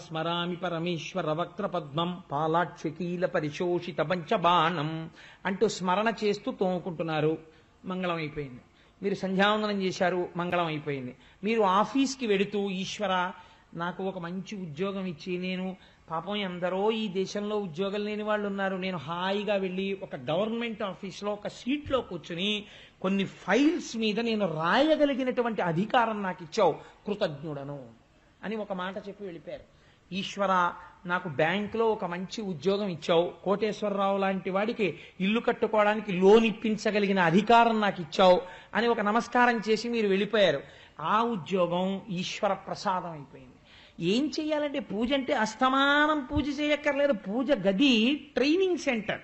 స్మరామి పరమేశ్వర వక్ర పద్మం పాలాక్షకీల పరిశోషిత పంచబాణం అంటూ స్మరణ చేస్తూ తోముకుంటున్నారు. మంగళం అయిపోయింది. మీరు సంధ్యావందనం చేశారు, మంగళం అయిపోయింది. మీరు ఆఫీస్కి వెడుతూ ఈశ్వర నాకు ఒక మంచి ఉద్యోగం ఇచ్చి, నేను పాపం ఎందరో ఈ దేశంలో ఉద్యోగం లేని వాళ్ళు ఉన్నారు, నేను హాయిగా వెళ్ళి ఒక గవర్నమెంట్ ఆఫీస్లో ఒక సీట్లో కూర్చుని కొన్ని ఫైల్స్ మీద నేను రాయగలిగినటువంటి అధికారం నాకు ఇచ్చావు, కృతజ్ఞుడను అని ఒక మాట చెప్పి వెళ్ళిపోయారు. ఈశ్వర నాకు బ్యాంకులో ఒక మంచి ఉద్యోగం ఇచ్చావు, కోటేశ్వరరావు లాంటి వాడికి ఇల్లు కట్టుకోవడానికి లోన్ ఇప్పించగలిగిన అధికారం నాకు ఇచ్చావు అని ఒక నమస్కారం చేసి మీరు వెళ్ళిపోయారు. ఆ ఉద్యోగం ఈశ్వర ప్రసాదం అయిపోయింది. ఏం చెయ్యాలంటే పూజ అంటే అస్తమానం పూజ చేయక్కర్లేదు. పూజ గది ట్రైనింగ్ సెంటర్.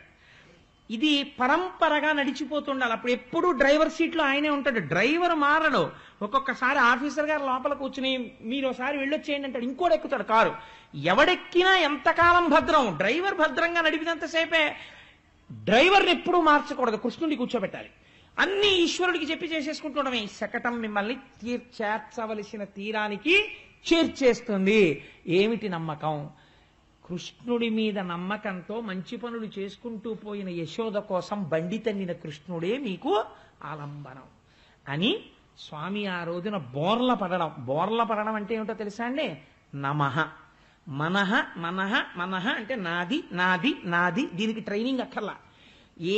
ఇది పరంపరగా నడిచిపోతుండాలి. అప్పుడు ఎప్పుడు డ్రైవర్ సీట్లో ఆయనే ఉంటాడు, డ్రైవర్ మారడు. ఒక్కొక్కసారి ఆఫీసర్ గారు లోపల కూర్చుని మీరు ఒకసారి వెళ్ళొచ్చేయండి అంటాడు, ఇంకోటి ఎక్కుతాడు కారు. ఎవడెక్కినా ఎంతకాలం భద్రం, డ్రైవర్ భద్రంగా నడిపినంతసేపే. డ్రైవర్ని ఎప్పుడూ మార్చకూడదు, కృష్ణుడిని కూర్చోబెట్టాలి. అన్ని ఈశ్వరుడికి చెప్పి చేసేసుకుంటుండమే. శకటం మిమ్మల్ని చేర్చవలసిన తీరానికి చేర్చేస్తుంది. ఏమిటి నమ్మకం? కృష్ణుడి మీద నమ్మకంతో మంచి పనులు చేసుకుంటూ పోయిన యశోద కోసం బండి తన్నిన కృష్ణుడే మీకు ఆలంబనం అని స్వామి ఆ రోజున బోర్ల పడడం. బోర్ల పడడం అంటే ఏమిటో తెలుసా అండి? నమః మనః మనః మనః అంటే నాది నాది నాది. దీనికి ట్రైనింగ్ అక్కర్లా.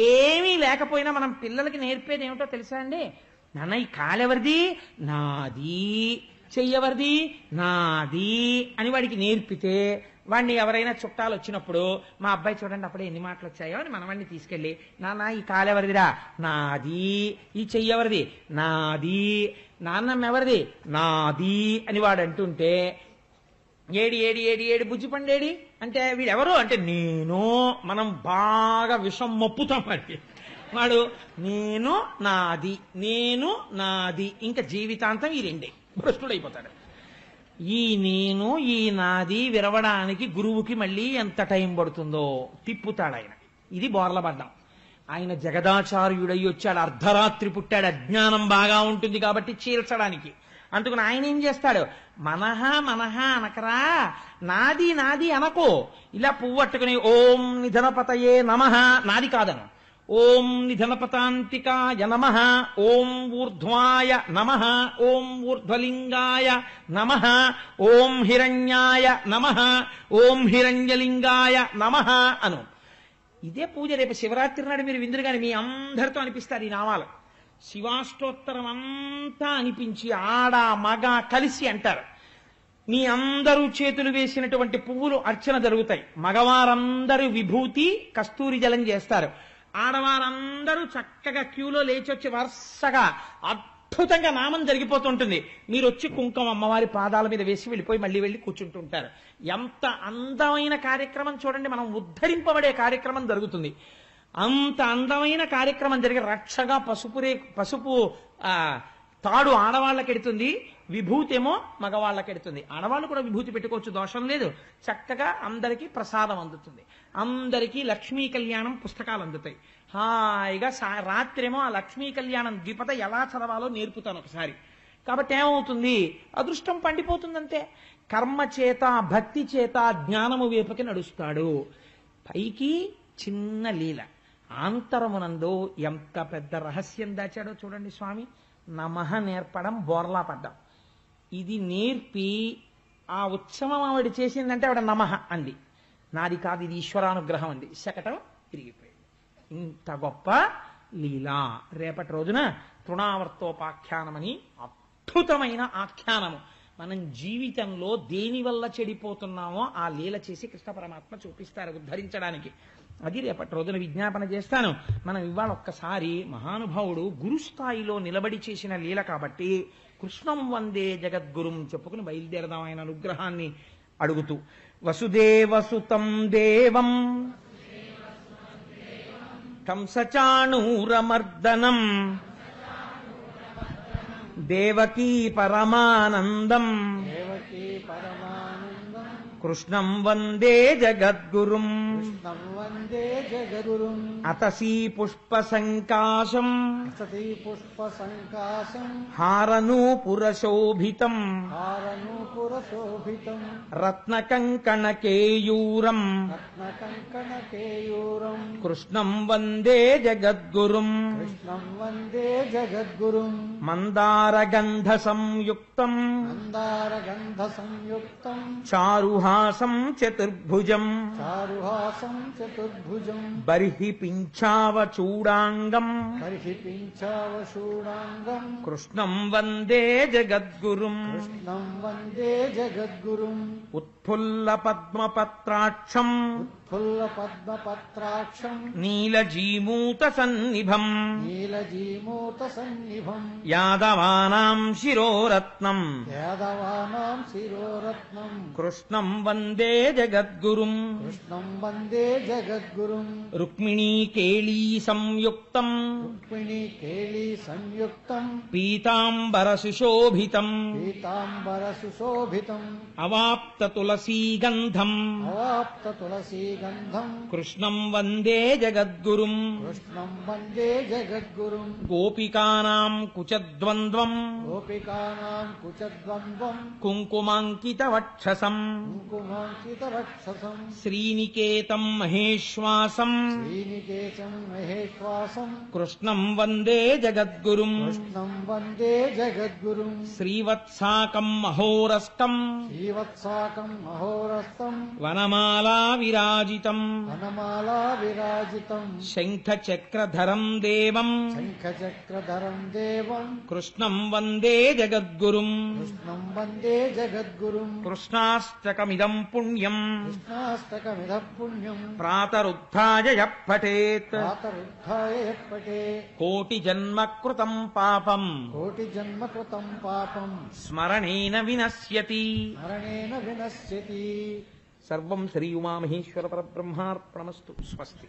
ఏమీ లేకపోయినా మనం పిల్లలకి నేర్పేది ఏమిటో తెలుసా అండి? నాన్న ఈ కాలెవరిది? నాది. చెయ్యవరిది? నాది అని వాడికి నేర్పితే వాడిని ఎవరైనా చుట్టాలు వచ్చినప్పుడు మా అబ్బాయి చూడండి అప్పుడే ఎన్ని మాటలు వచ్చాయో అని మనవాడిని తీసుకెళ్ళి నాన్న ఈ కాలెవరిదిరా? నాది. ఈ చెయ్యెవరిది? నాది. నాన్నమ్మ ఎవరిది? నాది అని వాడు అంటుంటే ఏడి ఏడి ఏడి ఏడి బుజ్జి పండేడి అంటే వీడెవరు అంటే నేను. మనం బాగా విషం మప్పుతాం వాడికి. వాడు నేను నాది నేను నాది ఇంకా జీవితాంతం ఈ రెండే భ్రష్టుడైపోతాడు. ఈ నేను ఈ నాది విరవడానికి గురువుకి మళ్ళీ ఎంత టైం పడుతుందో తిప్పుతాడు ఆయన. ఇది బోర్లపడ్డాం. ఆయన జగదాచార్యుడై వచ్చాడు, అర్ధరాత్రి పుట్టాడు, అజ్ఞానం బాగా ఉంటుంది కాబట్టి చీల్చడానికి. అందుకని ఆయన ఏం చేస్తాడు? మనహ మనహ అనకరా, నాది నాది అనకో. ఇలా పువ్వట్టుకుని ఓం నిధనపతయే నమః, నాది కాదను. ఓం నిధనపతాంతికాయ నమః, ఓం ఊర్ధ్వాయ నమః, ఓం ఊర్ధ్వలింగాయ నమః, ఓం హిరణ్యాయ నమః, ఓం హిరణ్యలింగాయ నమః అను. ఇదే పూజ. రేపు శివరాత్రి నాడు మీరు విందురు కానీ మీ అందరితో అనిపిస్తారు ఈ నామాలు. శివాష్టోత్తరం అంతా అనిపించి ఆడ మగ కలిసి అంటారు. మీ అందరూ చేతులు వేసినటువంటి పువ్వులు అర్చన జరుగుతాయి. మగవారందరూ విభూతి కస్తూరి జలం చేస్తారు. ఆడవారందరూ చక్కగా క్యూలో లేచొచ్చి వరుసగా అద్భుతంగా నామం జరిగిపోతుంటుంది. మీరు వచ్చి కుంకుమ అమ్మవారి పాదాల మీద వేసి వెళ్ళిపోయి మళ్ళీ వెళ్ళి కూర్చుంటుంటారు. ఎంత అందమైన కార్యక్రమం చూడండి. మనం ఉద్ధరింపబడే కార్యక్రమం జరుగుతుంది. అంత అందమైన కార్యక్రమం జరిగే రక్షగా పసుపు తాడు ఆడవాళ్ళకెడుతుంది, విభూతి ఏమో మగవాళ్ళకెడుతుంది. ఆడవాళ్ళు కూడా విభూతి పెట్టుకోవచ్చు, దోషం లేదు. చక్కగా అందరికీ ప్రసాదం అందుతుంది. అందరికీ లక్ష్మీ కళ్యాణం పుస్తకాలు అందుతాయి. హాయిగా రాత్రేమో ఆ లక్ష్మీ కళ్యాణం ద్విపద ఎలా చదవాలో నేర్పుతాను ఒకసారి. కాబట్టి ఏమవుతుంది? అదృష్టం పండిపోతుందంతే. కర్మ చేత భక్తి చేత జ్ఞానము వైపుకి నడుస్తాడు. పైకి చిన్న లీల, ఆంతరమునందు ఎంత పెద్ద రహస్యం దాచాడో చూడండి స్వామి. నమః నేర్పడం, బోర్లా పడ్డం. ఇది నేర్పి ఆ ఉత్సవం ఆవిడ చేసిందంటే ఆవిడ నమః అంది. నాది కాదు, ఇది ఈశ్వరానుగ్రహం అంది. శకటం తిరిగిపోయింది. ఇంత గొప్ప లీలా. రేపటి రోజున తృణావర్తోపాఖ్యానమని అద్భుతమైన ఆఖ్యానము. మనం జీవితంలో దేని వల్ల చెడిపోతున్నామో ఆ లీల చేసి కృష్ణ పరమాత్మ చూపిస్తారు ఉద్ధరించడానికి. అది రేపటి రోజున విజ్ఞాపన చేస్తాను. మనం ఇవాళ ఒక్కసారి మహానుభావుడు గురుస్థాయిలో నిలబడి చేసిన లీల కాబట్టి కృష్ణం వందే జగద్గురుం చెప్పుకుని బయలుదేరదాం ఆయన అనుగ్రహాన్ని అడుగుతూ. వసుదేవసుతం దేవం కంసచాణూరమర్దనం దేవకీ పరమానందం కృష్ణం వందే జగద్గురుం కృష్ణం వందే జగద్గురుం అతసీ పుష్ప సంకాశం సతీ పుష్ప సంకాశం హారనూపురశోభితం హారనూపురశోభితం రత్నకంకణకేయూరం రత్నకంకణకేయూరం కృష్ణం వందే జగద్గురుం కృష్ణం వందే జగద్గురుం మందారగంధ సంయుక్తం మందారగంధ సంయుక్తం చారుహాసం చతుర్భుజం చారుహాసం చతుర్భుజం బర్హి పింఛావచూడాంగం పరిహిపించావశూడాంగం కృష్ణం వందే జగద్గురుం కృష్ణం వందే జగద్గురుం ఉత్ఫుల్ల పద్మపత్రాక్షం ఫుల్ల పద్మపత్రాక్షం నీలజీమూత సన్నిభం నీలజీమూత సన్నిభం యాదవానాం శిరోరత్నం యాదవానాం శిరోరత్నం కృష్ణం వందే జగద్గురుం కృష్ణం వందే జగద్గురుం రుక్మిణీ కేళీ సంయుక్తం రుక్మిణీ కేళీ సంయుక్తం పీతాంబర సుశోభితం పీతాంబర సుశోభితం అవాప్త తులసీగంధం అవాప్త తులసీ గంధం కృష్ణం వందే జగద్గురుం కృష్ణం వందే జగద్గురుం గోపికానాం కుచద్వంద్వం గోపికానాం కుచద్వంద్వం కుంకుమాంకిత వక్షసం కుంకుమాంకిత రక్షసం శ్రీనికేతం మహేశ్వాసం శ్రీనికేశం మహేశ్వాసం కృష్ణం వందే జగద్గురుం కృష్ణం వందే జగద్గురుం శ్రీవత్సాకం మహోరస్కం శ్రీవత్సాకం మహోరస్తం వనమాలా విరాజితం వనమాలా విరాజితం శంఖచక్రధరం దేవం శంఖచక్రధరం దేవం కృష్ణం వందే జగద్గురుం కృష్ణం వందే జగద్గురుం కృష్ణాష్టకమిదం పుణ్యం కృష్ణాష్టకమిద పుణ్యం ప్రాతరుద్ధాయ యః పఠేత్ ప్రాతరుద్ధాయ యః పఠేత్ కోటి జన్మ కృతం పాపం కోటి జన్మ కృతం పాపం స్మరణేన వినశ్యతి. మరణేన వినశ్యతి. సర్వం శ్రీ ఉమామహేశ్వర పరబ్రహ్మార్పణమస్తు. స్వస్తి.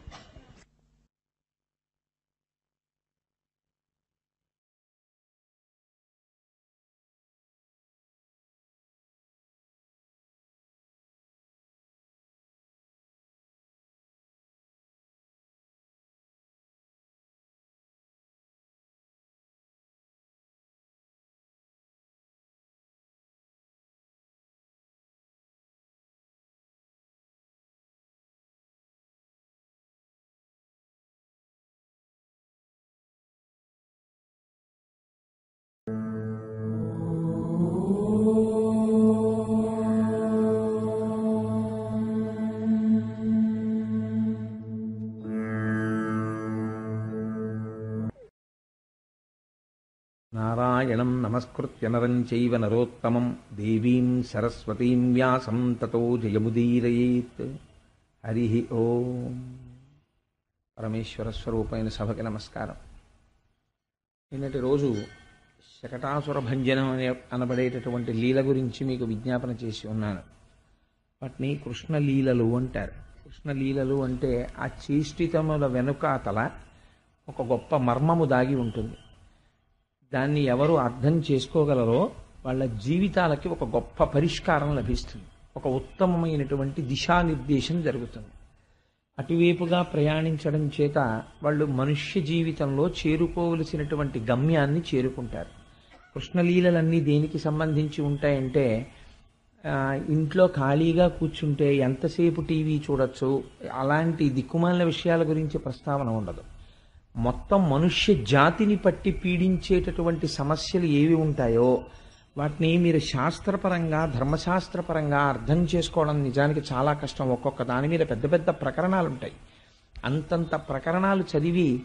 నారాయణం నమస్కృత్య నరం చైవ నరోత్తమం దేవీం సరస్వతీం వ్యాసం తతో జయముదీరయేత్. హరి ఓం. పరమేశ్వర స్వరూపైన సభకి నమస్కారం. నిన్నటి రోజు శకటాసుర భంజనం అనబడేటటువంటి లీల గురించి మీకు విజ్ఞాపన చేసి ఉన్నాను. వాటిని కృష్ణలీలలు అంటారు. కృష్ణలీలలు అంటే ఆ చేష్టితముల వెనుకాతల ఒక గొప్ప మర్మము దాగి ఉంటుంది. దాన్ని ఎవరు అర్థం చేసుకోగలరో వాళ్ళ జీవితాలకి ఒక గొప్ప పరిష్కారం లభిస్తుంది. ఒక ఉత్తమమైనటువంటి దిశానిర్దేశం జరుగుతుంది. అటువైపుగా ప్రయాణించడం చేత వాళ్ళు మనుష్య జీవితంలో చేరుకోవలసినటువంటి గమ్యాన్ని చేరుకుంటారు. కృష్ణలీలలన్నీ దేనికి సంబంధించి ఉంటాయంటే, ఇంట్లో ఖాళీగా కూర్చుంటే ఎంతసేపు టీవీ చూడొచ్చు, అలాంటి దిక్కుమాలిన విషయాల గురించి ప్రస్తావన ఉండదు. మొత్తం మనుష్య జాతిని పట్టి పీడించేటటువంటి సమస్యలు ఏవి ఉంటాయో వాటిని మీరు శాస్త్రపరంగా ధర్మశాస్త్రపరంగా అర్థం చేసుకోవడం నిజానికి చాలా కష్టం. ఒక్కొక్క దాని మీద పెద్ద పెద్ద ప్రకరణాలు ఉంటాయి. అంతంత ప్రకరణాలు చదివి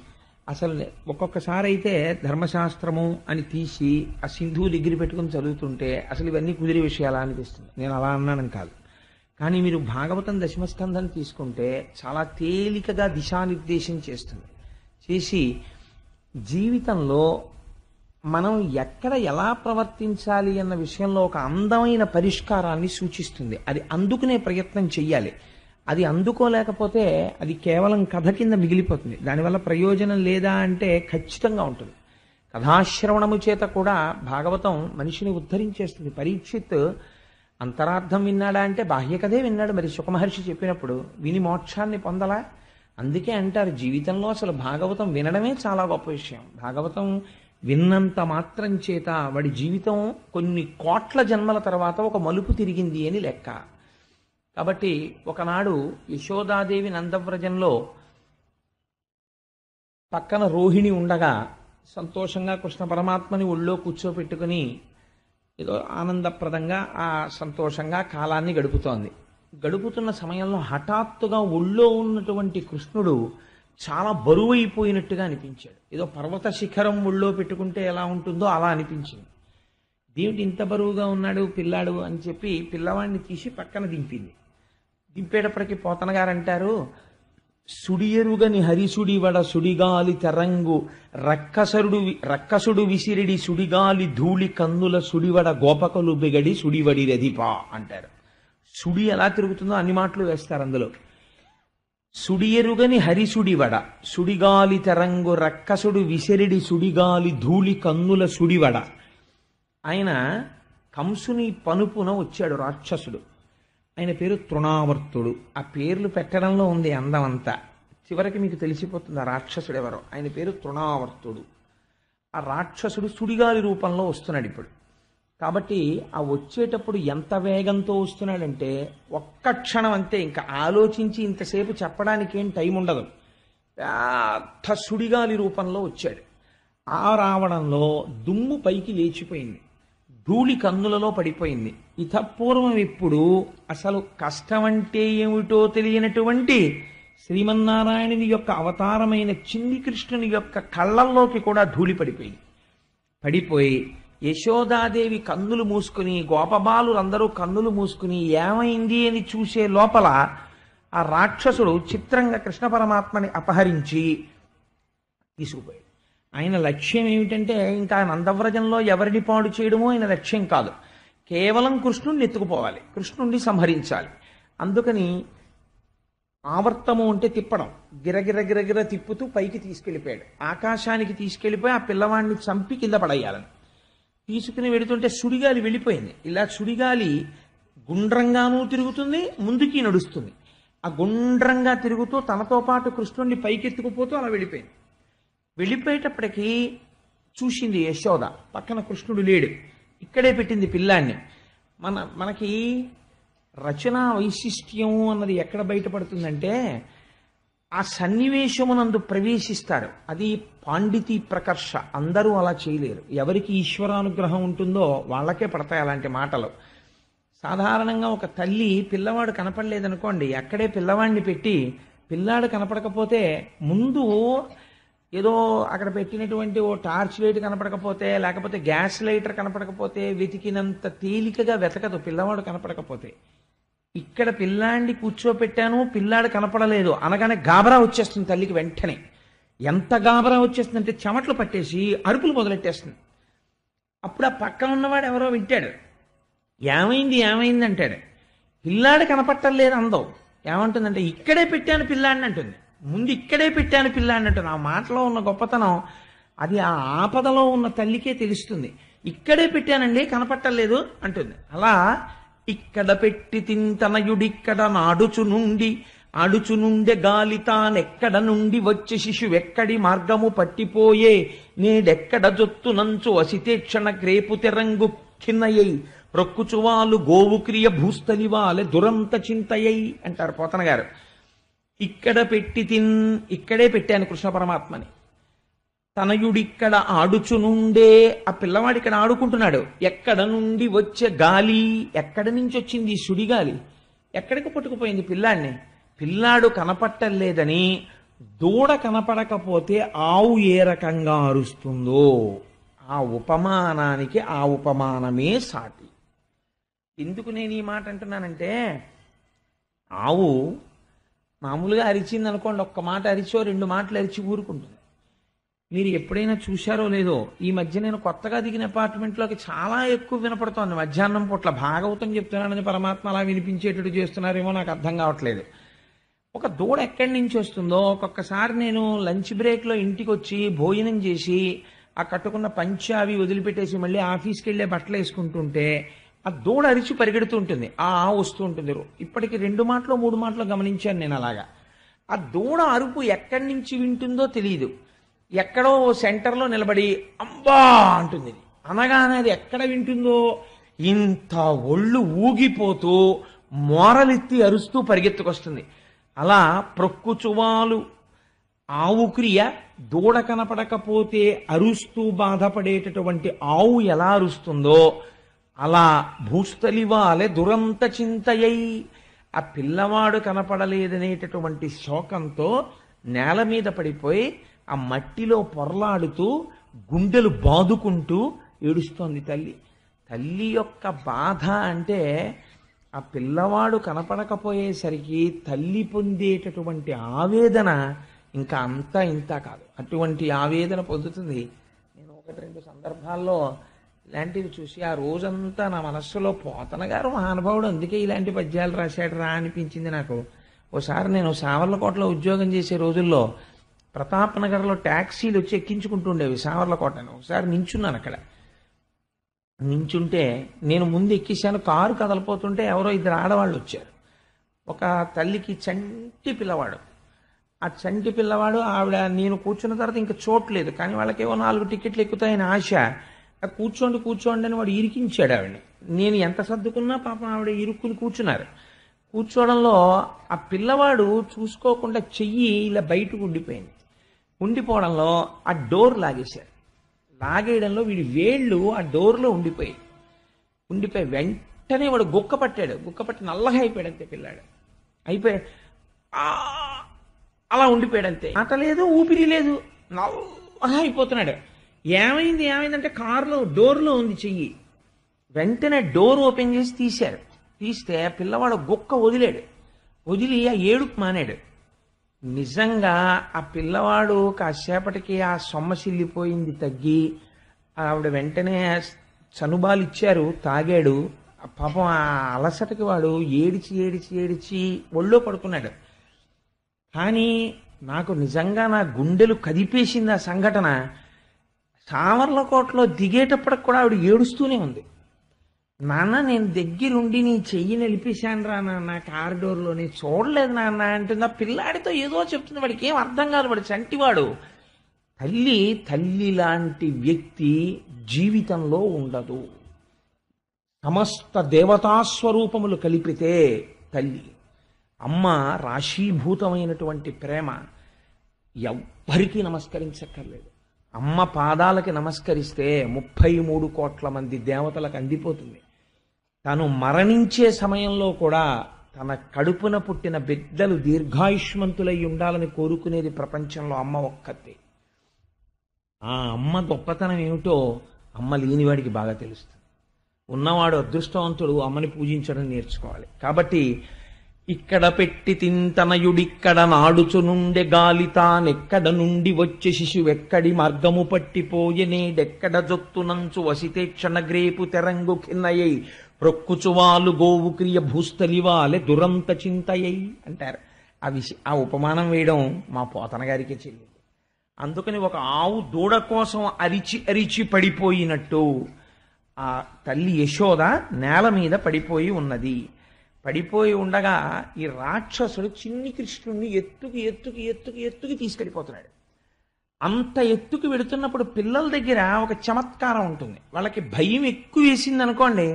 అసలు ఒక్కొక్కసారి అయితే ధర్మశాస్త్రము అని తీసి ఆ సింధువులు ఎగిరి పెట్టుకుని చదువుతుంటే అసలు ఇవన్నీ కుదిరే విషయాలా అనిపిస్తుంది. నేను అలా అన్నాను కాదు. కానీ మీరు భాగవతం దశమస్కంధం తీసుకుంటే చాలా తేలికగా దిశానిర్దేశం చేస్తుంది. చేసి జీవితంలో మనం ఎక్కడ ఎలా ప్రవర్తించాలి అన్న విషయంలో ఒక అందమైన పరిష్కారాన్ని సూచిస్తుంది. అది అందుకునే ప్రయత్నం చెయ్యాలి. అది అందుకోలేకపోతే అది కేవలం కథ కింద మిగిలిపోతుంది. దానివల్ల ప్రయోజనం లేదా అంటే ఖచ్చితంగా ఉంటుంది. కథాశ్రవణము చేత కూడా భాగవతం మనిషిని ఉద్ధరించేస్తుంది. పరీక్షిత్ అంతరార్థం విన్నాడా అంటే బాహ్య కథే విన్నాడు. మరి సుఖమహర్షి చెప్పినప్పుడు విని మోక్షాన్ని పొందలా? అందుకే అంటారు జీవితంలో అసలు భాగవతం వినడమే చాలా గొప్ప విషయం. భాగవతం విన్నంత మాత్రం చేత వాడి జీవితం కొన్ని కోట్ల జన్మల తర్వాత ఒక మలుపు తిరిగింది అని లెక్క. కాబట్టి ఒకనాడు యశోదాదేవి నందవ్రజంలో పక్కన రోహిణి ఉండగా సంతోషంగా కృష్ణ పరమాత్మని ఒళ్ళో కూర్చోపెట్టుకుని ఏదో ఆనందప్రదంగా ఆ సంతోషంగా కాలాన్ని గడుపుతోంది. గడుపుతున్న సమయంలో హఠాత్తుగా ఒళ్ళో ఉన్నటువంటి కృష్ణుడు చాలా బరువైపోయినట్టుగా అనిపించాడు. ఏదో పర్వత శిఖరం ఒళ్ళో పెట్టుకుంటే ఎలా ఉంటుందో అలా అనిపించింది. దేవుడు ఇంత బరువుగా ఉన్నాడు పిల్లాడు అని చెప్పి పిల్లవాడిని తీసి పక్కన దింపింది. దింపేటప్పటికి పోతన గారు అంటారు, సుడియరుగని హరిసుడివడ సుడిగాలి తెరంగు రక్కసుడు విసిరిడి సుడిగాలి ధూళి కందుల సుడివడ గోపకలు బిగడి సుడివడి రధిపా అంటారు. సుడి ఎలా తిరుగుతుందో అన్ని మాటలు వేస్తారు అందులో. సుడియరుగని హరిసుడివడ సుడిగాలి తెరంగు రక్కసుడు విసిరిడి సుడిగాలి ధూళి కందుల సుడివడ. ఆయన కంసుని పనుపున వచ్చాడు రాక్షసుడు. ఆయన పేరు తృణావర్తుడు. ఆ పేర్లు పెట్టడంలో ఉంది అందం అంతా. చివరికి మీకు తెలిసిపోతుంది ఆ రాక్షసుడు ఎవరో. ఆయన పేరు తృణావర్తుడు. ఆ రాక్షసుడు సుడిగాలి రూపంలో వస్తున్నాడు ఇప్పుడు. కాబట్టి ఆ వచ్చేటప్పుడు ఎంత వేగంతో వస్తున్నాడంటే ఒక్క క్షణం అంతే, ఇంకా ఆలోచించి ఇంతసేపు చెప్పడానికి ఏం టైం ఉండదు. పెద్ద సుడిగాలి రూపంలో వచ్చాడు. ఆ రావడంలో దుమ్ము పైకి లేచిపోయింది, ధూళి కన్నులలో పడిపోయింది. ఇతపూర్వం ఇప్పుడు అసలు కష్టం అంటే ఏమిటో తెలియనటువంటి శ్రీమన్నారాయణుని యొక్క అవతారమైన చిన్ని కృష్ణుని యొక్క కళ్ళల్లోకి కూడా ధూళి పడిపోయింది. పడిపోయి యశోదాదేవి కన్నులు మూసుకుని, గోపబాలులందరూ కన్నులు మూసుకుని ఏమైంది అని చూసే లోపల ఆ రాక్షసుడు చిత్రంగా కృష్ణ పరమాత్మని అపహరించి తీసుకుపోయాడు. ఆయన లక్ష్యం ఏమిటంటే ఇంకా నందవ్రజంలో ఎవరిని పాడు చేయడమో ఆయన లక్ష్యం కాదు, కేవలం కృష్ణుణ్ణి ఎత్తుకుపోవాలి, కృష్ణుణ్ణి సంహరించాలి. అందుకని ఆవర్తము అంటే తిప్పడం, గిరగిర గిరగిర తిప్పుతూ పైకి తీసుకెళ్ళిపోయాడు. ఆకాశానికి తీసుకెళ్ళిపోయి ఆ పిల్లవాడిని చంపి కింద పడేయాలని తీసుకుని వెళుతుంటే సుడిగాలి వెళ్ళిపోయింది. ఇలా సుడిగాలి గుండ్రంగానూ తిరుగుతుంది, ముందుకి నడుస్తుంది. ఆ గుండ్రంగా తిరుగుతూ తనతో పాటు కృష్ణుణ్ణి పైకెత్తుకుపోతూ అలా వెళ్ళిపోయింది. వెళ్ళిపోయేటప్పటికీ చూసింది యశోద, పక్కన కృష్ణుడు లేడు. ఇక్కడే పెట్టింది పిల్లాన్ని. మనకి రచనా వైశిష్ట్యం అన్నది ఎక్కడ బయటపడుతుందంటే ఆ సన్నివేశమునందు ప్రవేశిస్తారు. అది పాండితీ ప్రకర్ష. అందరూ అలా చేయలేరు. ఎవరికి ఈశ్వరానుగ్రహం ఉంటుందో వాళ్ళకే పడతాయి అలాంటి మాటలు. సాధారణంగా ఒక తల్లి పిల్లవాడు కనపడలేదనుకోండి, అక్కడే పిల్లవాడిని పెట్టి పిల్లాడు కనపడకపోతే ముందు ఏదో అక్కడ పెట్టినటువంటి ఓ టార్చ్ లైట్ కనపడకపోతే, లేకపోతే గ్యాస్ లైటర్ కనపడకపోతే వెతికినంత తేలికగా వెతకదు పిల్లవాడు కనపడకపోతే. ఇక్కడ పిల్లాడిని కూర్చోపెట్టాను, పిల్లాడు కనపడలేదు అనగానే గాబరా వచ్చేస్తుంది తల్లికి. వెంటనే ఎంత గాబరా వచ్చేస్తుందంటే చెమట్లు పట్టేసి అరుపులు మొదలెట్టేస్తుంది. అప్పుడు ఆ పక్కన ఉన్నవాడు ఎవరో వింటాడు, ఏమైంది ఏమైంది అంటాడు. పిల్లాడు కనపట్టలేదు అందో. ఏమంటుందంటే ఇక్కడే పెట్టాను పిల్లాడిని అంటుంది. ముందు ఇక్కడే పెట్టాను పిల్లాడిని అంటుంది. ఆ మాటలో ఉన్న గొప్పతనం అది ఆ ఆపదలో ఉన్న తల్లికే తెలుస్తుంది. ఇక్కడే పెట్టానండి కనపట్టలేదు అంటుంది. అలా ఇక్కడ పెట్టి తింతనయుడిక్కడ ఆడుచు నుండే గాలి తానెక్కడ నుండి వచ్చే శిశువెక్కడి మార్గము పట్టిపోయే నేడెక్కడ జొత్తు నంచు అసితేక్షణ గ్రేపు తెరంగు ఖిన్నయ్యై ప్రొక్కుచువాలు గోవు క్రియ భూస్థలివాలే దురంత చింతయ్యై అంటారు పోతన గారు. ఇక్కడే పెట్టాను కృష్ణ పరమాత్మని. తనయుడిక్కడ ఆడుచునుండే, ఆ పిల్లవాడు ఇక్కడ ఆడుకుంటున్నాడు. ఎక్కడ నుండి వచ్చే గాలి, ఎక్కడి నుంచి వచ్చింది ఈ సుడిగాలి, ఎక్కడికి పట్టుకుపోయింది పిల్లాడిని. పిల్లాడు కనపట్టలేదని దూడ కనపడకపోతే ఆవు ఏ రకంగా అరుస్తుందో ఆ ఉపమానానికి ఆ ఉపమానమే సాటి. ఎందుకు నేను ఈ మాట అంటున్నానంటే, ఆవు మామూలుగా అరిచింది అనుకోండి, ఒక్క మాట అరిచో రెండు మాటలు అరిచి ఊరుకుంటుంది. మీరు ఎప్పుడైనా చూశారో లేదో, ఈ మధ్య నేను కొత్తగా దిగిన అపార్ట్మెంట్లోకి చాలా ఎక్కువ వినపడుతోంది మధ్యాహ్నం పూట్ల. భాగవతం చెప్తున్నానని పరమాత్మ అలా వినిపించేటట్టు చేస్తున్నారేమో నాకు అర్థం కావట్లేదు. ఒక దూడ ఎక్కడి నుంచి వస్తుందో ఒక్కొక్కసారి నేను లంచ్ బ్రేక్లో ఇంటికి వచ్చి భోజనం చేసి ఆ కట్టుకున్న పంచ అవి వదిలిపెట్టేసి మళ్ళీ ఆఫీస్కి వెళ్ళే బట్టలు వేసుకుంటుంటే ఆ దూడ అరిచి పరిగెడుతూ ఉంటుంది, ఆ వస్తూ ఉంటుంది. ఇప్పటికి 2 మాటలు 3 మాటలు గమనించాను నేను అలాగా. ఆ దూడ అరుపు ఎక్కడి నుంచి వింటుందో తెలియదు. ఎక్కడో సెంటర్లో నిలబడి అంబా అంటుంది. అనగానే అది ఎక్కడ వింటుందో ఇంత ఒళ్ళు ఊగిపోతూ మోరలెత్తి అరుస్తూ పరిగెత్తుకొస్తుంది. అలా ప్రొక్కుచువాలు ఆవు క్రియ, దూడ కనపడకపోతే అరుస్తూ బాధపడేటటువంటి ఆవు ఎలా అరుస్తుందో అలా భూస్థలివాలే దురంత చింతయై, ఆ పిల్లవాడు కనపడలేదనేటటువంటి శోకంతో నేల మీద పడిపోయి ఆ మట్టిలో పొరలాడుతూ గుండెలు బాదుకుంటూ ఏడుస్తోంది తల్లి. తల్లి యొక్క బాధ అంటే ఆ పిల్లవాడు కనపడకపోయేసరికి తల్లి పొందేటటువంటి ఆవేదన ఇంకా అంతా ఇంత కాదు, అటువంటి ఆవేదన పొందుతుంది. నేను 1-2 సందర్భాల్లో ఇలాంటివి చూసి ఆ రోజంతా నా మనస్సులో పోతన గారు మహానుభావుడు అందుకే ఇలాంటి పద్యాలు రాశాడు రా అనిపించింది నాకు. ఓసారి నేను సావర్లకోటలో ఉద్యోగం చేసే రోజుల్లో ప్రతాప్ నగర్లో ట్యాక్సీలు వచ్చి ఎక్కించుకుంటుండేవి సావర్లకోటను. ఒకసారి నించున్నాను అక్కడ. నించుంటే నేను ముందు ఎక్కేసాను, కారు కదలిపోతుంటే ఎవరో 2 ఆడవాళ్ళు వచ్చారు. ఒక తల్లికి చంటి పిల్లవాడు, ఆ చంటి పిల్లవాడు ఆవిడ, నేను కూర్చున్న తర్వాత ఇంకా చోట్లేదు కానీ వాళ్ళకేవో 4 టికెట్లు ఎక్కుతాయని ఆశ. కూర్చోండి కూర్చోండి అని వాడు ఇరికించాడు ఆవిడని. నేను ఎంత సర్దుకున్నా పాపం ఆవిడ ఇరుక్కుని కూర్చున్నారు. కూర్చోవడంలో ఆ పిల్లవాడు చూసుకోకుండా చెయ్యి ఇలా బయటకు ఉండిపోయింది. ఉండిపోవడంలో ఆ డోర్ లాగేశారు. లాగేయడంలో వీడి వేళ్ళు ఆ డోర్లో ఉండిపోయి వెంటనే వాడు గుక్క పట్టాడు. గుక్క పట్టి నల్లగా అయిపోయాడు అంతే పిల్లాడు. అయిపోయి అలా ఉండిపోయాడు అంతే. ఆట లేదు, ఊపిరి లేదు, నల్లగా అయిపోతున్నాడు. ఏమైందంటే కారులో డోర్లో ఉంది చెయ్యి. వెంటనే డోర్ ఓపెన్ చేసి తీశారు. తీస్తే పిల్లవాడు గుక్క వదిలి ఆ ఏడుపు మానాడు. నిజంగా ఆ పిల్లవాడు కాసేపటికి ఆ సొమ్మసిల్లిపోయింది తగ్గి, ఆవిడ వెంటనే చనుబాలు ఇచ్చారు, తాగాడు. పాపం ఆ అలసటకి వాడు ఏడిచి ఒళ్ళో పడుకున్నాడు. కానీ నాకు నిజంగా నా గుండెలు కదిపేసింది ఆ సంఘటన. సావర్లకోటలో దిగేటప్పటికి కూడా ఆవిడ ఏడుస్తూనే ఉంది. నాన్న నేను దగ్గరుండి నీ చెయ్యి నిలిపేశాను రా నాన్న కారిడోర్లో, నేను చూడలేదు నాన్న అంటుంది. ఆ పిల్లాడితో ఏదో చెప్తుంది, వాడికి ఏం అర్థం కాదు, వాడు చంటివాడు. తల్లి లాంటి వ్యక్తి జీవితంలో ఉండదు. సమస్త దేవతాస్వరూపములు కలిపితే తల్లి. అమ్మ రాశీభూతమైనటువంటి ప్రేమ ఎవ్వరికీ నమస్కరించక్కర్లేదు. అమ్మ పాదాలకి నమస్కరిస్తే 33 కోట్ల మంది దేవతలకు అందిపోతుంది. తను మరణించే సమయంలో కూడా తన కడుపున పుట్టిన బిడ్డలు దీర్ఘాయుష్మంతులై ఉండాలని కోరుకునేది ప్రపంచంలో అమ్మ ఒక్కతే. ఆ అమ్మ గొప్పతనం ఏమిటో అమ్మ లేనివాడికి బాగా తెలుస్తుంది. ఉన్నవాడు అదృష్టవంతుడు, అమ్మని పూజించడం నేర్చుకోవాలి. కాబట్టి ఇక్కడ పెట్టి తింతనయుడిక్కడ నాడుచునుండె గాలి తానెక్కడ నుండి వచ్చే శిశువెక్కడి మార్గము పట్టిపోయెనేడెక్కడ జొత్తునంచు వసితే క్షణగ్రేపు తెరంగు కిన్నయ్యై ప్రొక్కుచువాలు గోవు క్రియ భూస్థలివాలే దురంత చింతయ్యై అంటారు. ఆ ఉపమానం వేయడం మా పోతన గారికి చెల్లింది. అందుకని ఒక ఆవు దూడ కోసం అరిచి పడిపోయినట్టు ఆ తల్లి యశోద నేల మీద పడిపోయి ఉన్నది. పడిపోయి ఉండగా ఈ రాక్షసుడు చిన్ని కృష్ణుణ్ణి ఎత్తుకి తీసుకెళ్ళిపోతున్నాడు. అంత ఎత్తుకు వెడుతున్నప్పుడు పిల్లల దగ్గర ఒక చమత్కారం ఉంటుంది. వాళ్ళకి భయం ఎక్కువ వేసింది అనుకోండి,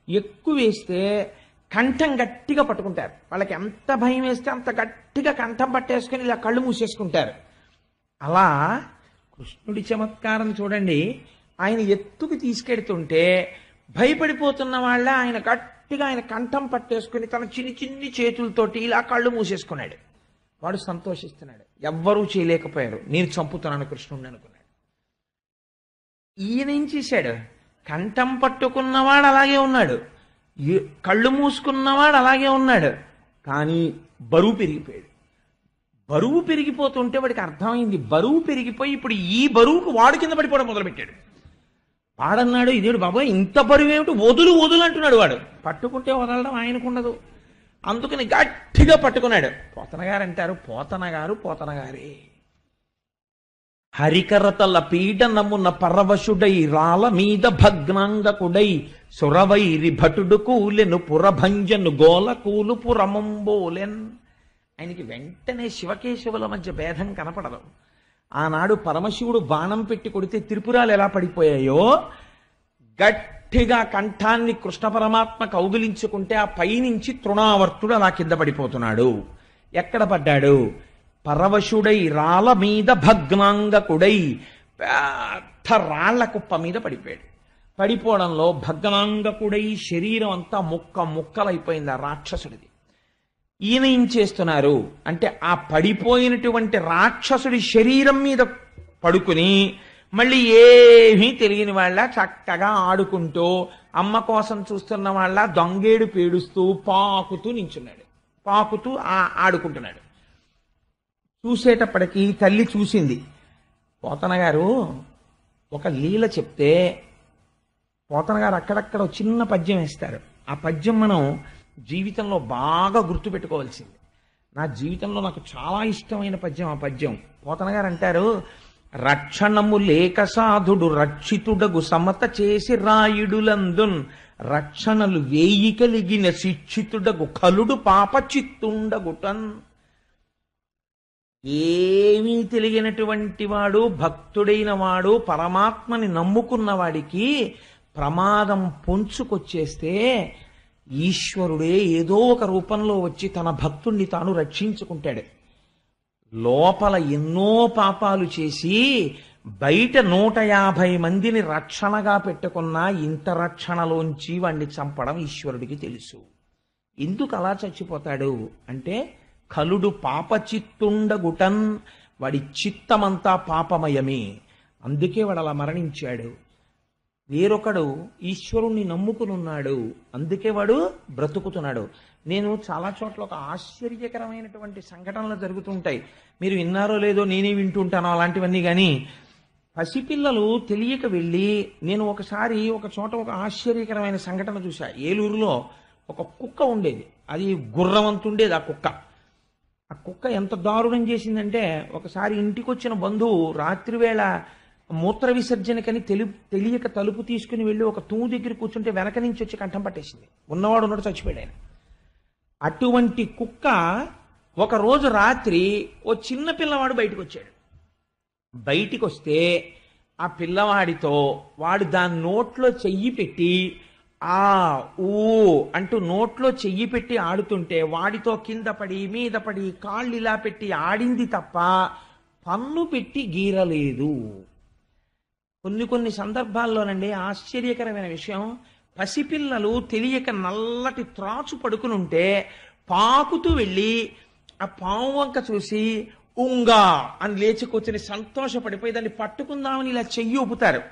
ఎక్కువ వేస్తే కంఠం గట్టిగా పట్టుకుంటారు. వాళ్ళకి ఎంత భయం వేస్తే అంత గట్టిగా కంఠం పట్టేసుకొని ఇలా కళ్ళు మూసేసుకుంటారు. అలా కృష్ణుడి చమత్కారం చూడండి. ఆయన ఎత్తుకు తీసుకెడుతుంటే భయపడిపోతున్న వాళ్ళ ఆయన గట్టిగా ఆయన కంఠం పట్టేసుకుని తన చిన్ని చేతులతోటి ఇలా కళ్ళు మూసేసుకున్నాడు. వాడు సంతోషిస్తున్నాడు. ఎవ్వరూ చేయలేకపోయారు. నేను చంపుతున్నాను కృష్ణుడిని అనుకున్నాడు. ఈయనేం చేశాడు? కంఠం పట్టుకున్నవాడు అలాగే ఉన్నాడు, కళ్ళు మూసుకున్నవాడు అలాగే ఉన్నాడు. కానీ బరువు పెరిగిపోయాడు. బరువు పెరిగిపోతుంటే వాడికి అర్థమైంది, బరువు పెరిగిపోయి ఇప్పుడు ఈ బరువుకు వాడు కింద పడిపోవడం మొదలుపెట్టాడు. వాడన్నాడు, ఇదేడు బాబాయ్ ఇంత బరువు ఏమిటి, వదులు అంటున్నాడు. వాడు పట్టుకుంటే వదలడం ఆయనకుండదు. అందుకని గట్టిగా పట్టుకున్నాడు. పోతన గారు అంటారు, పోతన గారే హరికరతల పీడనమున పరవశుడై రాల మీద భగ్నాంగకుడై సురవైరి భటుడు కూలెను పురభంజను గోల కూలు పురమంబోలెన్. ఆయనకి వెంటనే శివకేశవుల మధ్య భేదం కనపడదు. ఆనాడు పరమశివుడు బాణం పెట్టి కొడితే త్రిపురాలు ఎలా పడిపోయాయో గట్టిగా కంఠాన్ని కృష్ణ పరమాత్మ కౌగిలించుకుంటే ఆ పైనుంచి తృణావర్తుడు అలా కింద పడిపోతున్నాడు. ఎక్కడ పడ్డాడు? పరవశుడై రాళ్ళ మీద భగ్నాంగకుడై పెద్ద రాళ్ల కుప్ప మీద పడిపోయాడు. పడిపోవడంలో భగ్నాంగకుడై శరీరం అంతా ముక్కలైపోయింది ఆ రాక్షసుడిది. ఈయన ఏం చేస్తున్నారు అంటే ఆ పడిపోయినటువంటి రాక్షసుడి శరీరం మీద పడుకుని మళ్ళీ ఏమీ తెలియని వాళ్ళ చక్కగా ఆడుకుంటూ అమ్మ కోసం చూస్తున్న వాళ్ళ దొంగేడు పేడుస్తూ పాకుతూ నించున్నాడు. పాకుతూ ఆడుకుంటున్నాడు. చూసేటప్పటికీ తల్లి చూసింది. పోతన గారు ఒక లీల చెప్తే పోతన గారు అక్కడక్కడ చిన్న పద్యం వేస్తారు. ఆ పద్యం మనం జీవితంలో బాగా గుర్తుపెట్టుకోవాల్సింది. నా జీవితంలో నాకు చాలా ఇష్టమైన పద్యం ఆ పద్యం. పోతన గారు అంటారు, రక్షణము లేక సాధుడు రక్షితుడగు సమత చేసి రాయుడులందున్ రక్షణలు వేయి కలిగిన శిక్షితుడగు కలుడు పాప చిత్తుండగుటన్. ఏమీ తెలియనటువంటి వాడు, భక్తుడైన వాడు, పరమాత్మని నమ్ముకున్న వాడికి ప్రమాదం పొంచుకొచ్చేస్తే ఈశ్వరుడే ఏదో ఒక రూపంలో వచ్చి తన భక్తుణ్ణి తాను రక్షించుకుంటాడు. లోపల ఎన్నో పాపాలు చేసి బయట 150 మందిని రక్షణగా పెట్టుకున్నా ఇంత రక్షణలోంచి వాణ్ణి చంపడం ఈశ్వరుడికి తెలుసు. ఎందుకు అలా చచ్చిపోతాడు అంటే కలుడు పాపచిత్తుండగుటన్, వాడి చిత్తమంతా పాపమయమే, అందుకే వాడు అలా మరణించాడు. వేరొకడు ఈశ్వరుణ్ణి నమ్ముకునున్నాడు, అందుకే వాడు బ్రతుకుతున్నాడు. నేను చాలా చోట్ల ఒక ఆశ్చర్యకరమైనటువంటి సంఘటనలు జరుగుతుంటాయి. మీరు విన్నారో లేదో, నేనే వింటుంటాను అలాంటివన్నీ. కానీ పసిపిల్లలు తెలియక వెళ్ళి, నేను ఒకసారి ఒక చోట ఒక ఆశ్చర్యకరమైన సంఘటన చూశా. ఏలూరులో ఒక కుక్క ఉండేది, అది గుర్రవంతుండేది. ఆ కుక్క ఎంత దారుణం చేసిందంటే, ఒకసారి ఇంటికి వచ్చిన బంధువు రాత్రివేళ మూత్ర విసర్జనకని తెలియక తలుపు తీసుకుని వెళ్ళి ఒక తూము దగ్గర కూర్చుంటే వెనక నుంచి వచ్చి కంఠం పట్టేసింది. ఉన్నవాడు ఉన్నట్టు చచ్చిపోయాడు ఆయన. అటువంటి కుక్క ఒకరోజు రాత్రి ఓ చిన్న పిల్లవాడు బయటకు వచ్చాడు. బయటికి వస్తే ఆ పిల్లవాడితో వాడు దాని నోట్లో చెయ్యి పెట్టి ఆ ఊ అంటూ నోట్లో చెయ్యి పెట్టి ఆడుతుంటే వాడితో కింద పడి మీద పడి కాళ్ళు ఇలా పెట్టి ఆడింది తప్ప పన్ను పెట్టి గీరలేదు. కొన్ని సందర్భాల్లోనండి ఆశ్చర్యకరమైన విషయం, పసిపిల్లలు తెలియక నల్లటి త్రాచు పడుకునుంటే పాకుతూ వెళ్ళి ఆ పాము వంక చూసి ఉంగా అని లేచి కూర్చొని సంతోషపడిపోయి దాన్ని పట్టుకుందామని ఇలా చెయ్యి ఊపుతారు.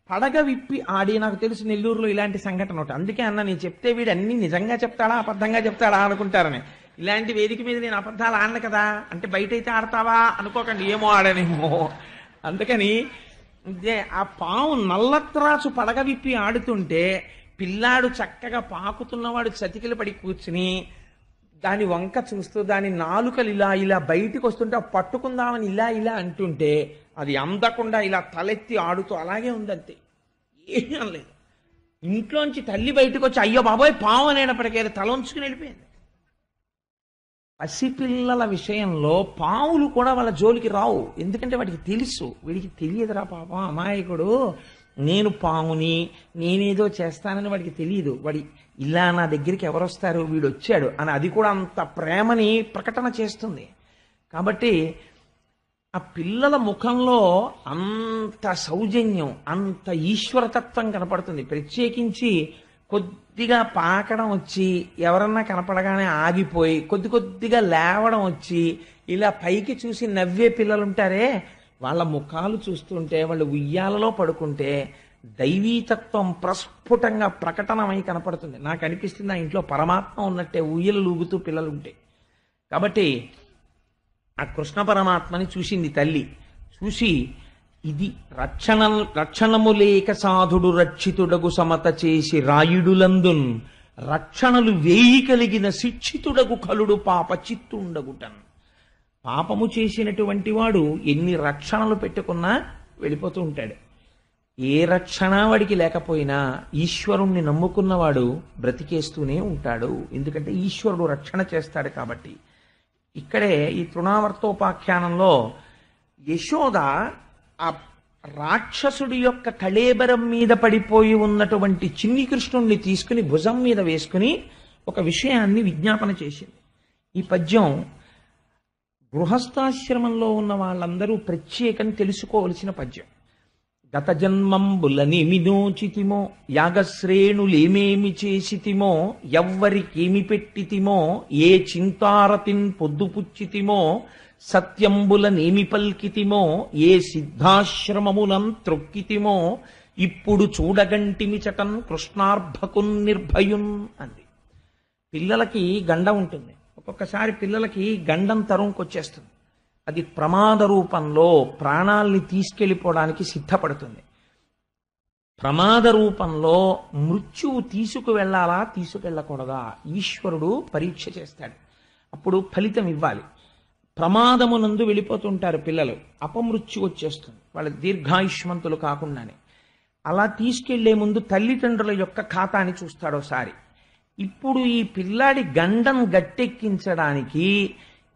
పడగ విప్పి ఆడి, నాకు తెలుసు నెల్లూరులో ఇలాంటి సంఘటన ఒకటి. అందుకే అన్న నేను చెప్తే వీడు అన్ని నిజంగా చెప్తాడా అబద్ధంగా చెప్తాడా అనుకుంటారని. ఇలాంటి వేదిక మీద నేను అబద్ధాలు ఆడను కదా అంటే, బయట అయితే ఆడతావా అనుకోకండి, ఏమో ఆడనేమో. అందుకని ఆ పాము నల్లత్రాసు పడగ విప్పి ఆడుతుంటే పిల్లాడు చక్కగా పాకుతున్నవాడు చతికిలు పడి కూర్చుని దాని వంక చూస్తూ దాని నాలుకలు ఇలా బయటికి వస్తుంటే పట్టుకుందామని ఇలా అంటుంటే అది అందకుండా ఇలా తలెత్తి ఆడుతూ అలాగే ఉందంతే, ఏమీ అనలేదు. ఇంట్లోంచి తల్లి బయటకు వచ్చి అయ్యో బాబోయ్ పాము అనేటప్పటికీ తల ఉంచుకుని వెళ్ళిపోయింది. పసిపిల్లల విషయంలో పాములు కూడా వాళ్ళ జోలికి రావు, ఎందుకంటే వాడికి తెలుసు. వీడికి తెలియదురా పాపం అమాయకుడు, నేను పాముని నేనేదో చేస్తానని వాడికి తెలియదు. వాడి ఇలా నా దగ్గరికి ఎవరు వస్తారు, వీడు వచ్చాడు అని అది కూడా అంత ప్రేమని ప్రకటన చేస్తుంది. కాబట్టి ఆ పిల్లల ముఖంలో అంత సౌజన్యం, అంత ఈశ్వరతత్వం కనపడుతుంది. ప్రత్యేకించి కొద్దిగా పాకడం వచ్చి ఎవరన్నా కనపడగానే ఆగిపోయి కొద్దిగా లేవడం వచ్చి ఇలా పైకి చూసి నవ్వే పిల్లలుంటారే, వాళ్ళ ముఖాలు చూస్తుంటే, వాళ్ళు ఉయ్యాలలో పడుకుంటే దైవీతత్వం ప్రస్ఫుటంగా ప్రకటనమై కనపడుతుంది. నాకు అనిపిస్తుంది ఆ ఇంట్లో పరమాత్మ ఉన్నట్టే ఉయ్యలు లూగుతూ పిల్లలు ఉంటే. కాబట్టి ఆ కృష్ణ పరమాత్మని చూసింది తల్లి. చూసి ఇది రక్షణము లేక సాధుడు రక్షితుడగు సమత చేసి రాయుడులందున్ రక్షణలు వేయి కలిగిన శిక్షితుడగు కలుడు పాప చిత్తుండగుటన్. పాపము చేసినటువంటి వాడు ఎన్ని రక్షణలు పెట్టుకున్నా వెళ్ళిపోతూ ఉంటాడు. ఏ రక్షణ వాడికి లేకపోయినా ఈశ్వరుణ్ణి నమ్ముకున్నవాడు బ్రతికేస్తూనే ఉంటాడు. ఎందుకంటే ఈశ్వరుడు రక్షణ చేస్తాడు కాబట్టి. ఇక్కడే ఈ తృణావర్తోపాఖ్యానంలో యశోద ఆ రాక్షసుడి యొక్క కళేబరం మీద పడిపోయి ఉన్నటువంటి చిన్ని కృష్ణుణ్ణి తీసుకుని భుజం మీద వేసుకుని ఒక విషయాన్ని విజ్ఞాపన చేసింది. ఈ పద్యం గృహస్థాశ్రమంలో ఉన్న వాళ్ళందరూ ప్రత్యేకం తెలుసుకోవలసిన పద్యం. గత జన్మంబులని మినోచితిమో యాగశ్రేణులేమేమి చేసితిమో ఎవ్వరికేమి పెట్టితిమో ఏ చింతారతిన్ పొద్దుపుచ్చితిమో సత్యంబులనేమి పల్కితిమో ఏ సిద్ధాశ్రమమునం త్రొక్కితిమో ఇప్పుడు చూడగంటిమి చటన్ కృష్ణార్భకున్ నిర్భయున్ అంది. పిల్లలకి గండ ఉంటుంది. ఒక్కొక్కసారి పిల్లలకి గండం తరుంకొచ్చేస్తుంది. అది ప్రమాద రూపంలో ప్రాణాల్ని తీసుకెళ్ళిపోవడానికి సిద్ధపడుతుంది. ప్రమాద రూపంలో మృత్యువు తీసుకువెళ్ళాలా తీసుకెళ్ళకూడదా ఈశ్వరుడు పరీక్ష చేస్తాడు. అప్పుడు ఫలితం ఇవ్వాలి. ప్రమాదమునందు వెళ్ళిపోతుంటారు పిల్లలు, అపమృత్యు వచ్చేస్తుంది, వాళ్ళ దీర్ఘాయుష్మంతులు కాకుండానే. అలా తీసుకెళ్లే ముందు తల్లిదండ్రుల యొక్క ఖాతాని చూస్తాడోసారి. ఇప్పుడు ఈ పిల్లాడి గండం గట్టెక్కించడానికి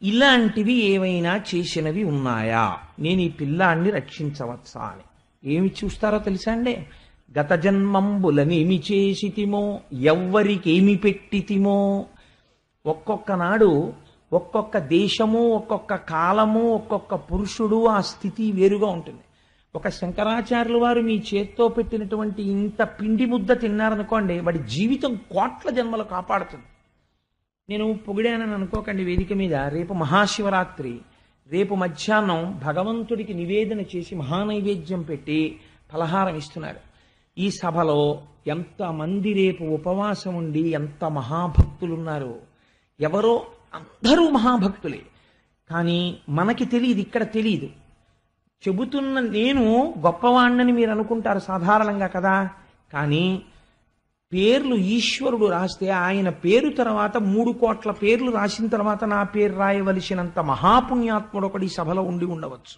ఇలాంటివి ఏవైనా చేసినవి ఉన్నాయా, నేను ఈ పిల్లాడిని రక్షించవచ్చా అని ఏమి చూస్తారో తెలుసా అండి? గత జన్మంబులనేమి చేసితిమో ఎవ్వరికేమి పెట్టితిమో. ఒక్కొక్క నాడు ఒక్కొక్క దేశము, ఒక్కొక్క కాలము, ఒక్కొక్క పురుషుడు ఆ స్థితి వేరుగా ఉంటుంది. ఒక శంకరాచార్యుల వారు మీ చేత్తో పెట్టినటువంటి ఇంత పిండి ముద్ద తిన్నారనుకోండి, వాడి జీవితం కోట్ల జన్మలు కాపాడుతుంది. నేను పొగిడానని అనుకోకండి వేదిక మీద. రేపు మహాశివరాత్రి, రేపు మధ్యాహ్నం భగవంతుడికి నివేదన చేసి మహానైవేద్యం పెట్టి ఫలహారం ఇస్తున్నారు. ఈ సభలో ఎంతమంది రేపు ఉపవాసం ఉండి ఎంత మహాభక్తులున్నారు. ఎవరో అందరూ మహాభక్తులే, కానీ మనకి తెలియదు, ఇక్కడ తెలియదు. చెబుతున్న నేను గొప్పవాణ్ణని మీరు అనుకుంటారు సాధారణంగా కదా. కానీ పేర్లు ఈశ్వరుడు రాస్తే ఆయన పేరు తర్వాత 3 కోట్ల పేర్లు రాసిన తర్వాత నా పేరు రాయవలసినంత మహాపుణ్యాత్ముడు ఒకటి సభలో ఉండి ఉండవచ్చు.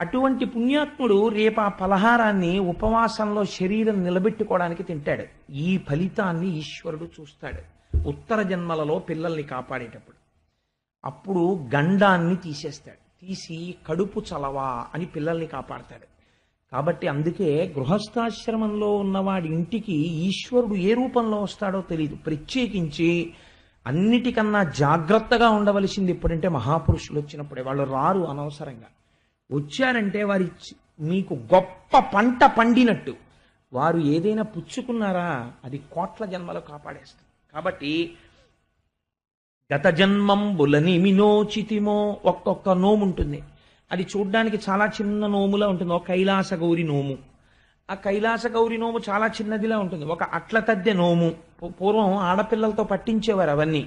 అటువంటి పుణ్యాత్ముడు రేపు ఆ ఫలహారాన్ని ఉపవాసంలో శరీరం నిలబెట్టుకోవడానికి తింటాడు. ఈ ఫలితాన్ని ఈశ్వరుడు చూస్తాడు ఉత్తర జన్మలలో పిల్లల్ని కాపాడేటప్పుడు. అప్పుడు గండాన్ని తీసేస్తాడు, తీసి కడుపు చలవా అని పిల్లల్ని కాపాడతాడు. కాబట్టి అందుకే గృహస్థాశ్రమంలో ఉన్నవాడి ఇంటికి ఈశ్వరుడు ఏ రూపంలో వస్తాడో తెలియదు. ప్రత్యేకించి అన్నిటికన్నా జాగ్రత్తగా ఉండవలసింది ఎప్పుడంటే మహాపురుషులు వచ్చినప్పుడే. వాళ్ళు రారు అనవసరంగా. వచ్చారంటే వారి మీకు గొప్ప పంట పండినట్టు. వారు ఏదైనా పుచ్చుకున్నారా అది కోట్ల జన్మలు కాపాడేస్తారు. కాబట్టి గత జన్మంబులని మినోచితిమో ఒక్కొక్క నోము ఉంటుంది. అది చూడ్డానికి చాలా చిన్న నోములా ఉంటుంది. ఒక కైలాస గౌరి నోము, ఆ కైలాస గౌరి నోము చాలా చిన్నదిలా ఉంటుంది. ఒక అట్ల తద్దె నోము, పూర్వం ఆడపిల్లలతో పట్టించేవారు అవన్నీ.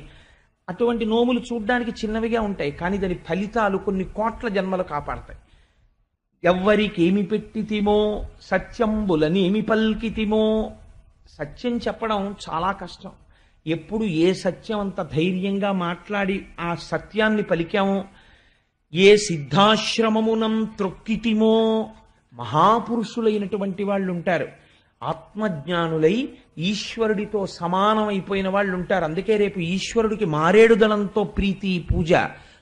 అటువంటి నోములు చూడ్డానికి చిన్నవిగా ఉంటాయి, కానీ దాని ఫలితాలు కొన్ని కోట్ల జన్మలు కాపాడతాయి. ఎవ్వరికేమి పెట్టితిమో సత్యంబులనేమి పల్కితిమో. సత్యం చెప్పడం చాలా కష్టం. ఎప్పుడు ఏ సత్యం అంత ధైర్యంగా మాట్లాడి ఆ సత్యాన్ని పలికామో. ఏ సిద్ధాశ్రమమునం త్రొక్కితిమో. మహాపురుషులైనటువంటి వాళ్ళు ఉంటారు, ఆత్మజ్ఞానులై ఈశ్వరుడితో సమానమైపోయిన వాళ్ళు ఉంటారు. అందుకే రేపు ఈశ్వరుడికి మారేడు దళంతో ప్రీతి పూజ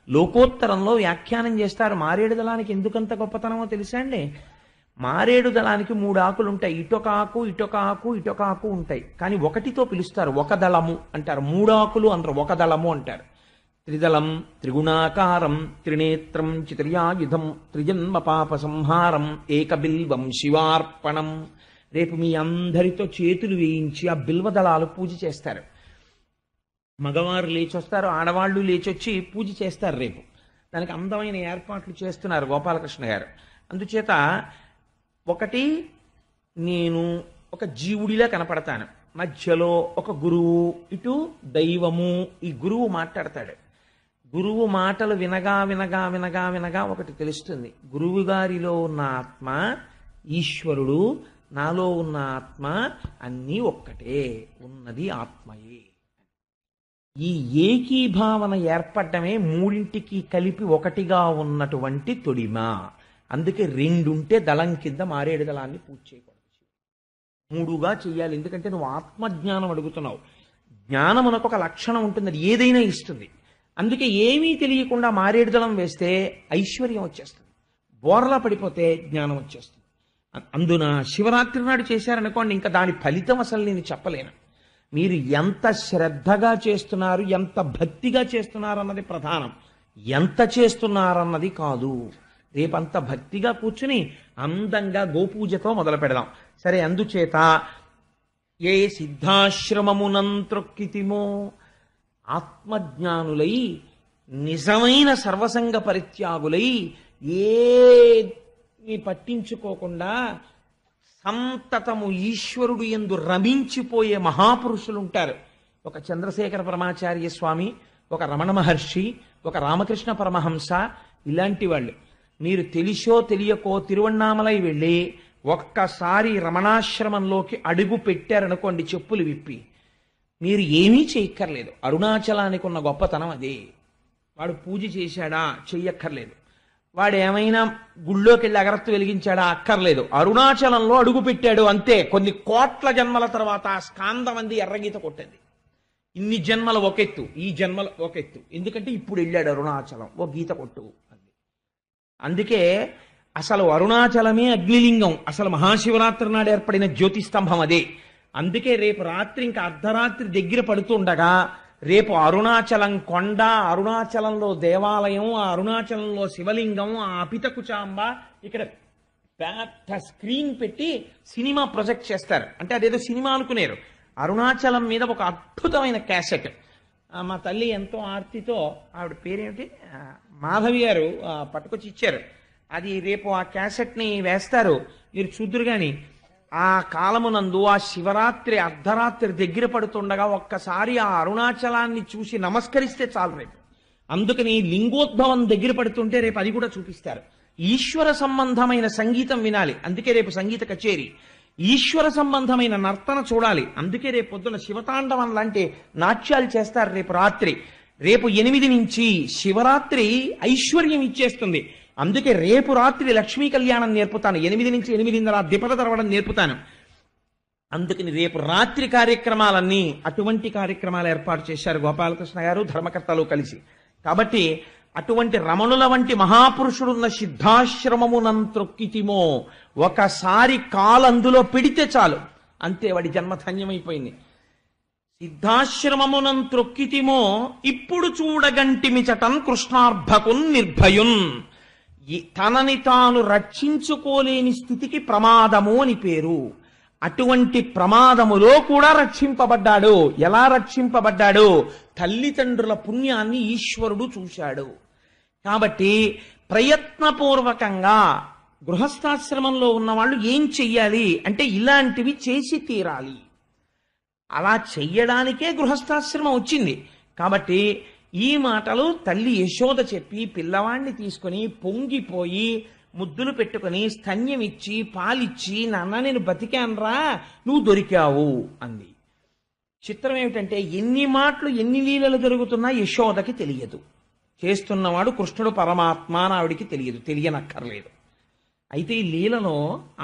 లోకోత్తరంలో వ్యాఖ్యానం చేస్తారు. మారేడు దళానికి ఎందుకంత గొప్పతనమో తెలుసా అండి? మారేడు దళానికి 3 ఆకులు ఉంటాయి. ఇటొక ఆకు, ఇటొక ఆకు, ఇటొక ఆకు ఉంటాయి. కానీ ఒకటితో పిలుస్తారు, ఒక దళము అంటారు. 3 ఆకులు అందరు ఒక దళము అంటారు. త్రిదళం త్రిగుణాకారం త్రినేత్రం చిత్రయాయుధం త్రిజన్మ పాప సంహారం ఏకబిల్వం శివార్పణం. రేపు మీ అందరితో చేతులు వేయించి ఆ బిల్వదళాలు పూజ చేస్తారు. మగవారు లేచొస్తారు, ఆడవాళ్ళు లేచొచ్చి పూజ చేస్తారు రేపు. దానికి అందమైన ఏర్పాట్లు చేస్తున్నారు గోపాలకృష్ణ గారు. అందుచేత ఒకటి నేను ఒక జీవుడిలా కనపడతాను, మధ్యలో ఒక గురువు, ఇటు దైవము. ఈ గురువు మాట్లాడతాడు. గురువు మాటలు వినగా వినగా వినగా వినగా ఒకటి తెలుస్తుంది, గురువు గారిలో ఉన్న ఆత్మ ఈశ్వరుడు, నాలో ఉన్న ఆత్మ అన్నీ ఒక్కటే, ఉన్నది ఆత్మయే. ఈ ఏకీభావన ఏర్పడమే మూడింటికి కలిపి ఒకటిగా ఉన్నటువంటి తొడిమ. అందుకే రెండుంటే దళం కింద మారేడు దళాన్ని పూజ చేయకూడదు, మూడుగా చెయ్యాలి. ఎందుకంటే నువ్వు ఆత్మజ్ఞానం అడుగుతున్నావు. జ్ఞానమునకు ఒక లక్షణం ఉంటుంది, అది ఏదైనా ఇస్తుంది. అందుకే ఏమీ తెలియకుండా మారేడు దళం వేస్తే ఐశ్వర్యం వచ్చేస్తుంది, బోర్లా పడిపోతే జ్ఞానం వచ్చేస్తుంది. అందున శివరాత్రి నాడు చేశారనుకోండి, ఇంకా దాని ఫలితం అసలు నేను చెప్పలేను. మీరు ఎంత శ్రద్ధగా చేస్తున్నారు, ఎంత భక్తిగా చేస్తున్నారు అన్నది ప్రధానం, ఎంత చేస్తున్నారన్నది కాదు. రేపంత భక్తిగా కూర్చుని అందంగా గోపూజతో మొదలు పెడదాం. సరే, అందుచేత ఏ సిద్ధాశ్రమమునంత్రొక్కితిమో, ఆత్మజ్ఞానులై నిజమైన సర్వసంగ పరిత్యాగులై ఏమి పట్టించుకోకుండా సంతతము ఈశ్వరుడు యందు రమించిపోయే మహాపురుషులు ఉంటారు. ఒక చంద్రశేఖర పరమాచార్య స్వామి, ఒక రమణ మహర్షి, ఒక రామకృష్ణ పరమహంస, ఇలాంటి వాళ్ళు. మీరు తెలిసో తెలియకో తిరువణ్ణామలై వెళ్ళి ఒక్కసారి రమణాశ్రమంలోకి అడుగు పెట్టారనుకోండి, చెప్పులు విప్పి, మీరు ఏమీ చేయక్కర్లేదు. అరుణాచలానికి ఉన్న గొప్పతనం అదే. వాడు పూజ చేశాడా, చెయ్యక్కర్లేదు. వాడు ఏమైనా గుళ్ళోకి వెళ్ళి అగరత్తు వెలిగించాడా, అక్కర్లేదు. అరుణాచలంలో అడుగు పెట్టాడు అంతే. కొన్ని కోట్ల జన్మల తర్వాత ఆ స్కాందమంది ఎర్రగీత కొట్టింది. ఇన్ని జన్మల ఒకెత్తు, ఈ జన్మల ఒకెత్తు. ఎందుకంటే ఇప్పుడు వెళ్ళాడు అరుణాచలం, ఓ గీత కొట్టు అంది. అందుకే అసలు అరుణాచలమే అగ్నిలింగం. అసలు మహాశివరాత్రి నాడు ఏర్పడిన జ్యోతిస్తంభం అదే. అందుకే రేపు రాత్రి ఇంకా అర్ధరాత్రి దగ్గర పడుతుండగా రేపు అరుణాచలం కొండ, అరుణాచలంలో దేవాలయం, ఆ అరుణాచలంలో శివలింగం, ఆ అపితకుచాంబ, ఇక్కడ పెద్ద స్క్రీన్ పెట్టి సినిమా ప్రొజెక్ట్ చేస్తారు. అంటే అదేదో సినిమా అనుకునేరు. అరుణాచలం మీద ఒక అద్భుతమైన క్యాసెట్ మా తల్లి ఎంతో ఆర్తితో, ఆవిడ పేరేమిటి, మాధవి గారు పట్టుకొచ్చి ఇచ్చారు. అది రేపు ఆ క్యాసెట్ని వేస్తారు, మీరు చూద్దురు. కానీ ఆ కాలమునందు ఆ శివరాత్రి అర్ధరాత్రి దగ్గర పడుతుండగా ఒక్కసారి ఆ అరుణాచలాన్ని చూసి నమస్కరిస్తే చాలు రేపు. అందుకని లింగోద్భవం దగ్గర పడుతుంటే రేపు అది కూడా చూపిస్తారు. ఈశ్వర సంబంధమైన సంగీతం వినాలి, అందుకే రేపు సంగీత కచేరీ. ఈశ్వర సంబంధమైన నర్తన చూడాలి, అందుకే రేపు పొద్దున శివతాండవం లాంటి నాట్యాలు చేస్తారు రేపు రాత్రి. రేపు 8 నుంచి శివరాత్రి ఐశ్వర్యం ఇచ్చేస్తుంది. అందుకే రేపు రాత్రి లక్ష్మీ కళ్యాణం నేర్పుతాను. 8 నుంచి 8:30 దిపల తెరవడం నేర్పుతాను. అందుకని రేపు రాత్రి కార్యక్రమాలన్నీ అటువంటి కార్యక్రమాలు ఏర్పాటు చేశారు గోపాలకృష్ణ గారు, ధర్మకర్తలు కలిసి. కాబట్టి అటువంటి రమణుల వంటి మహాపురుషుడున్న సిద్ధాశ్రమమునంత్రొక్కితిమో, ఒకసారి కాలు అందులో పెడితే చాలు, అంతే, వాడి జన్మధన్యమైపోయింది. సిద్ధాశ్రమమునంత్రొక్కితిమో ఇప్పుడు చూడగంటిమిచటన్ కృష్ణార్భకున్ నిర్భయున్. తనని తాను రక్షించుకోలేని స్థితికి ప్రమాదము అని పేరు. అటువంటి ప్రమాదములో కూడా రక్షింపబడ్డాడు. ఎలా రక్షింపబడ్డాడు? తల్లిదండ్రుల పుణ్యాన్ని ఈశ్వరుడు చూశాడు. కాబట్టి ప్రయత్నపూర్వకంగా గృహస్థాశ్రమంలో ఉన్నవాళ్ళు ఏం చెయ్యాలి అంటే ఇలాంటివి చేసి తీరాలి. అలా చెయ్యడానికే గృహస్థాశ్రమం వచ్చింది. కాబట్టి ఈ మాటలు తల్లి యశోద చెప్పి పిల్లవాణ్ణి తీసుకుని పొంగిపోయి ముద్దులు పెట్టుకుని స్తన్యం ఇచ్చి పాలిచ్చి, నాన్న నేను బతికాన్రా, నువ్వు దొరికావు అంది. చిత్రం ఏమిటంటే ఎన్ని మాటలు ఎన్ని లీలలు జరుగుతున్నా యశోదకి తెలియదు. చేస్తున్నవాడు కృష్ణుడు పరమాత్మ అని ఆవిడికి తెలియదు, తెలియనక్కర్లేదు. అయితే ఈ లీలలో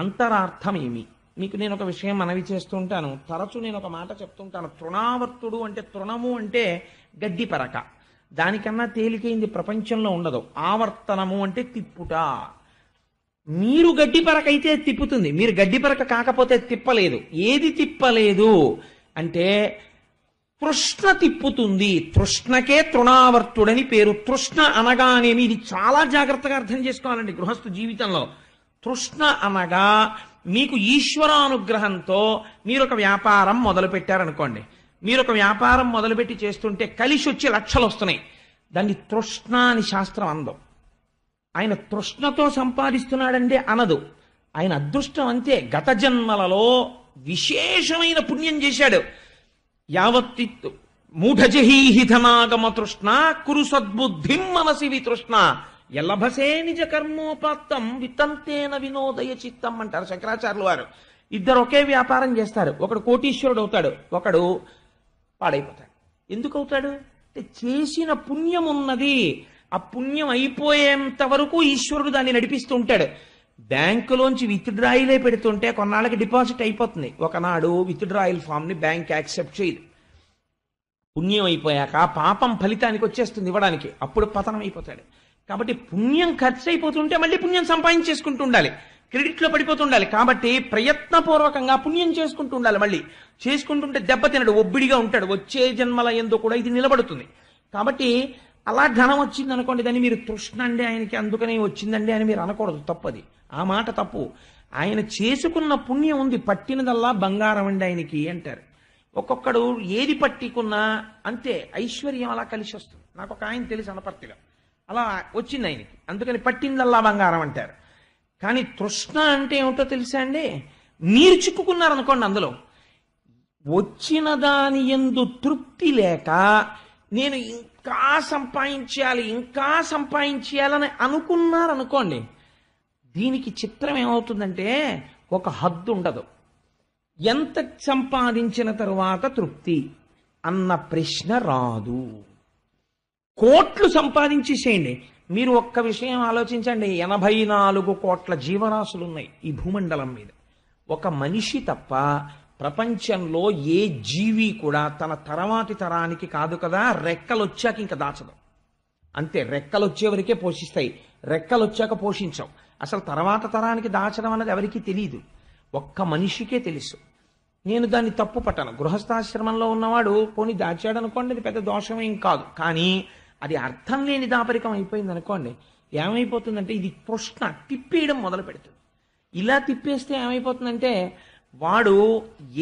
అంతరార్థం ఏమి? మీకు నేను ఒక విషయం మనవి చేస్తుంటాను. తరచు నేను ఒక మాట చెప్తుంటాను. తృణావర్తుడు అంటే, తృణము అంటే గడ్డి పరక, దానికన్నా తేలికైంది ప్రపంచంలో ఉండదు. ఆవర్తనము అంటే తిప్పుట. మీరు గడ్డి పరక అయితే తిప్పుతుంది, మీరు గడ్డి పరక కాకపోతే తిప్పలేదు. ఏది తిప్పలేదు అంటే తృష్ణ తిప్పుతుంది. తృష్ణకే తృణావర్తుడని పేరు. తృష్ణ అనగానేమి, ఇది చాలా జాగ్రత్తగా అర్థం చేసుకోవాలండి గృహస్థ జీవితంలో. తృష్ణ అనగా మీకు ఈశ్వరానుగ్రహంతో మీరు ఒక వ్యాపారం మొదలు పెట్టారనుకోండి. మీరు ఒక వ్యాపారం మొదలుపెట్టి చేస్తుంటే కలిసి వచ్చి లక్షలు వస్తున్నాయి. దాన్ని తృష్ణ అని శాస్త్రం అందం. ఆయన తృష్ణతో సంపాదిస్తున్నాడంటే అనదు. ఆయన అదృష్టం అంతే. గత జన్మలలో విశేషమైన పుణ్యం చేశాడు. యావత్తిత్తు మూఢజహీహిధనాగమ తృష్ణ కురు సద్బుద్ధిం మనసి వితృష్ణ ఎల్లభసే నిజ కర్మోపాత్తం వితంతేన వినోదయ చిత్తం అంటారు శంకరాచార్యులు వారు. ఇద్దరు ఒకే వ్యాపారం చేస్తారు. ఒకడు కోటీశ్వరుడు అవుతాడు, ఒకడు పాడైపోతాడు. ఎందుకు అవుతాడు అంటే చేసిన పుణ్యం ఉన్నది. ఆ పుణ్యం అయిపోయేంత వరకు ఈశ్వరుడు దాన్ని నడిపిస్తూ ఉంటాడు. బ్యాంకులోంచి విత్డ్రాయిలే పెడుతుంటే కొన్నాళ్ళకి డిపాజిట్ అయిపోతుంది. ఒకనాడు విత్డ్రాయిల్ ఫామ్ ని బ్యాంక్ యాక్సెప్ట్ చేయదు. పుణ్యం అయిపోయాక పాపం ఫలితానికి వచ్చేస్తుంది ఇవ్వడానికి, అప్పుడు పతనం అయిపోతాడు. కాబట్టి పుణ్యం ఖర్చు అయిపోతుంటే మళ్ళీ పుణ్యం సంపాదించేసుకుంటూ ఉండాలి, క్రెడిట్లో పడిపోతుండాలి. కాబట్టి ప్రయత్నపూర్వకంగా పుణ్యం చేసుకుంటూ ఉండాలి. మళ్ళీ చేసుకుంటుంటే దెబ్బతినడు, ఒబ్బిడిగా ఉంటాడు. వచ్చే జన్మల యందు కూడా ఇది నిలబడుతుంది. కాబట్టి అలా ధనం వచ్చింది అనుకోండి, దాన్ని మీరు తృష్ణ అండి ఆయనకి అందుకనే వచ్చిందండి అని మీరు అనకూడదు, తప్పది. ఆ మాట తప్పు. ఆయన చేసుకున్న పుణ్యం ఉంది, పట్టినదల్లా బంగారం అండి ఆయనకి అంటారు. ఒక్కొక్కడు ఏది పట్టికున్నా అంతే ఐశ్వర్యం అలా కలిసి వస్తుంది. నాకు ఒక ఆయన తెలుసు అనపర్తిలో, అలా వచ్చింది ఆయనకి, అందుకని పట్టిందల్లా బంగారం అంటారు. కానీ తృష్ణ అంటే ఏమిటో తెలుసా అండి? మీరు చిక్కుకున్నారనుకోండి అందులో, వచ్చిన దాని యందు తృప్తి లేక నేను ఇంకా సంపాదించాలని అనుకున్నారనుకోండి, దీనికి చిత్రం ఏమవుతుందంటే ఒక హద్దు ఉండదు. ఎంత సంపాదించిన తరువాత తృప్తి అన్న ప్రశ్న రాదు. కోట్లు సంపాదించేసేయండి. మీరు ఒక్క విషయం ఆలోచించండి, 84 కోట్ల జీవరాశులు ఉన్నాయి ఈ భూమండలం మీద. ఒక మనిషి తప్ప ప్రపంచంలో ఏ జీవి కూడా తన తర్వాతి తరానికి కాదు కదా, రెక్కలు వచ్చాక ఇంకా దాచదు. అంతే, రెక్కలు వచ్చేవరకే పోషిస్తాయి, రెక్కలు వచ్చాక పోషించవు. అసలు తర్వాత తరానికి దాచడం అన్నది ఎవరికీ తెలియదు, ఒక్క మనిషికే తెలుసు. నేను దాన్ని తప్పు పట్టను. గృహస్థాశ్రమంలో ఉన్నవాడు పోనీ దాచాడు అనుకోండి, అది పెద్ద దోషమేం కాదు. కానీ అది అర్థం లేని దాపరికం అయిపోయింది అనుకోండి, ఏమైపోతుందంటే ఇది తృష్ణ తిప్పేయడం మొదలు పెడుతుంది. ఇలా తిప్పేస్తే ఏమైపోతుందంటే వాడు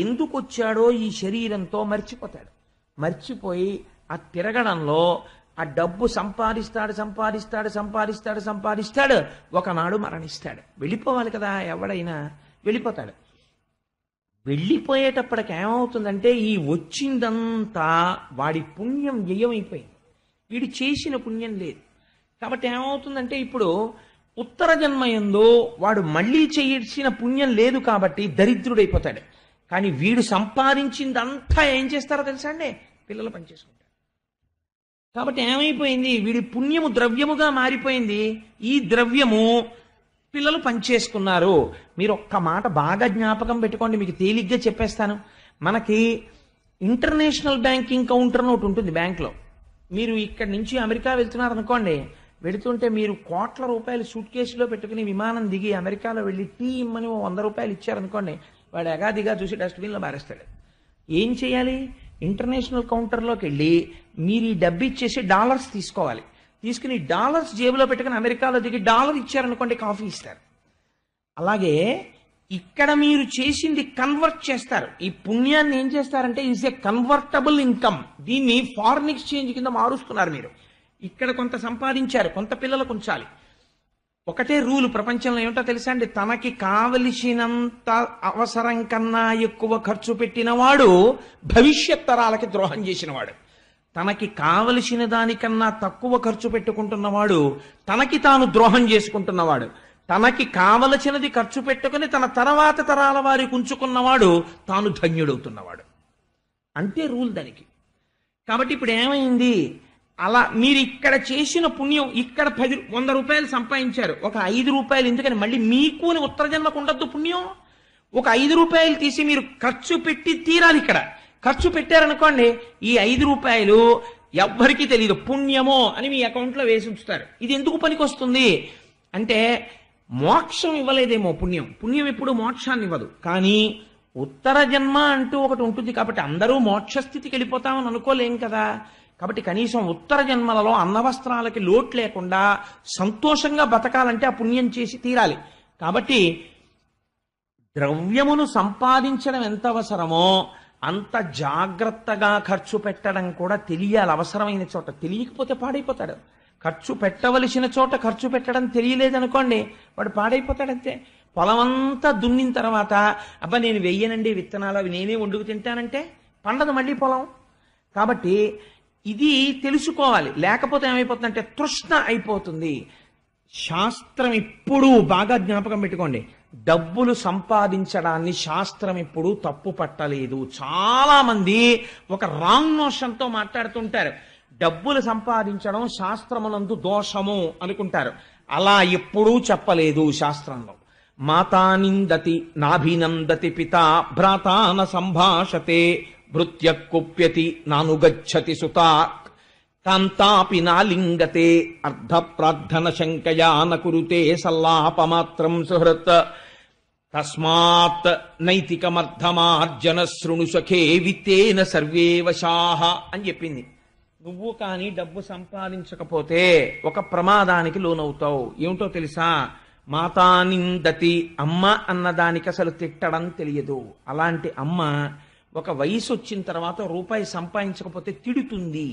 ఎందుకు వచ్చాడో ఈ శరీరంతో మర్చిపోతాడు. మర్చిపోయి ఆ తిరగడంలో ఆ డబ్బు సంపాదిస్తాడు, ఒకనాడు మరణిస్తాడు. వెళ్ళిపోవాలి కదా, ఎవడైనా వెళ్ళిపోతాడు. వెళ్ళిపోయేటప్పటికి ఏమవుతుందంటే ఈ వచ్చిందంతా వాడి పుణ్యం వ్యయమైపోయింది, వీడు చేసిన పుణ్యం లేదు. కాబట్టి ఏమవుతుందంటే ఇప్పుడు ఉత్తర జన్మయందు వాడు మళ్ళీ చేయాల్సిన పుణ్యం లేదు కాబట్టి దరిద్రుడైపోతాడు. కానీ వీడు సంపాదించిందంతా ఏం చేస్తారో తెలుసా అండి? పిల్లలు పనిచేసుకుంటారు. కాబట్టి ఏమైపోయింది, వీడి పుణ్యము ద్రవ్యముగా మారిపోయింది. ఈ ద్రవ్యము పిల్లలు పనిచేసుకున్నారు. మీరు ఒక్క మాట బాగా జ్ఞాపకం పెట్టుకోండి, మీకు తేలిగ్గా చెప్పేస్తాను. మనకి ఇంటర్నేషనల్ బ్యాంకింగ్ కౌంటర్ అని ఒకటి ఉంటుంది బ్యాంక్లో. మీరు ఇక్కడి నుంచి అమెరికా వెళ్తున్నారు అనుకోండి, వెళుతుంటే మీరు కోట్ల రూపాయలు సూట్ కేసులో పెట్టుకుని విమానం దిగి అమెరికాలో వెళ్ళి టీ ఇమ్మని 100 రూపాయలు ఇచ్చారనుకోండి, వాడు ఎగాదిగా చూసి డస్ట్బిన్లో బారేస్తాడు. ఏం చేయాలి? ఇంటర్నేషనల్ కౌంటర్లోకి వెళ్ళి మీరు ఈ డబ్బు ఇచ్చేసి డాలర్స్ తీసుకోవాలి. తీసుకుని డాలర్స్ జేబులో పెట్టుకుని అమెరికాలో దిగి డాలర్ ఇచ్చారనుకోండి, కాఫీ ఇస్తారు. అలాగే ఇక్కడ మీరు చేసింది కన్వర్ట్ చేస్తారు. ఈ పుణ్యాన్ని ఏం చేస్తారంటే ఈజ్ ఏ కన్వర్టబుల్ ఇన్కమ్. దీన్ని ఫారిన్ ఎక్స్చేంజ్ కింద మారుస్తున్నారు. మీరు ఇక్కడ కొంత సంపాదించారు, కొంత పిల్లలకు ఉంచాలి. ఒకటే రూలు ప్రపంచంలో ఏమిటో తెలుసా అండి? తనకి కావలసినంత అవసరం కన్నా ఎక్కువ ఖర్చు పెట్టినవాడు భవిష్యత్ తరాలకి ద్రోహం చేసినవాడు. తనకి కావలసిన దానికన్నా తక్కువ ఖర్చు పెట్టుకుంటున్నవాడు తనకి తాను ద్రోహం చేసుకుంటున్నవాడు. తనకి కావలసినది ఖర్చు పెట్టుకుని తన తర్వాత తరాల వారికి ఉంచుకున్నవాడు తాను ధన్యుడవుతున్నవాడు. అంతే రూల్ దానికి. కాబట్టి ఇప్పుడు ఏమైంది, అలా మీరు ఇక్కడ చేసిన పుణ్యం, ఇక్కడ 100 రూపాయలు సంపాదించారు, ఒక 5 రూపాయలు ఎందుకని మళ్ళీ మీకు ఉత్తర జన్మకు ఉండద్దు పుణ్యం? ఒక 5 రూపాయలు తీసి మీరు ఖర్చు పెట్టి తీరాలి. ఇక్కడ ఖర్చు పెట్టారనుకోండి, ఈ 5 రూపాయలు ఎవ్వరికీ తెలియదు, పుణ్యమో అని మీ అకౌంట్లో వేసి ఉంచుతారు. ఇది ఎందుకు పనికొస్తుంది అంటే మోక్షం ఇవ్వలేదేమో పుణ్యం. పుణ్యం ఎప్పుడు మోక్షాన్ని ఇవ్వదు. కానీ ఉత్తర జన్మ అంటూ ఒకటి ఉంటుంది కాబట్టి అందరూ మోక్షస్థితికి వెళ్ళిపోతామని అనుకోలేం కదా. కాబట్టి కనీసం ఉత్తర జన్మలలో అన్నవస్త్రాలకి లోటు లేకుండా సంతోషంగా బతకాలంటే ఆ పుణ్యం చేసి తీరాలి. కాబట్టి ద్రవ్యమును సంపాదించడం ఎంత అవసరమో అంత జాగ్రత్తగా ఖర్చు పెట్టడం కూడా తెలియాలి. అవసరమైన చోట తెలియకపోతే పాడైపోతాడు. ఖర్చు పెట్టవలసిన చోట ఖర్చు పెట్టడం తెలియలేదనుకోండి, వాడు పాడైపోతాడంతే. పొలమంతా దున్నిన తర్వాత అబ్బా నేను వెయ్యనండి విత్తనాలు, అవి నేనే వండుకు తింటానంటే పండదు మళ్ళీ పొలం. కాబట్టి ఇది తెలుసుకోవాలి. లేకపోతే ఏమైపోతుందంటే తృష్ణ అయిపోతుంది. శాస్త్రం ఎప్పుడూ బాగా జ్ఞాపకం పెట్టుకోండి, డబ్బులు సంపాదించడాన్ని శాస్త్రం ఎప్పుడూ తప్పు పట్టలేదు. చాలా మంది ఒక రాంగ్ నోషన్తో మాట్లాడుతుంటారు. డబ్బులు సంపాదించడం శాస్త్రమునందు దోషము అనుకుంటారు. అలా ఎప్పుడూ చెప్పలేదు శాస్త్రంలో. మాతా నిందతి నాభినందతి పిత భ్రాతాన సంభాషతే భృత్య కుప్యతి నానుగచ్చతి సుత కాంతాపి నాలింగతే అర్ధ ప్రార్థన శంకయా నకురుతే సల్లాపమాత్రం సుహృత్ తస్మాత్ నైతికమర్థమార్జన శృణు సఖే విత్తేన సర్వే వశాః అని చెప్పింది. నువ్వు కానీ డబ్బు సంపాదించకపోతే ఒక ప్రమాదానికి లోనవుతావు. ఏమిటో తెలుసా? మాతానిందతి, అమ్మ అన్నదానికి అసలు తిట్టడం తెలియదు. అలాంటి అమ్మ ఒక వయసు వచ్చిన తర్వాత రూపాయి సంపాదించకపోతే తిడుతుంది.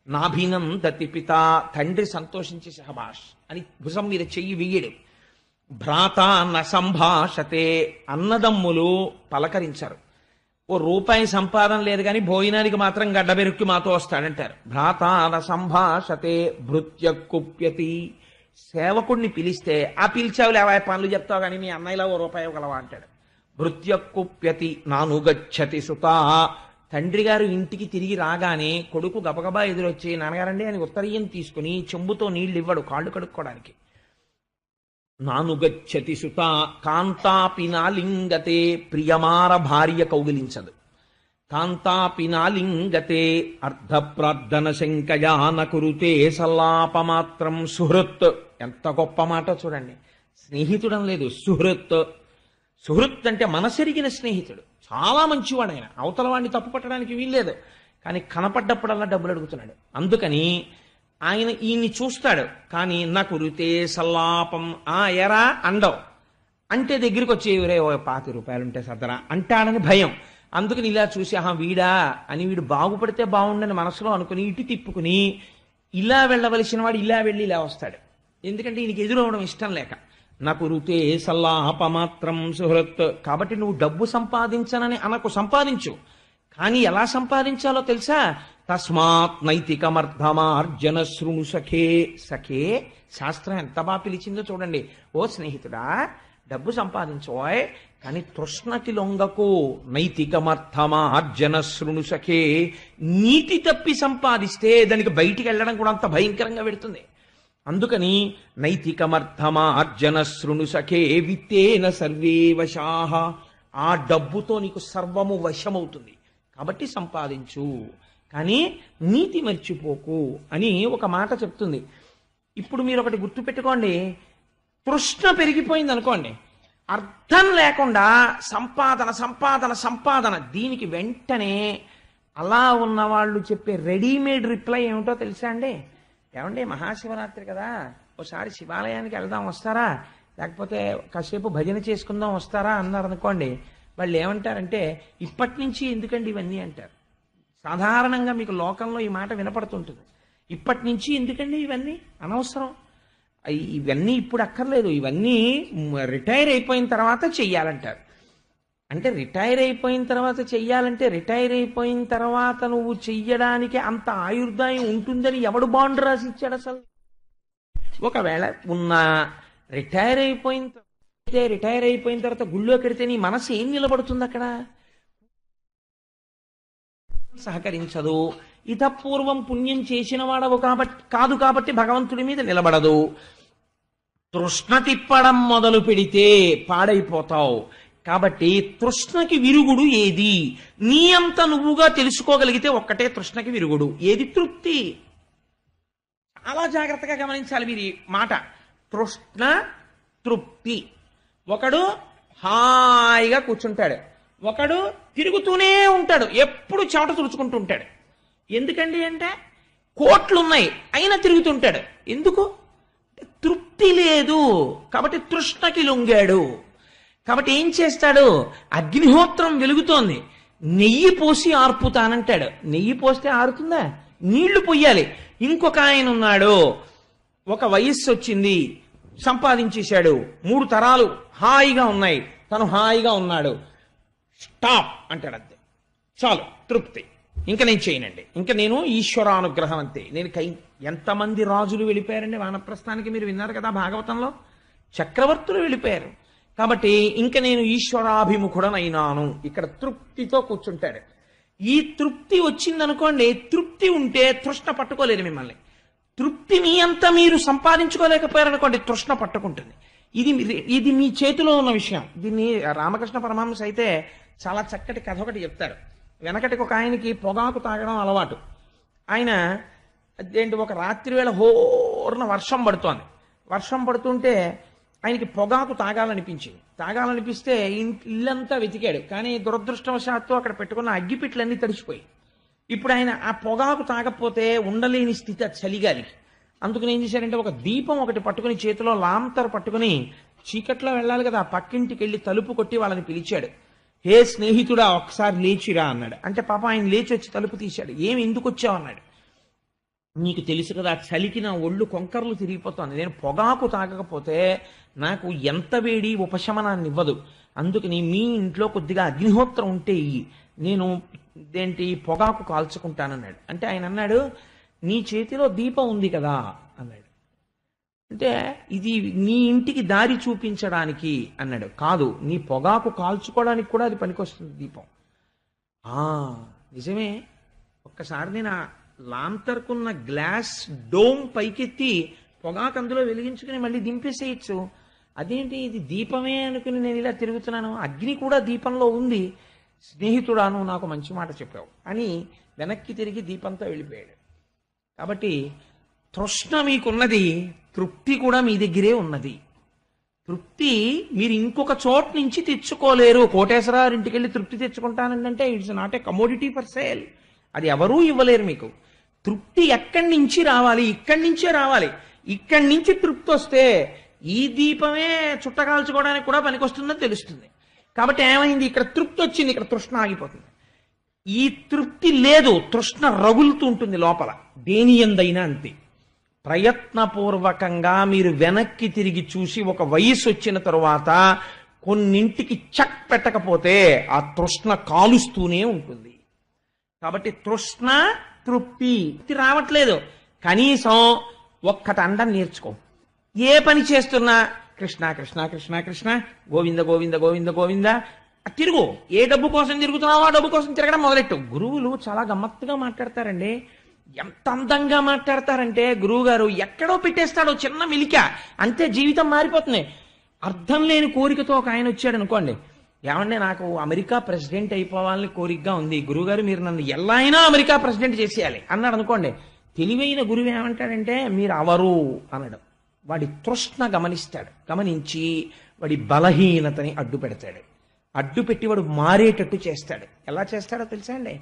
నాభినందతి పిత, తండ్రి సంతోషించి శహబాష్ అని భుజం మీద చెయ్యి వెయ్యడు. భ్రాత న సంభాషతే, అన్నదమ్ములు పలకరించరు. ఓ రూపాయి సంపాదన లేదు కానీ భోజనానికి మాత్రం గడ్డబెరుక్కి మాతో వస్తాడంటారు. భ్రాత న సంభాషతే భృత్య కుప్యతి, సేవకుడిని పిలిస్తే ఆ పిలిచావులే అవా పనులు చెప్తావు కానీ మీ అన్నయ్యలా ఓ రూపాయి గలవా అంటాడు. భృత్య కుప్యతి నానుగచ్చతి సుత, తండ్రి గారు ఇంటికి తిరిగి రాగానే కొడుకు గబగబా ఎదురొచ్చి నాన్నగారండి అని ఉత్తరీయం తీసుకుని చెంబుతో నీళ్లు ఇవ్వడు కాళ్ళు కడుక్కోవడానికి. నానుగచ్చతి సుత కాంతాపి నాలింగతే, ప్రియమార భార్య కౌగిలించదు. కాంతాపి నాలింగతే అర్ధ ప్రార్థన శంకయా నకురుతే సల్లాపమాత్రం సుహృత్. ఎంత గొప్ప మాట చూడండి. స్నేహితుడం లేదు, సుహృత్. సుహృత్ అంటే మనసెరిగిన స్నేహితుడు, చాలా మంచివాడు ఆయన. అవతల వాడిని తప్పు పట్టడానికి వీల్లేదు. కానీ కనపడ్డప్పుడల్లా డబ్బులు అడుగుతున్నాడు. అందుకని ఆయన ఈయన్ని చూస్తాడు కానీ నకురుతే సల్లాపం. ఎరా అండవు అంటే దగ్గరికి వచ్చి ఎవరే ఓ 50 రూపాయలుంటే సదరా అంటాడని భయం. అందుకని ఇలా చూసి వీడా అని, వీడు బాగుపడితే బాగుండని మనసులో అనుకుని ఇటు తిప్పుకుని ఇలా వెళ్ళవలసిన వాడు ఇలా వెళ్ళి ఇలా వస్తాడు. ఎందుకంటే ఈయనకి ఎదురవడం ఇష్టం లేక. నకురుతే సల్లాపమాత్రం సుహృత్. కాబట్టి నువ్వు డబ్బు సంపాదించనని అనకు, సంపాదించు. కానీ ఎలా సంపాదించాలో తెలుసా? తస్మాత్ నైతికమర్థమార్జన శృణు సఖే. సఖే శాస్త్రం ఎంత బాగా పిలిచిందో చూడండి. ఓ స్నేహితుడా, డబ్బు సంపాదించోయ్ కానీ తృష్ణకి లొంగకు. నైతికమర్థమార్జన శృణు సఖే. నీతి తప్పి సంపాదిస్తే దానికి బయటికి వెళ్ళడం కూడా అంత భయంకరంగా పెడుతుంది. అందుకని నైతికమర్థమార్జన శృణు సఖే విత్తేన సర్వే వశాః. ఆ డబ్బుతో నీకు సర్వము వశమవుతుంది. కాబట్టి సంపాదించు, కానీ నీతి మర్చిపోకు అని ఒక మాట చెప్తుంది. ఇప్పుడు మీరు ఒకటి గుర్తుపెట్టుకోండి. తృష్ణ పెరిగిపోయింది అనుకోండి, అర్థం లేకుండా సంపాదన సంపాదన సంపాదన. దీనికి వెంటనే అలా ఉన్న వాళ్ళు చెప్పే రెడీమేడ్ రిప్లై ఏమిటో తెలుసా అండి? ఏమండి మహాశివరాత్రి కదా, ఒకసారి శివాలయానికి వెళ్దాం వస్తారా, లేకపోతే కాసేపు భజన చేసుకుందాం వస్తారా అన్నారు అనుకోండి. వాళ్ళు ఏమంటారంటే ఇప్పటి నుంచి ఎందుకండి ఇవన్నీ అంటారు. సాధారణంగా మీకు లోకంలో ఈ మాట వినపడుతుంటుంది. ఇప్పటి నుంచి ఎందుకండి ఇవన్నీ, అనవసరం, ఇవన్నీ ఇప్పుడు అక్కర్లేదు, ఇవన్నీ రిటైర్ అయిపోయిన తర్వాత చెయ్యాలంటారు. అంటే రిటైర్ అయిపోయిన తర్వాత చెయ్యాలంటే రిటైర్ అయిపోయిన తర్వాత నువ్వు చెయ్యడానికి అంత ఆయుర్దాయం ఉంటుందని ఎవడు బాండ్ రాసి ఇచ్చాడు అసలు? ఒకవేళ ఉన్నా రిటైర్ అయిపోయిన తర్వాత గుళ్ళో కడితే నీ మనసు ఏం నిలబడుతుంది అక్కడ? సహకరించదు. ఇతపూర్వం పుణ్యం చేసిన వాడవు కాదు కాబట్టి భగవంతుడి మీద నిలబడదు. తృష్ణ తిప్పడం మొదలు పెడితే పాడైపోతావు. కాబట్టి తృష్ణకి విరుగుడు ఏది? నీ అంత నువ్వుగా తెలుసుకోగలిగితే ఒక్కటే తృష్ణకి విరుగుడు. ఏది? తృప్తి. చాలా జాగ్రత్తగా గమనించాలి మీరు ఈ మాట. తృష్ణ, తృప్తి. ఒకడు హాయిగా కూర్చుంటాడు, ఒకడు తిరుగుతూనే ఉంటాడు, ఎప్పుడు చెమట తుడుచుకుంటూ ఉంటాడు. ఎందుకండి అంటే కోట్లున్నాయి అయినా తిరుగుతుంటాడు. ఎందుకు? తృప్తి లేదు కాబట్టి తృష్ణకి లొంగాడు. కాబట్టి ఏం చేస్తాడు? అగ్నిహోత్రం వెలుగుతోంది, నెయ్యి పోసి ఆర్పుతానంటాడు. నెయ్యి పోస్తే ఆరుతుందా? నీళ్లు పొయ్యాలి. ఇంకొక ఆయన ఉన్నాడు, ఒక వయస్సు వచ్చింది, సంపాదించేశాడు, 3 తరాలు హాయిగా ఉన్నాయి, తను హాయిగా ఉన్నాడు. స్టాప్ అంటాడు. అంతే, చాలు, తృప్తి. ఇంకా నేను చేయనండి, ఇంకా నేను ఈశ్వరానుగ్రహం అంతే. నేను ఎంతమంది రాజులు వెళ్ళిపోయారండి వానప్రస్థానికి? మీరు విన్నారు కదా భాగవతంలో. చక్రవర్తులు వెళ్ళిపోయారు. కాబట్టి ఇంక నేను ఈశ్వరాభిముఖుడనైనాను, ఇక్కడ తృప్తితో కూర్చుంటాడు. ఈ తృప్తి వచ్చిందనుకోండి, తృప్తి ఉంటే తృష్ణ పట్టుకోలేదు మిమ్మల్ని. తృప్తి మీ అంతా మీరు సంపాదించుకోలేకపోయారనుకోండి, తృష్ణ పట్టుకుంటుంది. ఇది మీ చేతిలో ఉన్న విషయం. దీన్ని రామకృష్ణ పరమహంస అయితే చాలా చక్కటి కథ ఒకటి చెప్తారు. వెనకటికి ఒక ఆయనకి పొగాకు తాగడం అలవాటు. ఆయన అదేంటి, ఒక రాత్రి వేళ హోర్న వర్షం పడుతోంది. వర్షం పడుతుంటే ఆయనకి పొగాకు తాగాలనిపించింది. తాగాలనిపిస్తే ఇల్లంతా వెతికాడు, కానీ దురదృష్టవశాత్తు అక్కడ పెట్టుకున్న అగ్గిపిట్లన్నీ తడిచిపోయి. ఇప్పుడు ఆయన ఆ పొగాకు తాగకపోతే ఉండలేని స్థితి, చలిగాలికి. అందుకని ఏం చేశారంటే, ఒక దీపం ఒకటి పట్టుకుని, చేతిలో లాంతర్ పట్టుకుని, చీకట్లో వెళ్ళాలి కదా, పక్కింటికి వెళ్ళి తలుపు కొట్టి వాళ్ళని పిలిచాడు. హే స్నేహితుడా, ఒకసారి లేచిరా అన్నాడు. అంటే పాప ఆయన లేచి వచ్చి తలుపు తీశాడు. ఏమి, ఎందుకు వచ్చావు అన్నాడు. నీకు తెలుసు కదా, చలికి నా ఒళ్ళు కొంకర్లు తిరిగిపోతుంది. నేను పొగాకు తాగకపోతే నాకు ఎంత వేడి ఉపశమనాన్ని ఇవ్వదు. అందుకని మీ ఇంట్లో కొద్దిగా అగ్నిహోత్రం ఉంటే ఇయ్యి, నేను పొగాకు కాల్చుకుంటానన్నాడు. అంటే ఆయన అన్నాడు, నీ చేతిలో దీపం ఉంది కదా అన్నాడు. అంటే ఇది నీ ఇంటికి దారి చూపించడానికి అన్నాడు. కాదు, నీ పొగాకు కాల్చుకోవడానికి కూడా అది పనికొస్తుంది దీపం. నిజమే, ఒక్కసారి నేను ఆ లాంతర్కున్న గ్లాస్ డోమ్ పైకెత్తి పొగాకు అందులో వెలిగించుకుని మళ్ళీ దింపేసేయచ్చు. అదేంటి, ఇది దీపమే అనుకుని నేను ఇలా తిరుగుతున్నాను, అగ్ని కూడా దీపంలో ఉంది. స్నేహితుడాను, నాకు మంచి మాట చెప్పావు అని వెనక్కి తిరిగి దీపంతో వెళ్ళిపోయాడు. కాబట్టి తృష్ణ మీకున్నది, తృప్తి కూడా మీ దగ్గరే ఉన్నది. తృప్తి మీరు ఇంకొక చోట నుంచి తెచ్చుకోలేరు. కోటేశ్వరారింటికి వెళ్ళి తృప్తి తెచ్చుకుంటానంటే it's not a commodity for sale. అది ఎవరూ ఇవ్వలేరు మీకు. తృప్తి ఎక్కడి నుంచి రావాలి? ఇక్కడి నుంచే రావాలి. ఇక్కడి నుంచి తృప్తి వస్తే ఈ దీపమే చుట్టకాల్చుకోవడానికి కూడా పనికొస్తుందని తెలుస్తుంది. కాబట్టి ఏమైంది, ఇక్కడ తృప్తి వచ్చింది, ఇక్కడ తృష్ణ ఆగిపోతుంది. ఈ తృప్తి లేదు, తృష్ణ రగులుతూ ఉంటుంది లోపల. దేని యందైనా అంతే. ప్రయత్నపూర్వకంగా మీరు వెనక్కి తిరిగి చూసి ఒక వయసు వచ్చిన తరువాత కొన్నింటికి చెక్ పెట్టకపోతే ఆ తృష్ణ కాలుస్తూనే ఉంటుంది. కాబట్టి తృష్ణ, తృప్తి రావట్లేదు. కనీసం ఒక్కటి అండం నేర్చుకో. ఏ పని చేస్తున్నా కృష్ణ కృష్ణ కృష్ణ కృష్ణ, గోవింద గోవింద గోవింద గోవింద తిరుగు. ఏ డబ్బు కోసం తిరుగుతున్నావో ఆ డబ్బు కోసం తిరగడం మొదలెట్టు. గురువులు చాలా గమ్మత్తుగా మాట్లాడతారండి. ఎంత అందంగా మాట్లాడతారంటే, గురువు గారు ఎక్కడో పెట్టేస్తాడో చిన్న మిలిక, అంతే జీవితం మారిపోతుంది. అర్థం లేని కోరికతో ఒక ఆయన వచ్చాడు అనుకోండి, ఏమంటే నాకు అమెరికా ప్రెసిడెంట్ అయిపోవాలని కోరికగా ఉంది గురువుగారు, మీరు నన్ను ఎలా అయినా అమెరికా ప్రెసిడెంట్ చేసేయాలి అన్నాడు అనుకోండి. తెలివైన గురువు ఏమంటాడంటే, మీరు అవరు అనడం. వాడి తృష్ణ గమనిస్తాడు, గమనించి వాడి బలహీనతని అడ్డు పెడతాడు. అడ్డు పెట్టి వాడు మారేటట్టు చేస్తాడు. ఎలా చేస్తాడో తెలుసా అండి?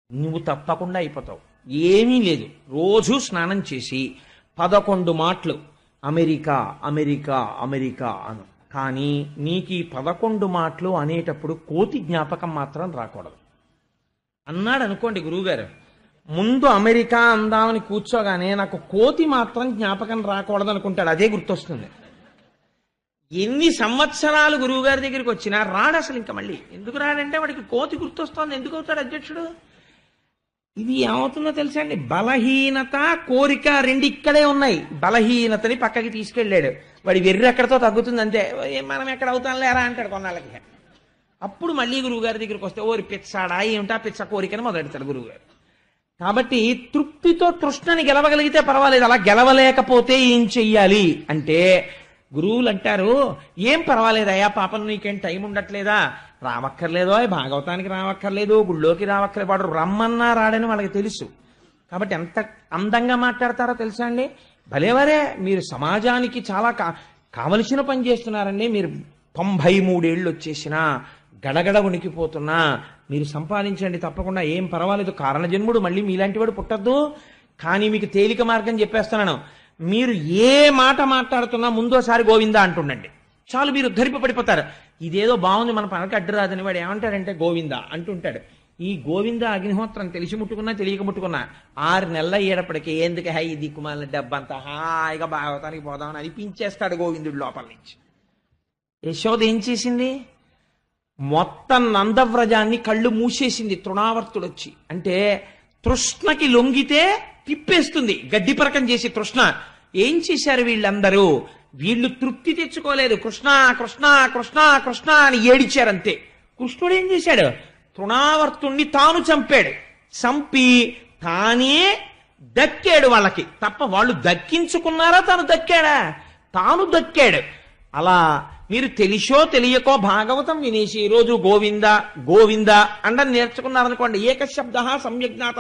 నువ్వు తప్పకుండా అయిపోతావు. ఏమీ లేదు, రోజు స్నానం చేసి 11 మాటలు అమెరికా అమెరికా అమెరికా అను. కానీ నీకు ఈ 11 మాటలు అనేటప్పుడు కోతి జ్ఞాపకం మాత్రం రాకూడదు అన్నాడు అనుకోండి గురువుగారు. ముందు అమెరికా అందామని కూర్చోగానే నాకు కోతి మాత్రం జ్ఞాపకం రాకూడదు అనుకుంటాడు. అదే గుర్తొస్తుంది. ఎన్ని సంవత్సరాలు గురువుగారి దగ్గరికి వచ్చినా రాడు అసలు. ఇంకా మళ్ళీ ఎందుకు రాడంటే వాడికి కోతి గుర్తొస్తోంది. ఎందుకు అవుతాడు అధ్యక్షుడు? ఇది ఏమవుతుందో తెలుసా అండి? బలహీనత, కోరిక రెండు ఇక్కడే ఉన్నాయి. బలహీనతని పక్కకి తీసుకెళ్ళాడు. వాడి వెర్రి ఎక్కడితో తగ్గుతుంది అంతే. మనం ఎక్కడ అవుతాం లేరా అంటాడు కొన్నాళ్ళకి. అప్పుడు మళ్ళీ గురువుగారి దగ్గరికి వస్తే ఓరి పిచ్చాడా ఏమిటా పిచ్చ కోరికని మొదలెడతాడు గురువుగారు. కాబట్టి తృప్తితో తృష్ణని గెలవగలిగితే పర్వాలేదు. అలా గెలవలేకపోతే ఏం చెయ్యాలి అంటే, గురువులు అంటారు, ఏం పర్వాలేదయ్యా, పాపం నీకేం టైం ఉండట్లేదా, రావక్కర్లేదో, భాగవతానికి రావక్కర్లేదు, గుళ్ళోకి రావక్కర్లేదు. వాడు రమ్మన్నా రాడని వాళ్ళకి తెలుసు. కాబట్టి ఎంత అందంగా మాట్లాడతారో తెలుసా అండి? భలేవరే, మీరు సమాజానికి చాలా కావలసిన పని చేస్తున్నారండి. మీరు 93 ఏళ్ళు వచ్చేసినా గడగడ ఉనికిపోతున్నా మీరు సంపాదించండి తప్పకుండా, ఏం పర్వాలేదు. కారణజన్ముడు మళ్ళీ మీలాంటి వాడు పుట్టద్దు. కానీ మీకు తేలిక మార్గం చెప్పేస్తున్నాను. మీరు ఏ మాట మాట్లాడుతున్నా ముందోసారి గోవిందా అంటుండండి చాలు, మీరు ధరిప పడిపోతారు. ఇదేదో బాగుంది, మన పనకి అడ్డు రాదని వాడు ఏమంటాడంటే గోవిందా అంటుంటాడు. ఈ గోవింద అగ్నిహోత్రం తెలిసి ముట్టుకున్నా తెలియక ముట్టుకున్నా 6 నెలల అయ్యేటప్పటికి ఎందుకు ఈ దిక్కుమాలిన డబ్బంతా హాయిగా భాగవతానికి పోదామని అనిపించేస్తాడు గోవిందుడు లోపల నుంచి. యశోద ఏం చేసింది? మొత్తం నందవ్రజాన్ని కళ్ళు మూసేసింది తృణావర్తుడు వచ్చి. అంటే తృష్ణకి లొంగితే తిప్పేస్తుంది, గడ్డిపరకం చేసి తృష్ణ. ఏం చేశారు వీళ్ళందరూ? వీళ్ళు తృప్తి తెచ్చుకోలేదు. కృష్ణ కృష్ణ కృష్ణ కృష్ణ అని ఏడిచారంతే. కృష్ణుడు ఏం చేశాడు? తృణావర్తుణ్ణి తాను చంపాడు. చంపి తానే దక్కాడు వాళ్ళకి తప్ప వాళ్ళు దక్కించుకున్నారా? తాను దక్కాడా? తాను దక్కాడు. అలా మీరు తెలిసో తెలియకో భాగవతం వినేసి రోజు గోవింద గోవింద అండం నేర్చుకున్నారనుకోండి, ఏకశబ్ద సమ్యజ్ఞాత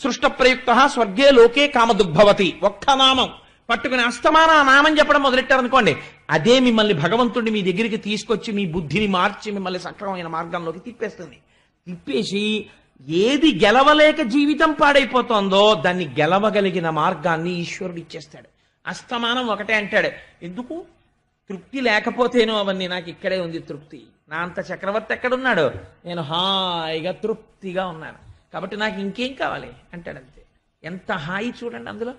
సృష్ట ప్రయుక్త స్వర్గే లోకే కామదుగ్భవతి, ఒక్క నామం పట్టుకుని అస్తమాన ఆ నామం చెప్పడం మొదలెట్టారనుకోండి, అదే మిమ్మల్ని భగవంతుడిని మీ దగ్గరికి తీసుకొచ్చి మీ బుద్ధిని మార్చి మిమ్మల్ని సక్రమమైన మార్గంలోకి తిప్పేస్తుంది. తిప్పేసి ఏది గెలవలేక జీవితం పాడైపోతుందో దాన్ని గెలవగలిగిన మార్గాన్ని ఈశ్వరుడు ఇచ్చేస్తాడు. అస్తమానం ఒకటే అంటాడు, ఎందుకు? తృప్తి లేకపోతేనో అవన్నీ, నాకు ఇక్కడే ఉంది తృప్తి. నా అంత చక్రవర్తి ఎక్కడున్నాడు? నేను హాయిగా తృప్తిగా ఉన్నాను కాబట్టి నాకు ఇంకేం కావాలి అంటాడు. అంతే. ఎంత హాయి చూడండి అందులో.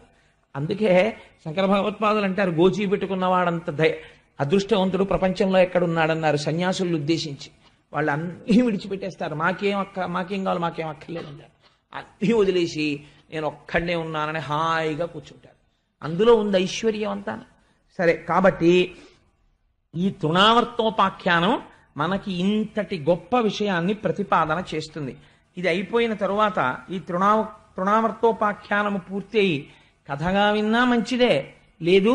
అందుకే శంకర భగవత్పాదులు అంటారు, గోచీ పెట్టుకున్నవాడంత అదృష్టవంతుడు ప్రపంచంలో ఎక్కడున్నాడన్నారు సన్యాసులను ఉద్దేశించి. వాళ్ళు అన్నీ విడిచిపెట్టేస్తారు. మాకేం కావాలి, మాకేం అక్కర్లేదు అంటారు. అన్నీ వదిలేసి నేను ఒక్కడే ఉన్నానని హాయిగా కూర్చుంటారు. అందులో ఉంది ఐశ్వర్యం అంతా. సరే, కాబట్టి ఈ తృణావర్తోపాఖ్యానం మనకి ఇంతటి గొప్ప విషయాన్ని ప్రతిపాదన చేస్తుంది. ఇది అయిపోయిన తరువాత ఈ తృణావర్తోపాఖ్యానము పూర్తి అయి కథగా విన్నా మంచిదే, లేదు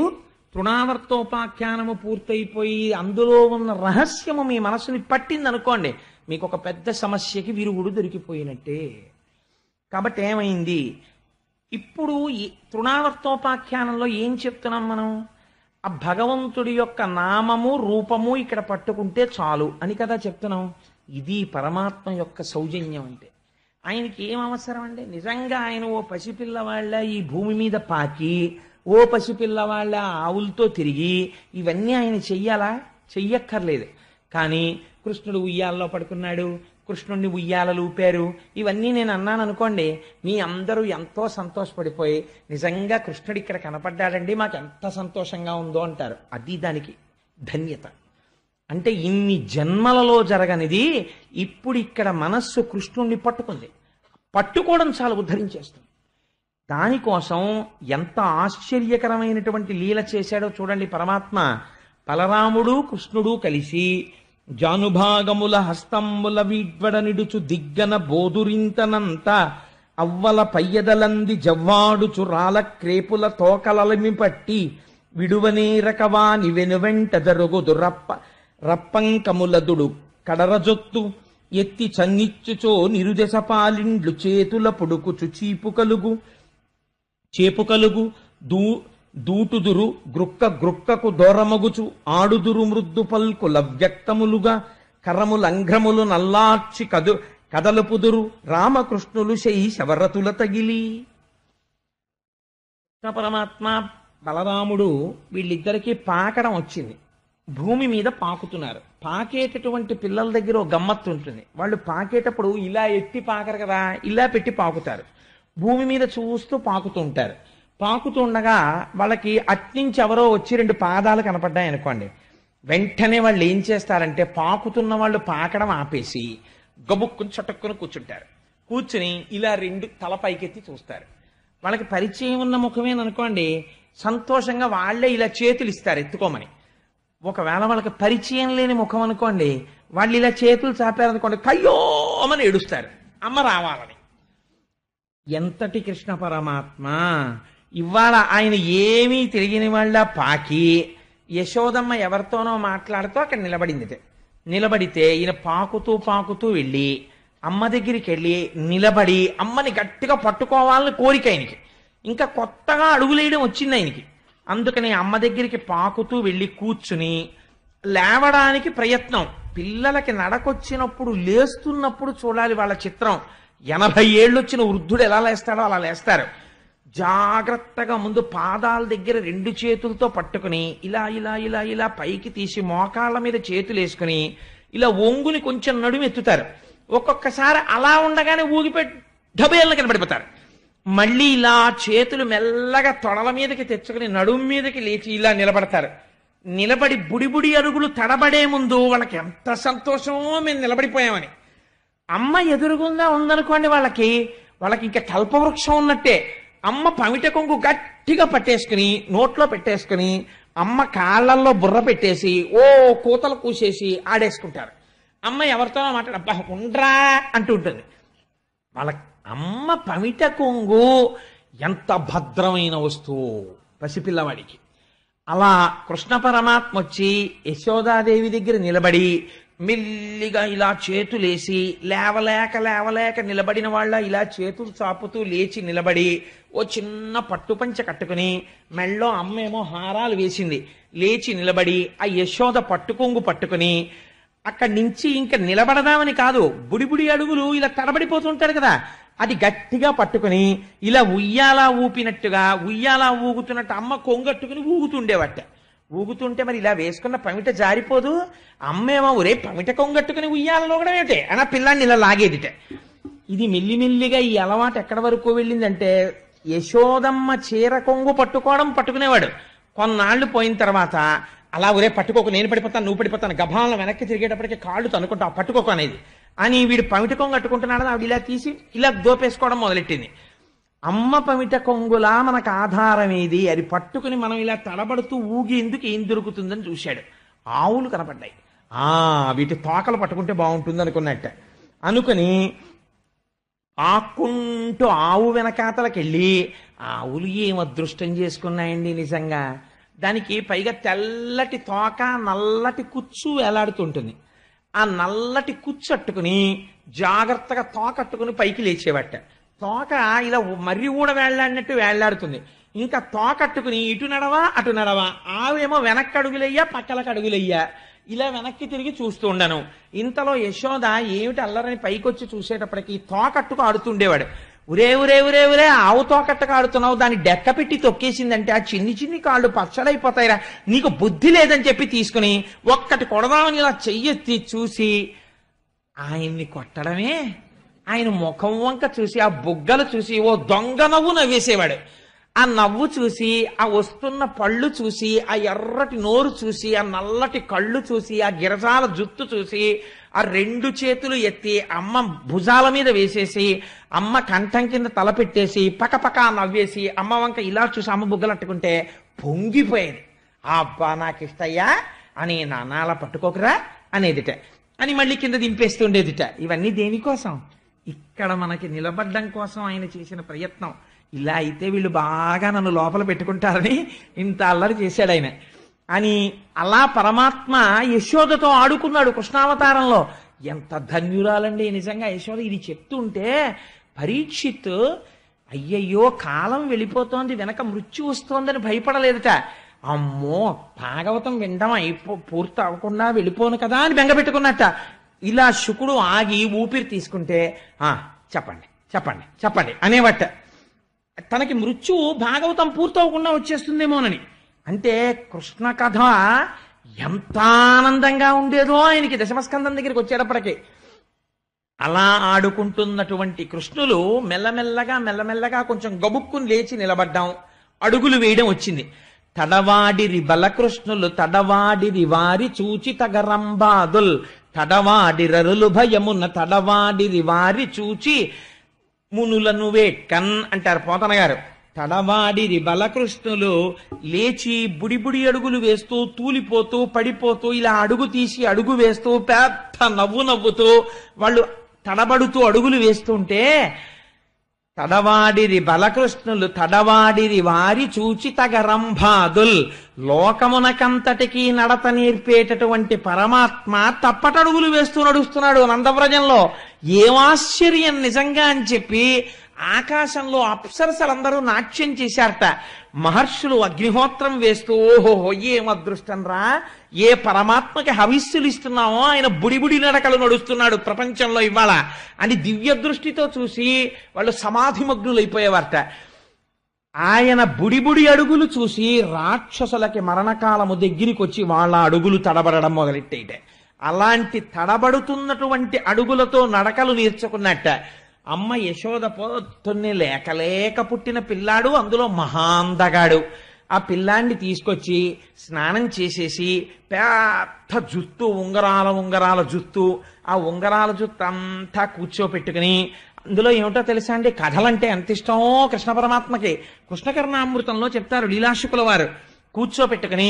తృణావర్తోపాఖ్యానము పూర్తయిపోయి అందులో ఉన్న రహస్యము మీ మనసుని పట్టిందనుకోండి, మీకు ఒక పెద్ద సమస్యకి విరుగుడు దొరికిపోయినట్టే. కాబట్టి ఏమైంది? ఇప్పుడు ఈ తృణావర్తోపాఖ్యానంలో ఏం చెప్తున్నాం మనం? ఆ భగవంతుడి యొక్క నామము రూపము ఇక్కడ పట్టుకుంటే చాలు అని కదా చెప్తున్నాం. ఇది పరమాత్మ యొక్క సౌజన్యం అంటే. ఆయనకి ఏం అవసరం అండి? నిజంగా ఆయన ఓ పసిపిల్లవాళ్ళ ఈ భూమి మీద పాకి, ఓ పసిపిల్లవాళ్ళ ఆవులతో తిరిగి ఇవన్నీ ఆయన చెయ్యాలా? చెయ్యక్కర్లేదు. కానీ కృష్ణుడు ఉయ్యాలలో పడుకున్నాడు, కృష్ణుడిని ఉయ్యాలలు ఊపారు, ఇవన్నీ నేను అన్నాను అనుకోండి, మీ అందరూ ఎంతో సంతోషపడిపోయి నిజంగా కృష్ణుడు ఇక్కడ కనపడ్డాడండి, మాకు ఎంత సంతోషంగా ఉందో అంటారు. అది దానికి ధన్యత. అంటే ఇన్ని జన్మలలో జరగనిది ఇప్పుడు ఇక్కడ మనస్సు కృష్ణుణ్ణి పట్టుకుంది. పట్టుకోవడం చాలా ఉద్ధరించేస్తుంది. దానికోసం ఎంత ఆశ్చర్యకరమైనటువంటి లీల చేశాడో చూడండి పరమాత్మ. బలరాముడు కృష్ణుడు కలిసి జానుభాగముల హస్తంబుల వీడ్వడ నిడుచు దిగ్గన బోదురింతనంత అవ్వల పయ్యదలంది జవ్వాడుచు రాల క్రేపుల తోకలమి పట్టి విడువనేరకవాని వెనువెంట దరుగుదు రప్పంకములదుడు కడరజొత్తు ఎత్తి చన్నిచ్చుచో నిరుదెస పాలిండ్లు చేతుల పొడుకుచు చేపు కలుగు దూటుదురు గ్రుక్కకు దూరమగుచు ఆడుదురు మృద్దు పల్కుల వ్యక్తములుగా కర్రములంఘ్రములు నల్లార్చి కదలుపుదురు రామకృష్ణులు శవరతుల తగిలి. కృష్ణ పరమాత్మ బలరాముడు వీళ్ళిద్దరికీ పాకడం వచ్చింది. భూమి మీద పాకుతున్నారు. పాకేటటువంటి పిల్లల దగ్గర ఒక గమ్మత్తు ఉంటుంది. వాళ్ళు పాకేటప్పుడు ఇలా ఎత్తి పాకరు కదా, ఇలా పెట్టి పాకుతారు. భూమి మీద చూస్తూ పాకుతూ ఉంటారు. పాకుతుండగా వాళ్ళకి అట్నుంచి ఎవరో వచ్చి రెండు పాదాలు కనపడ్డాయి అనుకోండి, వెంటనే వాళ్ళు ఏం చేస్తారంటే పాకుతున్న వాళ్ళు పాకడం ఆపేసి గబుక్కుని చటుక్కుని కూర్చుంటారు. కూర్చుని ఇలా రెండు తల పైకెత్తి చూస్తారు. వాళ్ళకి పరిచయం ఉన్న ముఖమేననుకోండి, సంతోషంగా వాళ్లే ఇలా చేతులు ఇస్తారు ఎత్తుకోమని. ఒకవేళ వాళ్ళకి పరిచయం లేని ముఖం అనుకోండి, వాళ్ళు ఇలా చేతులు చాపారనుకోండి, కయ్యోమని ఏడుస్తారు అమ్మ రావాలని. ఎంతటి కృష్ణ పరమాత్మ! ఇవాళ ఆయన ఏమీ తెలియని వాళ్ళ పాకి యశోదమ్మ ఎవరితోనో మాట్లాడుతూ అక్కడ నిలబడితే ఈయన పాకుతూ వెళ్ళి అమ్మ దగ్గరికి వెళ్ళి నిలబడి అమ్మని గట్టిగా పట్టుకోవాలని కోరిక ఆయనకి. ఇంకా కొత్తగా అడుగులేయడం వచ్చింది ఆయనకి. అందుకని అమ్మ దగ్గరికి పాకుతూ వెళ్ళి కూర్చుని లేవడానికి ప్రయత్నం. పిల్లలకి నడకొచ్చినప్పుడు లేస్తున్నప్పుడు చూడాలి వాళ్ళ చిత్రం. 80 ఏళ్ళు వచ్చిన వృద్ధుడు ఎలా లేస్తాడో అలా లేస్తారు. జాగ్రత్తగా ముందు పాదాల దగ్గర రెండు చేతులతో పట్టుకుని ఇలా ఇలా ఇలా ఇలా పైకి తీసి మోకాళ్ళ మీద చేతులు వేసుకుని ఇలా ఒంగుని కొంచెం నడుము ఎత్తుతారు. ఒక్కొక్కసారి అలా ఉండగానే ఊగిపెట్టి డబేళ్ళ కనబడిపోతారు. మళ్ళీ ఇలా చేతులు మెల్లగా తొడల మీదకి తెచ్చుకుని నడుము మీదకి లేచి ఇలా నిలబడతారు. నిలబడి బుడిబుడి అడుగులు తడబడే ముందు వాళ్ళకి ఎంత సంతోషమో మేము నిలబడిపోయామని. అమ్మ ఎదురుగుందా ఉందనుకోండి, వాళ్ళకి ఇంకా కల్పవృక్షం ఉన్నట్టే. అమ్మ పమిట కొంగు గట్టిగా పట్టేసుకుని నోట్లో పెట్టేసుకుని అమ్మ కాళ్ళల్లో బుర్ర పెట్టేసి ఓ కూతలు కూసేసి ఆడేసుకుంటారు. అమ్మ ఎవరితోనో మాట్లాడ అబ్బా ఉండ్రా అంటూ ఉంటుంది. వాళ్ళ అమ్మ పమిట కొంగు ఎంత భద్రమైన వస్తువు పసిపిల్లవాడికి. అలా కృష్ణ పరమాత్మ వచ్చి యశోదాదేవి దగ్గర నిలబడి మెల్లిగా ఇలా చేతులేసి లేవలేక నిలబడిన వాళ్ళ ఇలా చేతులు చాపుతూ లేచి నిలబడి ఓ చిన్న పట్టుపంచ కట్టుకుని మెళ్ళో అమ్మేమో హారాలు వేసింది, లేచి నిలబడి ఆ యశోద పట్టుకొంగు పట్టుకుని అక్కడి నుంచి ఇంకా నిలబడదామని కాదు, బుడిబుడి అడుగులు ఇలా తడబడిపోతుంటాడు కదా, అది గట్టిగా పట్టుకుని ఇలా ఉయ్యాలా ఊపినట్టుగా ఉయ్యాలా ఊగుతున్నట్టు అమ్మ కొంగట్టుకుని ఊగుతుండేవట. ఊగుతుంటే మరి ఇలా వేసుకున్న పమిట జారిపోదు. అమ్మేమో ఒరే పమిట కొంగట్టుకుని ఉయ్యాలలో కూడా ఏమిటే అని ఆ పిల్లాన్ని ఇలా లాగేదిట. ఇది మెల్లిమెల్లిగా ఈ అలవాటు ఎక్కడి వరకు వెళ్ళిందంటే యశోదమ్మ చీర కొంగు పట్టుకునేవాడు. కొన్నాళ్లు పోయిన తర్వాత అలా ఒరే పట్టుకోకు నేను పడిపోతాను నువ్వు పడిపోతాను గభాలను వెనక్కి తిరిగేటప్పటికి కాళ్ళు తనుకుంటావు పట్టుకోకు అనేది అని వీడు పమిట కొంగు కట్టుకుంటున్నాడని ఆవిడ ఇలా తీసి ఇలా దోపేసుకోవడం మొదలెట్టింది. అమ్మ పమిట కొంగులా మనకు ఆధారం ఏది, అది పట్టుకుని మనం ఇలా తడబడుతూ ఊగేందుకు ఏం దొరుకుతుందని చూశాడు. ఆవులు కనపడ్డాయి. వీటి తోకలు పట్టుకుంటే బాగుంటుంది అనుకున్నట్ట అనుకుని ఆక్కుంటూ ఆవు వెనకాతలకెళ్ళి ఆవులు ఏం అదృష్టం చేసుకున్నాయండి నిజంగా, దానికి పైగా తెల్లటి తోక నల్లటి కుచ్చు వేలాడుతుంటుంది. ఆ నల్లటి కుచ్చు అట్టుకుని జాగ్రత్తగా తోకట్టుకుని పైకి లేచేవట. తోక ఇలా మర్రి కూడా వేళ్లాడినట్టు వేళ్లాడుతుంది. ఇంకా తోకట్టుకుని ఇటు నడవా అటు నడవా, ఆవేమో వెనక్కి అడుగులయ్యా పక్కలకు అడుగులయ్యా, ఇలా వెనక్కి తిరిగి చూస్తూ ఉండను. ఇంతలో యశోద ఏమిటి అల్లరని పైకొచ్చి చూసేటప్పటికి తోకట్టుకు ఆడుతుండేవాడు. ఉరే ఉరే ఉరే ఉరే ఆవు తోకట్టుకు ఆడుతున్నావు, దాన్ని డెక్క పెట్టి తొక్కేసిందంటే ఆ చిన్ని చిన్ని కాళ్ళు పచ్చడైపోతాయిరా, నీకు బుద్ధి లేదని చెప్పి తీసుకుని ఒక్కటి కొడదామని ఇలా చెయ్యెత్తి చూసి ఆయన్ని కొట్టడమే. ఆయన ముఖం వంక చూసి ఆ బుగ్గలు చూసి ఓ దొంగ నవ్వు నవ్వేసేవాడు. ఆ నవ్వు చూసి ఆ వస్తున్న పళ్ళు చూసి ఆ ఎర్రటి నోరు చూసి ఆ నల్లటి కళ్ళు చూసి ఆ గిరజాల జుత్తు చూసి ఆ రెండు చేతులు ఎత్తి అమ్మ భుజాల మీద వేసేసి అమ్మ కంఠం కింద తల పెట్టేసి పకపక నవ్వేసి అమ్మ వంక ఇలా చూసి అమ్మ బుగ్గలు అట్టుకుంటే పొంగిపోయేది. అబ్బా నాకు ఇష్టయ్యా అని నాన్న పట్టుకోకరా అనేదిట అని మళ్ళీ కింద దింపేస్తుండేదిట. ఇవన్నీ దేనికోసం? ఇక్కడ మనకి నిలబడ్డం కోసం ఆయన చేసిన ప్రయత్నం. ఇలా అయితే వీళ్ళు బాగా నన్ను లోపల పెట్టుకుంటారని ఇంత అల్లరి చేశాడు ఆయన అని. అలా పరమాత్మ యశోదతో ఆడుకున్నాడు కృష్ణావతారంలో. ఎంత ధన్యురాలండి నిజంగా యశోద. ఇది చెప్తుంటే పరీక్షిత్ అయ్యయ్యో కాలం వెళ్ళిపోతోంది వెనక మృత్యు వస్తోందని భయపడలేదట. అమ్మో భాగవతం వినడం పూర్తి అవ్వకుండా వెళ్ళిపోను కదా అని బెంగపెట్టుకున్నట్ట. ఇలా శుకుడు ఆగి ఊపిరి తీసుకుంటే చెప్పండి చెప్పండి చెప్పండి అనేవట. తనకి మృత్యువు భాగవతం పూర్తవకుండా వచ్చేస్తుందేమోనని. అంటే కృష్ణ కథ ఎంత ఆనందంగా ఉండేదో ఆయనకి దశమస్కందం దగ్గరికి వచ్చేటప్పటికి. అలా ఆడుకుంటున్నటువంటి కృష్ణులు మెల్లమెల్లగా కొంచెం గబుక్కుని లేచి నిలబడ్డాం, అడుగులు వేయడం వచ్చింది. తడవాడిరి బలకృష్ణులు తడవాడిరి వారి చూచి తగరంబాదుల్ తడవాడిరరులు భయమున్న తడవాడిరి వారి చూచి మునులను వేట్కన్ అంటారు పోతన గారు. తడవాడిరి బలకృష్ణులు లేచి బుడిబుడి అడుగులు వేస్తూ తూలిపోతూ పడిపోతూ ఇలా అడుగు తీసి అడుగు వేస్తూ పెద్ద నవ్వుతూ వాళ్ళు తడబడుతూ అడుగులు వేస్తుంటే తడవాడిరి బలకృష్ణులు తడవాడిరి వారి చూచి తగరంభాదుల్ లోకమునకంతటికీ నడత నేర్పేటటువంటి పరమాత్మ తప్పటడుగులు వేస్తూ నడుస్తున్నాడు నందవ్రజంలో. ఏమాశ్చర్యం నిజంగా అని చెప్పి ఆకాశంలో అప్సరసలందరూ నాట్యం చేశారట. మహర్షులు అగ్నిహోత్రం వేస్తూ ఓహోహో ఏం అదృష్టం రా, ఏ పరమాత్మకి హవిస్సులు ఇస్తున్నామో ఆయన బుడిబుడి నడకలు నడుస్తున్నాడు ప్రపంచంలో ఇవాళ అని దివ్య దృష్టితో చూసి వాళ్ళు సమాధిమగ్నులైపోయేవారట. ఆయన బుడిబుడి అడుగులు చూసి రాక్షసులకి మరణకాలము దగ్గరికి వచ్చి వాళ్ళ అడుగులు తడబడడం మొదలెట్టేట. అలాంటి తడబడుతున్నటువంటి అడుగులతో నడకలు నేర్చుకున్నట్ట. అమ్మ యశోద పొద్దున్నే లేక పుట్టిన పిల్లాడు, అందులో మహాందగాడు. ఆ పిల్లాన్ని తీసుకొచ్చి స్నానం చేసేసి పెద్ద జుత్తు ఉంగరాల జుత్తు, ఆ ఉంగరాల జుత్తు అంతా కూర్చోపెట్టుకుని అందులో ఏమిటో తెలుసా అండి, కథలంటే ఎంత ఇష్టమో కృష్ణ పరమాత్మకి. కృష్ణకర్ణామృతంలో చెప్తారు లీలాశుకుల వారు, కూర్చోపెట్టుకుని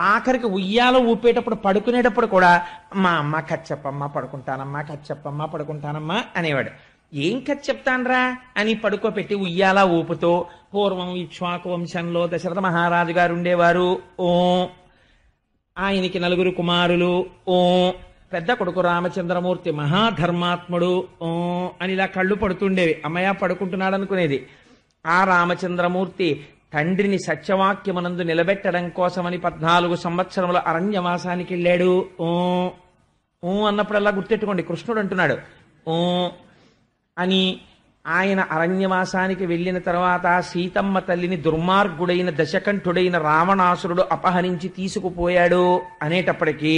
ఆఖరికి ఉయ్యాలో ఊపేటప్పుడు పడుకునేటప్పుడు కూడా మా అమ్మ కచ్చప్పమ్మ పడుకుంటానమ్మా, కచ్చప్పమ్మ పడుకుంటానమ్మా అనేవాడు. ఏం కథ చెప్తాన్రా అని పడుకోపెట్టి ఉయ్యాలా ఊపుతూ, పూర్వం ఇక్ష్వాకు వంశంలో దశరథ మహారాజు గారు ఉండేవారు, ఓ ఆయనకి 9 కుమారులు, ఓ పెద్ద కొడుకు రామచంద్రమూర్తి మహాధర్మాత్ముడు, ఓ అని ఇలా కళ్ళు పడుతుండేవి. అమ్మయ్య పడుకుంటున్నాడు అనుకునేది. ఆ రామచంద్రమూర్తి తండ్రిని సత్యవాక్యమునందు నిలబెట్టడం కోసమని 14 సంవత్సరముల అరణ్యవాసానికి వెళ్ళాడు. ఓ ఓ అన్నప్పుడల్లా గుర్తెట్టుకోండి, కృష్ణుడు అంటున్నాడు ఓ అని. ఆయన అరణ్యవాసానికి వెళ్ళిన తర్వాత సీతమ్మ తల్లిని దుర్మార్గుడైన దశకంఠుడైన రావణాసురుడు అపహరించి తీసుకుపోయాడు అనేటప్పటికీ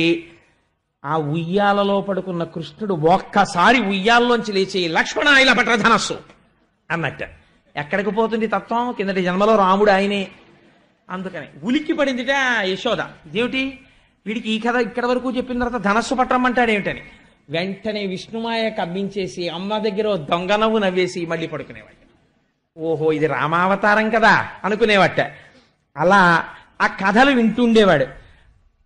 ఆ ఉయ్యాలలో పడుకున్న కృష్ణుడు ఒక్కసారి ఉయ్యాల్లోంచి లేచి లక్ష్మణ ఇలా పట్ట ధనస్సు అన్నట్ట. ఎక్కడికి పోతుంది తత్వం? కిందటి జన్మలో రాముడు ఆయనే. అందుకని ఉలిక్కి పడిందిట యశోద. ఇదేమిటి వీడికి ఈ కథ ఇక్కడ వరకు చెప్పిన తర్వాత ధనస్సు పట్టమంటాడు ఏమిటని. వెంటనే విష్ణుమాయ కవ్వించేసి అమ్మ దగ్గర దొంగ నవ్వు నవ్వేసి మళ్ళీ పడుకునేవాడు. ఓహో ఇది రామావతారం కదా అనుకునేవాట. అలా ఆ కథలు వింటుండేవాడు.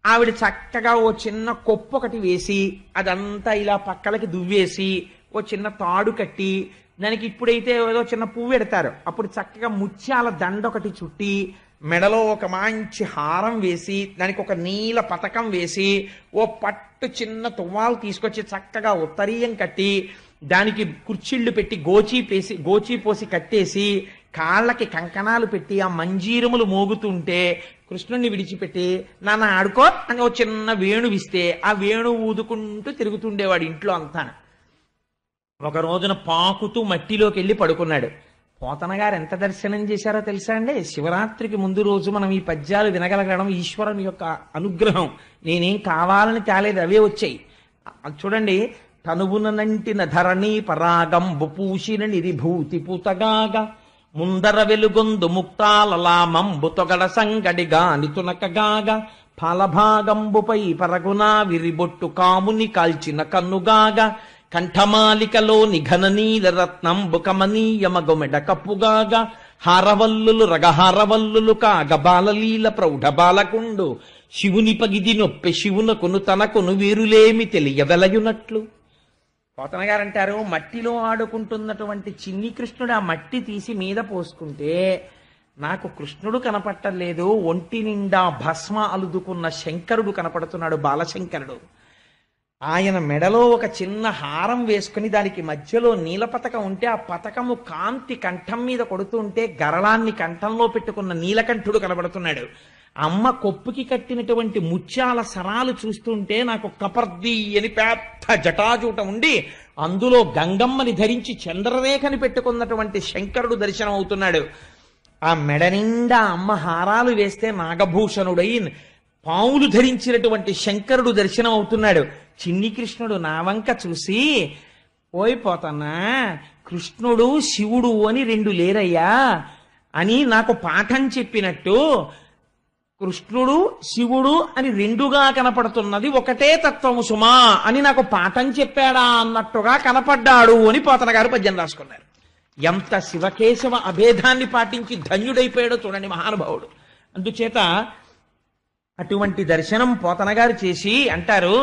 ఆవిడ చక్కగా ఓ చిన్న కొప్పు ఒకటి వేసి అదంతా ఇలా పక్కలకి దువ్వేసి ఓ చిన్న తాడు కట్టి దానికి ఇప్పుడైతే ఏదో చిన్న పువ్వు పెడతారు, అప్పుడు చక్కగా ముత్యాల దండ ఒకటి చుట్టి మెడలో ఒక మంచి హారం వేసి దానికి ఒక నీల పతకం వేసి ఓ పట్టు చిన్న తువ్వాలు తీసుకొచ్చి చక్కగా ఉత్తరీయం కట్టి దానికి కుర్చీళ్లు పెట్టి గోచీ పోసి కట్టేసి కాళ్ళకి కంకణాలు పెట్టి ఆ మంజీరములు మోగుతుంటే కృష్ణుణ్ణి విడిచిపెట్టి నాన్న ఆడుకో అని ఓ చిన్న వేణువిస్తే ఆ వేణు ఊదుకుంటూ తిరుగుతుండేవాడు ఇంట్లో అంతా. ఒక రోజున పాకుతూ మట్టిలోకి వెళ్ళి పడుకున్నాడు. పోతన గారు ఎంత దర్శనం చేశారో తెలుసా అండి? శివరాత్రికి ముందు రోజు మనం ఈ పద్యాలు వినగలగడం ఈశ్వరుని యొక్క అనుగ్రహం. నేనేం కావాలని తేలేదు, అవే వచ్చాయి. చూడండి, తనువునంటిన ధరణి పరాగంబు పూసిన నిరిభూతి పూతగాగా ముందర వెలుగొందు ముక్తాలలామంబు తొగడ సంగడిగా నితునకగాగా ఫలభాగంబుపై పరగునా విరిబొట్టు కాముని కాల్చిన కన్నుగాగా కంఠమాలికలో నిఘన నీల రత్నంబు కమనీయమగొమెడ కప్పుగాగా హారవల్లులు రగహారవల్లులు కాగ బాలలీల ప్రౌఢ బాలకుండు శివుని పగిది నొప్పె శివునకును తనకును వీరులేమి తెలియవెలయునట్లు. పోతన గారు అంటారు, మట్టిలో ఆడుకుంటున్నటువంటి చిన్ని కృష్ణుడు ఆ మట్టి తీసి మీద పోసుకుంటే నాకు కృష్ణుడు కనపట్టలేదు, ఒంటి నిండా భస్మ అలుదుకున్న శంకరుడు కనపడుతున్నాడు, బాలశంకరుడు. ఆయన మెడలో ఒక చిన్న హారం వేసుకుని దానికి మధ్యలో నీల పతకం ఉంటే ఆ పతకము కాంతి కంఠం మీద కొడుతుంటే గరళాన్ని కంఠంలో పెట్టుకున్న నీలకంఠుడు కనబడుతున్నాడు. అమ్మ కొప్పుకి కట్టినటువంటి ముత్యాల సరాలు చూస్తుంటే నాకు కపర్ది అని పెద్ద జటాజూట ఉండి అందులో గంగమ్మని ధరించి చంద్రరేఖని పెట్టుకున్నటువంటి శంకరుడు దర్శనం అవుతున్నాడు. ఆ మెడ నిండా అమ్మ హారాలు వేస్తే నాగభూషణుడై పావులు ధరించినటువంటి శంకరుడు దర్శనం అవుతున్నాడు. చిన్ని కృష్ణుడు నా వంక చూసి, ఓయ్ పోతన్నా, కృష్ణుడు శివుడు అని 2 లేరయ్యా అని నాకు పాఠం చెప్పినట్టు కృష్ణుడు శివుడు అని 2గా కనపడుతున్నది ఒకటే తత్వము సుమా అని నాకు పాఠం చెప్పాడా అన్నట్టుగా కనపడ్డాడు అని పోతన గారు పద్యం రాసుకున్నారు. ఎంత శివకేశవ అభేదాన్ని పాటించి ధన్యుడైపోయాడో చూడండి మహానుభావుడు. అందుచేత అటువంటి దర్శనం పోతన గారు చేసి అంటారు,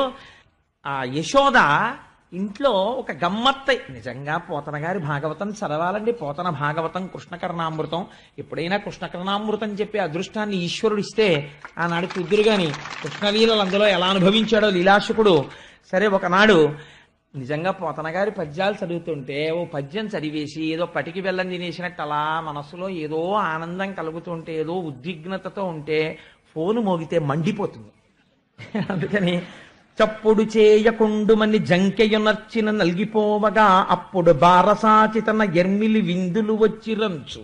ఆ యశోద ఇంట్లో ఒక గమ్మత్తై. నిజంగా పోతన గారి భాగవతం చదవాలండి. పోతన భాగవతం కృష్ణకర్ణామృతం. ఎప్పుడైనా కృష్ణకర్ణామృతం చెప్పే అదృష్టాన్ని ఈశ్వరుడు ఇస్తే ఆనాడు కుదురు గాని కృష్ణలీలలు అందులో ఎలా అనుభవించాడో లీలాశకుడు. సరే, ఒకనాడు నిజంగా పోతన గారి పద్యాలు చదువుతుంటే ఓ పద్యం చదివేసి ఏదో పటికి బెల్లం తినేసినట్టు అలా మనసులో ఏదో ఆనందం కలుగుతుంటే, ఏదో ఉద్విగ్నతతో ఉంటే ఫోను మోగితే మండిపోతుంది. అందుకని చప్పుడు చేయకుండుమని జంకెయునర్చిన నల్గిపోవగా అప్పుడు బారసాచితన ఎర్మిలి విందులు వచ్చిరంచు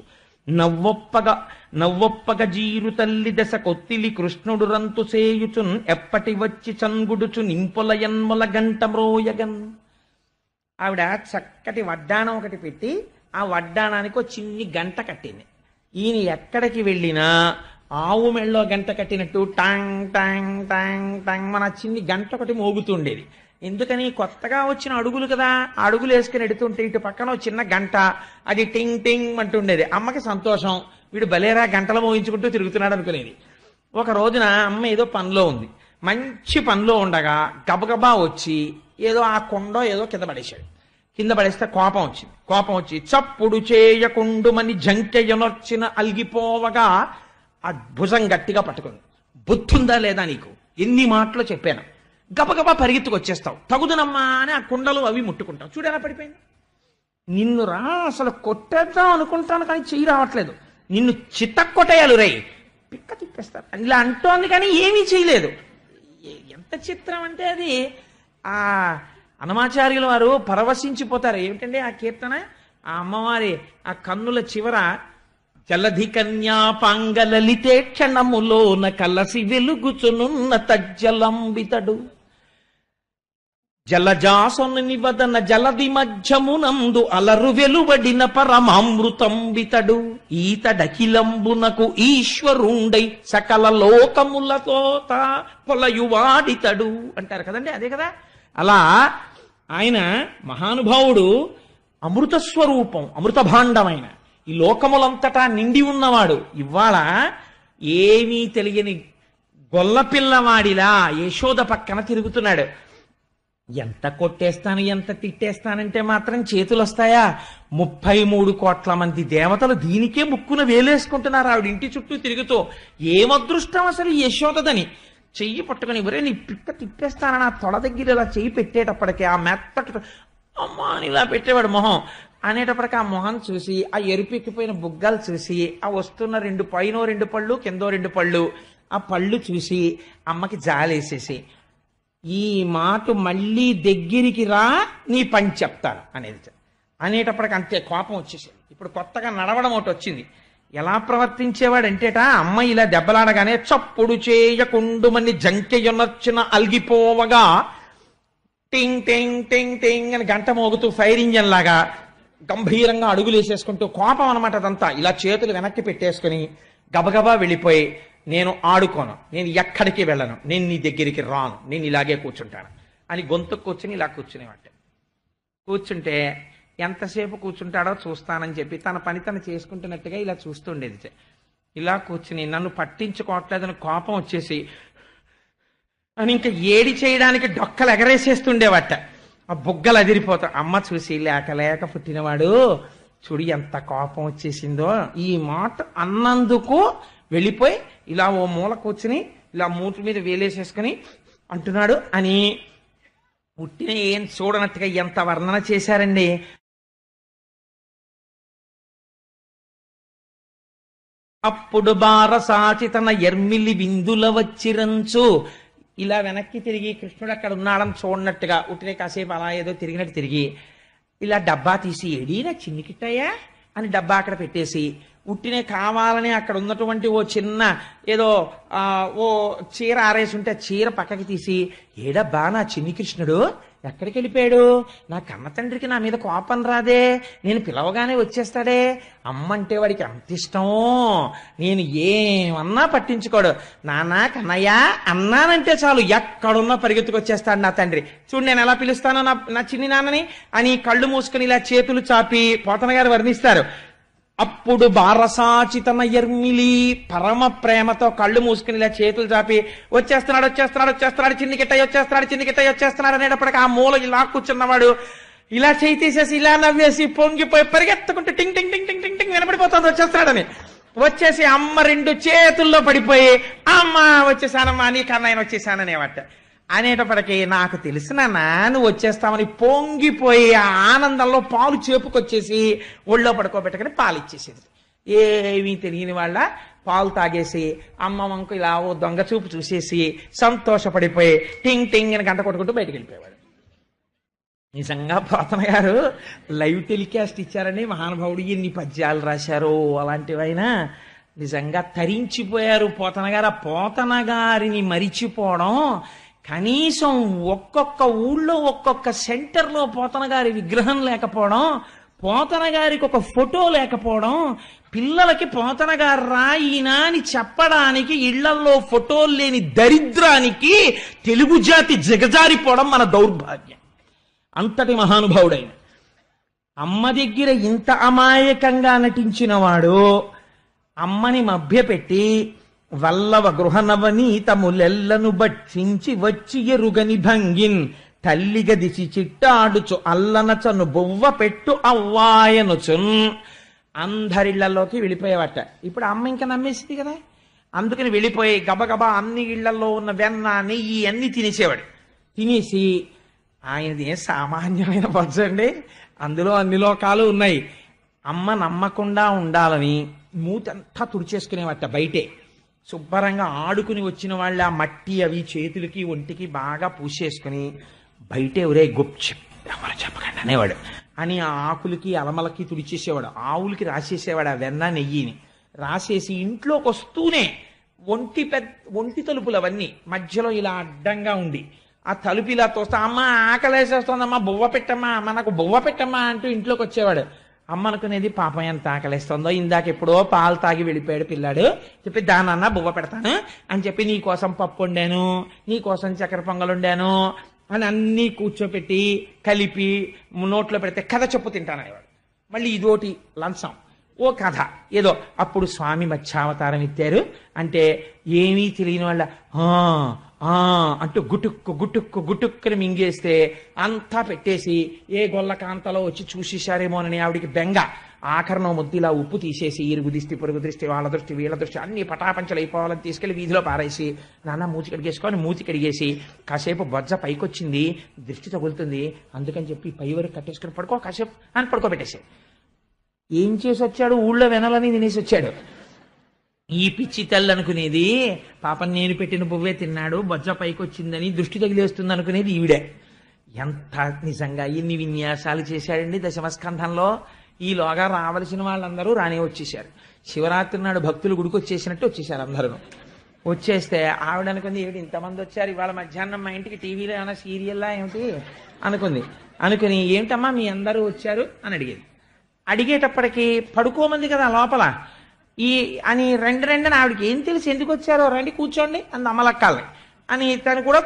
నవ్వొప్పగ జీరు తల్లి దశ కొత్తిలి కృష్ణుడు రంతు సేయుచున్ ఎప్పటి వచ్చి చంగుడుచు నింపుల యన్ముల గంట మ్రోయగన్. ఆవిడ చక్కటి వడ్డాణం ఒకటి పెట్టి ఆ వడ్డాణానికి ఒక చిన్ని గంట కట్టింది. ఈయన ఎక్కడికి వెళ్ళినా ఆవు మెళ్ళలో గంట కట్టినట్టు టాంగ్ టాంగ్ టాంగ్ టాంగ్ మన చిన్ని గంట ఒకటి మోగుతుండేది. ఎందుకని? కొత్తగా వచ్చిన అడుగులు కదా, అడుగులు వేసుకుని ఎడుతుంటే ఇటు పక్కన చిన్న గంట, అది టింగ్ టింగ్ అంటుండేది. అమ్మకి సంతోషం, వీడు బలేరా గంటలు మోగించుకుంటూ తిరుగుతున్నాడు అనుకునేది. ఒక రోజున అమ్మ ఏదో పనిలో ఉంది, మంచి పనిలో ఉండగా గబగబా వచ్చి ఏదో ఆ కొండో ఏదో కింద పడేశాడు. కింద పడేస్తే కోపం వచ్చింది. కోపం వచ్చి చప్పుడు చేయకుండుమని జంకెయనొచ్చిన అలిగిపోవగా ఆ భుజం గట్టిగా పట్టుకుంది. బుద్ధుందా లేదా నీకు? ఎన్ని మాటలు చెప్పాను. గబగబా పరిగెత్తుకొచ్చేస్తావు, తగుదనమ్మా అని ఆ కుండలు అవి ముట్టుకుంటావు. చూడేలా పడిపోయింది. నిన్ను రా అసలు కొట్టేద్దాం అనుకుంటాను కానీ చెయ్యి రావట్లేదు, నిన్ను చిత్తకొట్టేయాలి రే, పిక్క తిప్పేస్తారు అని ఇలా అంటోంది కానీ ఏమీ చేయలేదు. ఎంత చిత్రం అంటే అది ఆ అన్నమాచార్యుల వారు పరవశించిపోతారు. ఏమిటంటే ఆ కీర్తన, ఆ అమ్మవారి ఆ కన్నుల చివర జలధి కన్యాపాంగలలితే క్షణములోన కలసి వెలుగుచునున్న తజ్జలంబితడు జలజాసొని వదన జలది మధ్యమునందు అలరు వెలువడిన పరమామృతంబితడు ఈతడఖిలంబునకు ఈశ్వరుండై సకల లోకములతో పొలయువాడితడు అంటారు కదండి. అదే కదా. అలా ఆయన మహానుభావుడు అమృత స్వరూపం, అమృత భాండమైన ఈ లోకములంతటా నిండి ఉన్నవాడు. ఇవాళ ఏమీ తెలియని గొల్లపిల్లవాడిలా యశోద పక్కన తిరుగుతున్నాడు. ఎంత కొట్టేస్తాను ఎంత తిట్టేస్తానంటే మాత్రం చేతులు వస్తాయా? 33 కోట్ల మంది దేవతలు దీనికే ముక్కున వేలేసుకుంటున్నారు ఆవిడ ఇంటి చుట్టూ తిరుగుతూ. ఏం అదృష్టం అసలు యశోదని. చెయ్యి పట్టుకుని ఒరే నీ పిక్క తిప్పేస్తానని ఆ తొడ దగ్గర ఇలా చెయ్యి పెట్టేటప్పటికి ఆ మెత్తటి అమ్మా అని ఇలా పెట్టేవాడు మొహం. అనేటప్పటికి ఆ మొహం చూసి ఆ ఎరుపెక్కిపోయిన బుగ్గలు చూసి ఆ వస్తున్న 2 పైనో 2 పళ్ళు కిందో 2 పళ్ళు ఆ పళ్ళు చూసి అమ్మకి జాలేసేసి ఈ మాట మళ్ళీ దగ్గరికి రా నీ పని చెప్తాను అనేది అనేటప్పటికి అంతే కోపం వచ్చేసింది. ఇప్పుడు కొత్తగా నడవడం ఒకటి వచ్చింది. ఎలా ప్రవర్తించేవాడంటేట అమ్మ ఇలా దెబ్బలాడగానే చప్పుడు చేయకుండుమని జంకెయొనర్చిన అలిగిపోవగా టింగ్ టింగ్ టింగ్ టింగ్ అని గంట మోగుతూ ఫైర్ ఇంజన్ లాగా గంభీరంగా అడుగులు వేసేసుకుంటూ కోపం అనమాట. అదంతా ఇలా చేతులు వెనక్కి పెట్టేసుకుని గబగబా వెళ్ళిపోయి నేను ఆడుకోను, నేను ఎక్కడికి వెళ్ళను, నేను నీ దగ్గరికి రాను, నేను ఇలాగే కూర్చుంటాను అని గొంతు కూర్చుని ఇలా కూర్చునేవాట. కూర్చుంటే ఎంతసేపు కూర్చుంటాడో చూస్తానని చెప్పి తన పని తను చేసుకుంటున్నట్టుగా ఇలా చూస్తుండేది. ఇలా కూర్చుని నన్ను పట్టించుకోవట్లేదని కోపం వచ్చేసి అని ఇంకా ఏడి చేయడానికి డొక్కలు ఎగరేసేస్తుండేవట. ఆ బుగ్గలు అదిరిపోతా. అమ్మ చూసి లేక లేక పుట్టినవాడు చూడు ఎంత కోపం వచ్చేసిందో, ఈ మాట అన్నందుకు వెళ్ళిపోయి ఇలా ఓ మూల కూర్చుని ఇలా మూతి మీద వేలేసేసుకుని అంటున్నాడు అని పుట్టిన ఏం చూడనట్టుగా ఎంత వర్ణన చేశారండి. అప్పుడు బారసాచి తన ఎర్మిలి విందుల వచ్చిరంచు ఇలా వెనక్కి తిరిగి కృష్ణుడు అక్కడ ఉన్నాడని చూడనట్టుగా ఉట్టినే కాసేపు అలా ఏదో తిరిగినట్టు తిరిగి ఇలా డబ్బా తీసి ఎడీనా చిన్ని కిట్టయ్యా అని డబ్బా అక్కడ పెట్టేసి ఉట్టినే కావాలని అక్కడ ఉన్నటువంటి ఓ చిన్న ఏదో ఓ చీర ఆరేసి ఉంటే చీర పక్కకి తీసి ఏడబ్బా నా చిన్ని కృష్ణుడు ఎక్కడికి వెళ్ళిపోయాడు, నా కన్న తండ్రికి నా మీద కోపం రాదే, నేను పిలవగానే వచ్చేస్తాడే, అమ్మంటే వాడికి అంత ఇష్టం, నేను ఏమన్నా పట్టించుకోడు, నాన్న కన్నయ్య అన్నానంటే చాలు ఎక్కడున్నా పరిగెత్తుకొచ్చేస్తాడు నా తండ్రి, చూడు నేను ఎలా పిలుస్తానో నా చిన్ని నాన్నని అని కళ్ళు మూసుకుని ఇలా చేతులు చాపి పోతన గారు వర్ణిస్తారు. అప్పుడు బారసాచితన ఎర్మిలి పరమ ప్రేమతో కళ్ళు మూసుకుని ఇలా చేతులు చాపి వచ్చేస్తున్నాడు వచ్చేస్తున్నాడు వచ్చేస్తున్నాడు చిన్ని గిట్టయ్య వచ్చేస్తున్నాడు చిన్ని గిట్టయ్య వచ్చేస్తున్నాడు అనేటప్పటికి ఆ మూల ఇలా కూర్చున్నవాడు ఇలా చేయి తీసేసి ఇలా నవ్వేసి పొంగిపోయి పరిగెత్తుకుంటూ టింగ్ టింగ్ టింగ్ టింగ్ టింగ్ టింగ్ వినపడిపోతుంది వచ్చేస్తున్నాడని వచ్చేసి అమ్మ 2 చేతుల్లో పడిపోయి అమ్మ వచ్చేసానమ్మా నీ కన్నయ్యను వచ్చేసాననేవాట. అనేటప్పటికీ నాకు తెలిసిన నువ్వు వచ్చేస్తామని పొంగిపోయి ఆ ఆనందంలో పాలు చేపుకొచ్చేసి ఒళ్ళో పడుకోబెట్టుకుని పాలు ఇచ్చేసేది. ఏమీ తెలియని వాళ్ళ పాలు తాగేసి అమ్మ వంకు ఇలా ఓ దొంగ చూపు చూసేసి సంతోషపడిపోయి టింగ్ టింగ్ అని గంట కొట్టుకుంటూ బయటకు వెళ్ళిపోయేవాడు. నిజంగా పోతన గారు లైవ్ టెలికాస్ట్ ఇచ్చారని మహానుభావుడు ఎన్ని పద్యాలు రాశారో అలాంటివైనా నిజంగా తరించిపోయారు పోతన గారు. ఆ పోతన గారిని మరిచిపోవడం, కనీసం ఒక్కొక్క ఊళ్ళో ఒక్కొక్క సెంటర్లో పోతన గారి విగ్రహం లేకపోవడం, పోతన గారికి ఒక ఫోటో లేకపోవడం, పిల్లలకి పోతన గారు రాయినా అని చెప్పడానికి ఇళ్లల్లో ఫోటోలు లేని దరిద్రానికి తెలుగు జాతి దిగజారిపోవడం మన దౌర్భాగ్యం. అంతటి మహానుభావుడైన అమ్మ దగ్గర ఇంత అమాయకంగా నటించిన వాడు అమ్మని మభ్యపెట్టి వల్లవ గృహనవనీతములెల్లను భక్షించి వచ్చి ఎరుగని భంగిన్ తల్లిగదిసి చిట్టాడుచు అల్లనచను బొవ్వ పెట్టు అవ్వాయనుచున్. అందరిళ్లలోకి వెళ్ళిపోయేవాట. ఇప్పుడు అమ్మ ఇంకా నమ్మేసింది కదా, అందుకని వెళ్ళిపోయి గబగబా అన్ని ఇళ్లలో ఉన్న వెన్న నెయ్యి అన్ని తినేసేవాడు. తినేసి ఆయనది ఏం సామాన్యమైన బొజ్జండి, అందులో అన్ని లోకాలు ఉన్నాయి. అమ్మ నమ్మకుండా ఉండాలని మూతంతా తుడిచేసుకునేవాట. బయటే శుభ్రంగా ఆడుకుని వచ్చిన వాళ్ళ ఆ మట్టి అవి చేతులకి ఒంటికి బాగా పూసేసుకుని బయటే ఒరే గుప్చిప్ ఎవరు చెప్పకండి అనేవాడు అని ఆ ఆకులకి అలమలకి తుడిచేసేవాడు. ఆవులకి రాసేసేవాడు ఆ వెన్న నెయ్యిని. రాసేసి ఇంట్లోకి వస్తూనే ఒంటి తలుపులు అవన్నీ మధ్యలో ఇలా అడ్డంగా ఉండి ఆ తలుపు ఇలా తోస్తా, అమ్మ ఆకలేసేస్తోందమ్మా బువ్వ పెట్టమ్మా, అమ్మ నాకు బువ్వ పెట్టమ్మా అంటూ ఇంట్లోకి వచ్చేవాడు. అమ్మ అనుకునేది పాపం ఎంత ఆకలేస్తుందో, ఇందాక ఎప్పుడో పాలు తాగి వెళ్ళిపోయాడు పిల్లాడు, చెప్పి దానన్నా బువ్వ పెడతాను అని చెప్పి నీ కోసం పప్పు వండాను, నీ కోసం చక్కెర పొంగలు వండాను అని అన్నీ కూర్చోపెట్టి కలిపి నోట్లో పెడితే కథ చెప్పు తింటాననేవాడు. మళ్ళీ ఇదోటి లంచం, ఓ కథ ఏదో. అప్పుడు స్వామి మత్స్యావతారం ఎత్తారు అంటే ఏమీ తెలియని వాళ్ళ అంటూ గుటుక్కుని మింగేస్తే అంతా పెట్టేసి ఏ గొల్ల కాంతలో వచ్చి చూసేశారేమోనని ఆవిడికి బెంగ. ఆఖరణం ముద్దిలా ఉప్పు తీసేసి ఇరుగు దృష్టి పొరుగు దృష్టి వాళ్ళ దృష్టి వీళ్ళ దృష్టి అన్ని పటాపంచలు అయిపోవాలని తీసుకెళ్లి వీధిలో పారేసి నాన్న మూతి కడిగేసుకొని మూతి కడిగేసి కాసేపు బొజ్జ పైకొచ్చింది దృష్టి తగులుతుంది అందుకని చెప్పి పై వరకు కట్టేసుకుని పడుకో కాసేపు అని పడుకోబెట్టేసి ఏం చేసి వచ్చాడు, ఊళ్ళో వెనలని తినేసి వచ్చాడు. ఈ పిచ్చి తల్లి అనుకునేది పాపం నేను పెట్టిన పువ్వే తిన్నాడు బొజ్జ పైకొచ్చిందని దృష్టి తగిలేస్తుంది అనుకునేది ఈవిడే. ఎంత నిజంగా ఎన్ని విన్యాసాలు చేశాడండి దశమస్కంధంలో. ఈలోగా రావలసిన వాళ్ళందరూ రానే వచ్చేసారు. శివరాత్రి నాడు భక్తులు గుడికి వచ్చేసినట్టు వచ్చేసారు అందరూ. వచ్చేస్తే ఆవిడ అనుకుంది ఏమిటి ఇంతమంది వచ్చారు ఇవాళ మధ్యాహ్నం మా ఇంటికి టీవీలో ఏమైనా సీరియల్లా ఏమిటి అనుకుని ఏమిటమ్మా మీ అందరూ వచ్చారు అని అడిగేది. అడిగేటప్పటికి పడుకోమంది కదా లోపల అని రెండని ఆవిడకి ఏం తెలిసి ఎందుకు వచ్చారో రండి కూర్చోండి అంది అమ్మలక్కాలని అని తను కూడా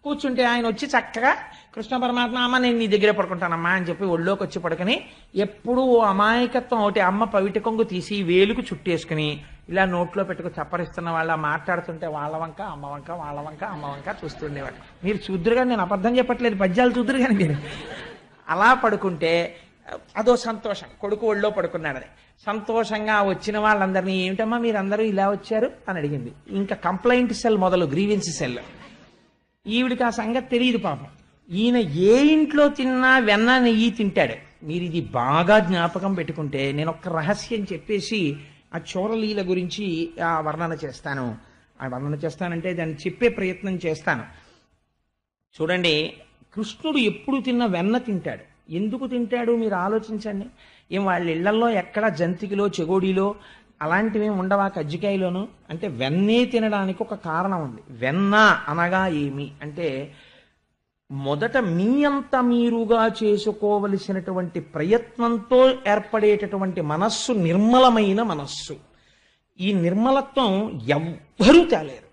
కూర్చుంటే ఆయన వచ్చి చక్కగా కృష్ణ పరమాత్మ అమ్మ నేను నీ దగ్గరే పడుకుంటానమ్మా అని చెప్పి ఒళ్ళోకి వచ్చి పడుకుని ఎప్పుడూ అమాయకత్వం ఒకటి అమ్మ పవిట కొంగు తీసి వేలుకు చుట్టేసుకుని ఇలా నోట్లో పెట్టుకు చప్పరిస్తున్న వాళ్ళ మాట్లాడుతుంటే వాళ్ళ వంక అమ్మ వంక వాళ్ళ వంక అమ్మ వంక చూస్తుండేవాడు. మీరు చూద్దురుగా, నేను అబద్ధం చెప్పట్లేదు, పద్యాలు చూద్దురు కానీ మీరు అలా పడుకుంటే అదో సంతోషం. కొడుకు ఒళ్ళో పడుకున్నాడని సంతోషంగా వచ్చిన వాళ్ళందరినీ ఏమిటమ్మా మీరందరూ ఇలా వచ్చారు అని అడిగింది. ఇంకా కంప్లైంట్ సెల్ మొదలు, గ్రీవెన్స్ సెల్. ఈవిడికి ఆ సంగతి తెలియదు పాపం. ఈయన ఏ ఇంట్లో తిన్నా వెన్న నెయ్యి తింటాడు. మీరు ఇది బాగా జ్ఞాపకం పెట్టుకుంటే నేను ఒక రహస్యం చెప్పేసి ఆ చోరలీల గురించి ఆ వర్ణన చేస్తానంటే దాన్ని చెప్పే ప్రయత్నం చేస్తాను. చూడండి, కృష్ణుడు ఎప్పుడు తిన్న వెన్న తింటాడు. ఎందుకు తింటాడు మీరు ఆలోచించండి. ఏం వాళ్ళ ఇళ్లలో ఎక్కడ జంతికలో చెగోడీలో అలాంటివి ఉండవా కజ్జికాయలోను? అంటే వెన్నే తినడానికి ఒక కారణం ఉంది. వెన్న అనగా ఏమి అంటే మొదట మీ అంత మీరుగా చేసుకోవలసినటువంటి ప్రయత్నంతో ఏర్పడేటటువంటి మనస్సు నిర్మలమైన మనస్సు. ఈ నిర్మలత్వం ఎవ్వరూ తేలేరు.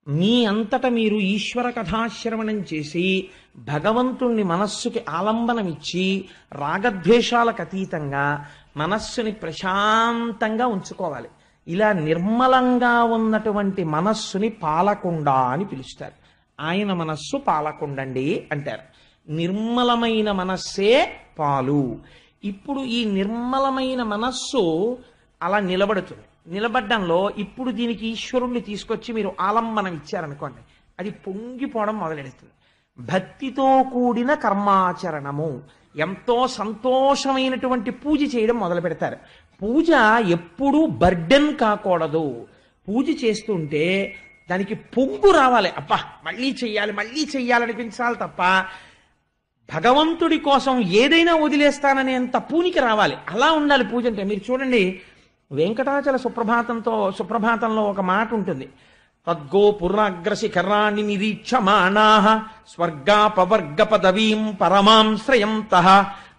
మీ అంతట మీరు ఈశ్వర కథాశ్రవణం చేసి భగవంతుణ్ణి మనస్సుకి ఆలంబనమిచ్చి రాగద్వేషాలకు అతీతంగా మనస్సుని ప్రశాంతంగా ఉంచుకోవాలి. ఇలా నిర్మలంగా ఉన్నటువంటి మనస్సుని పాలకుండ అని పిలుస్తారు. ఆయన మనస్సు పాలకుండండి అంటారు. నిర్మలమైన మనస్సే పాలు. ఇప్పుడు ఈ నిర్మలమైన మనస్సు అలా నిలబడుతుంది. నిలబడ్డంలో ఇప్పుడు దీనికి ఈశ్వరుణ్ణి తీసుకొచ్చి మీరు ఆలంబనం ఇచ్చారనుకోండి, అది పొంగిపోవడం మొదలెడుతుంది. భక్తితో కూడిన కర్మాచరణము, ఎంతో సంతోషమైనటువంటి పూజ చేయడం మొదలు పెడతారు. పూజ ఎప్పుడూ బర్డెన్ కాకూడదు. పూజ చేస్తుంటే దానికి పొంగు రావాలి. అబ్బా మళ్ళీ చెయ్యాలనిపించాలి తప్ప భగవంతుడి కోసం ఏదైనా వదిలేస్తాననేంత పూనికి రావాలి. అలా ఉండాలి పూజ అంటే. మీరు చూడండి, వెంకటాచల సుప్రభాతంలో ఒక మాట ఉంటుంది. తద్గో పురాగ్రశిఖరాన్ని నిరీక్షమాణా స్వర్గాపవర్గ పదవీం పరమాం శ్రయంతః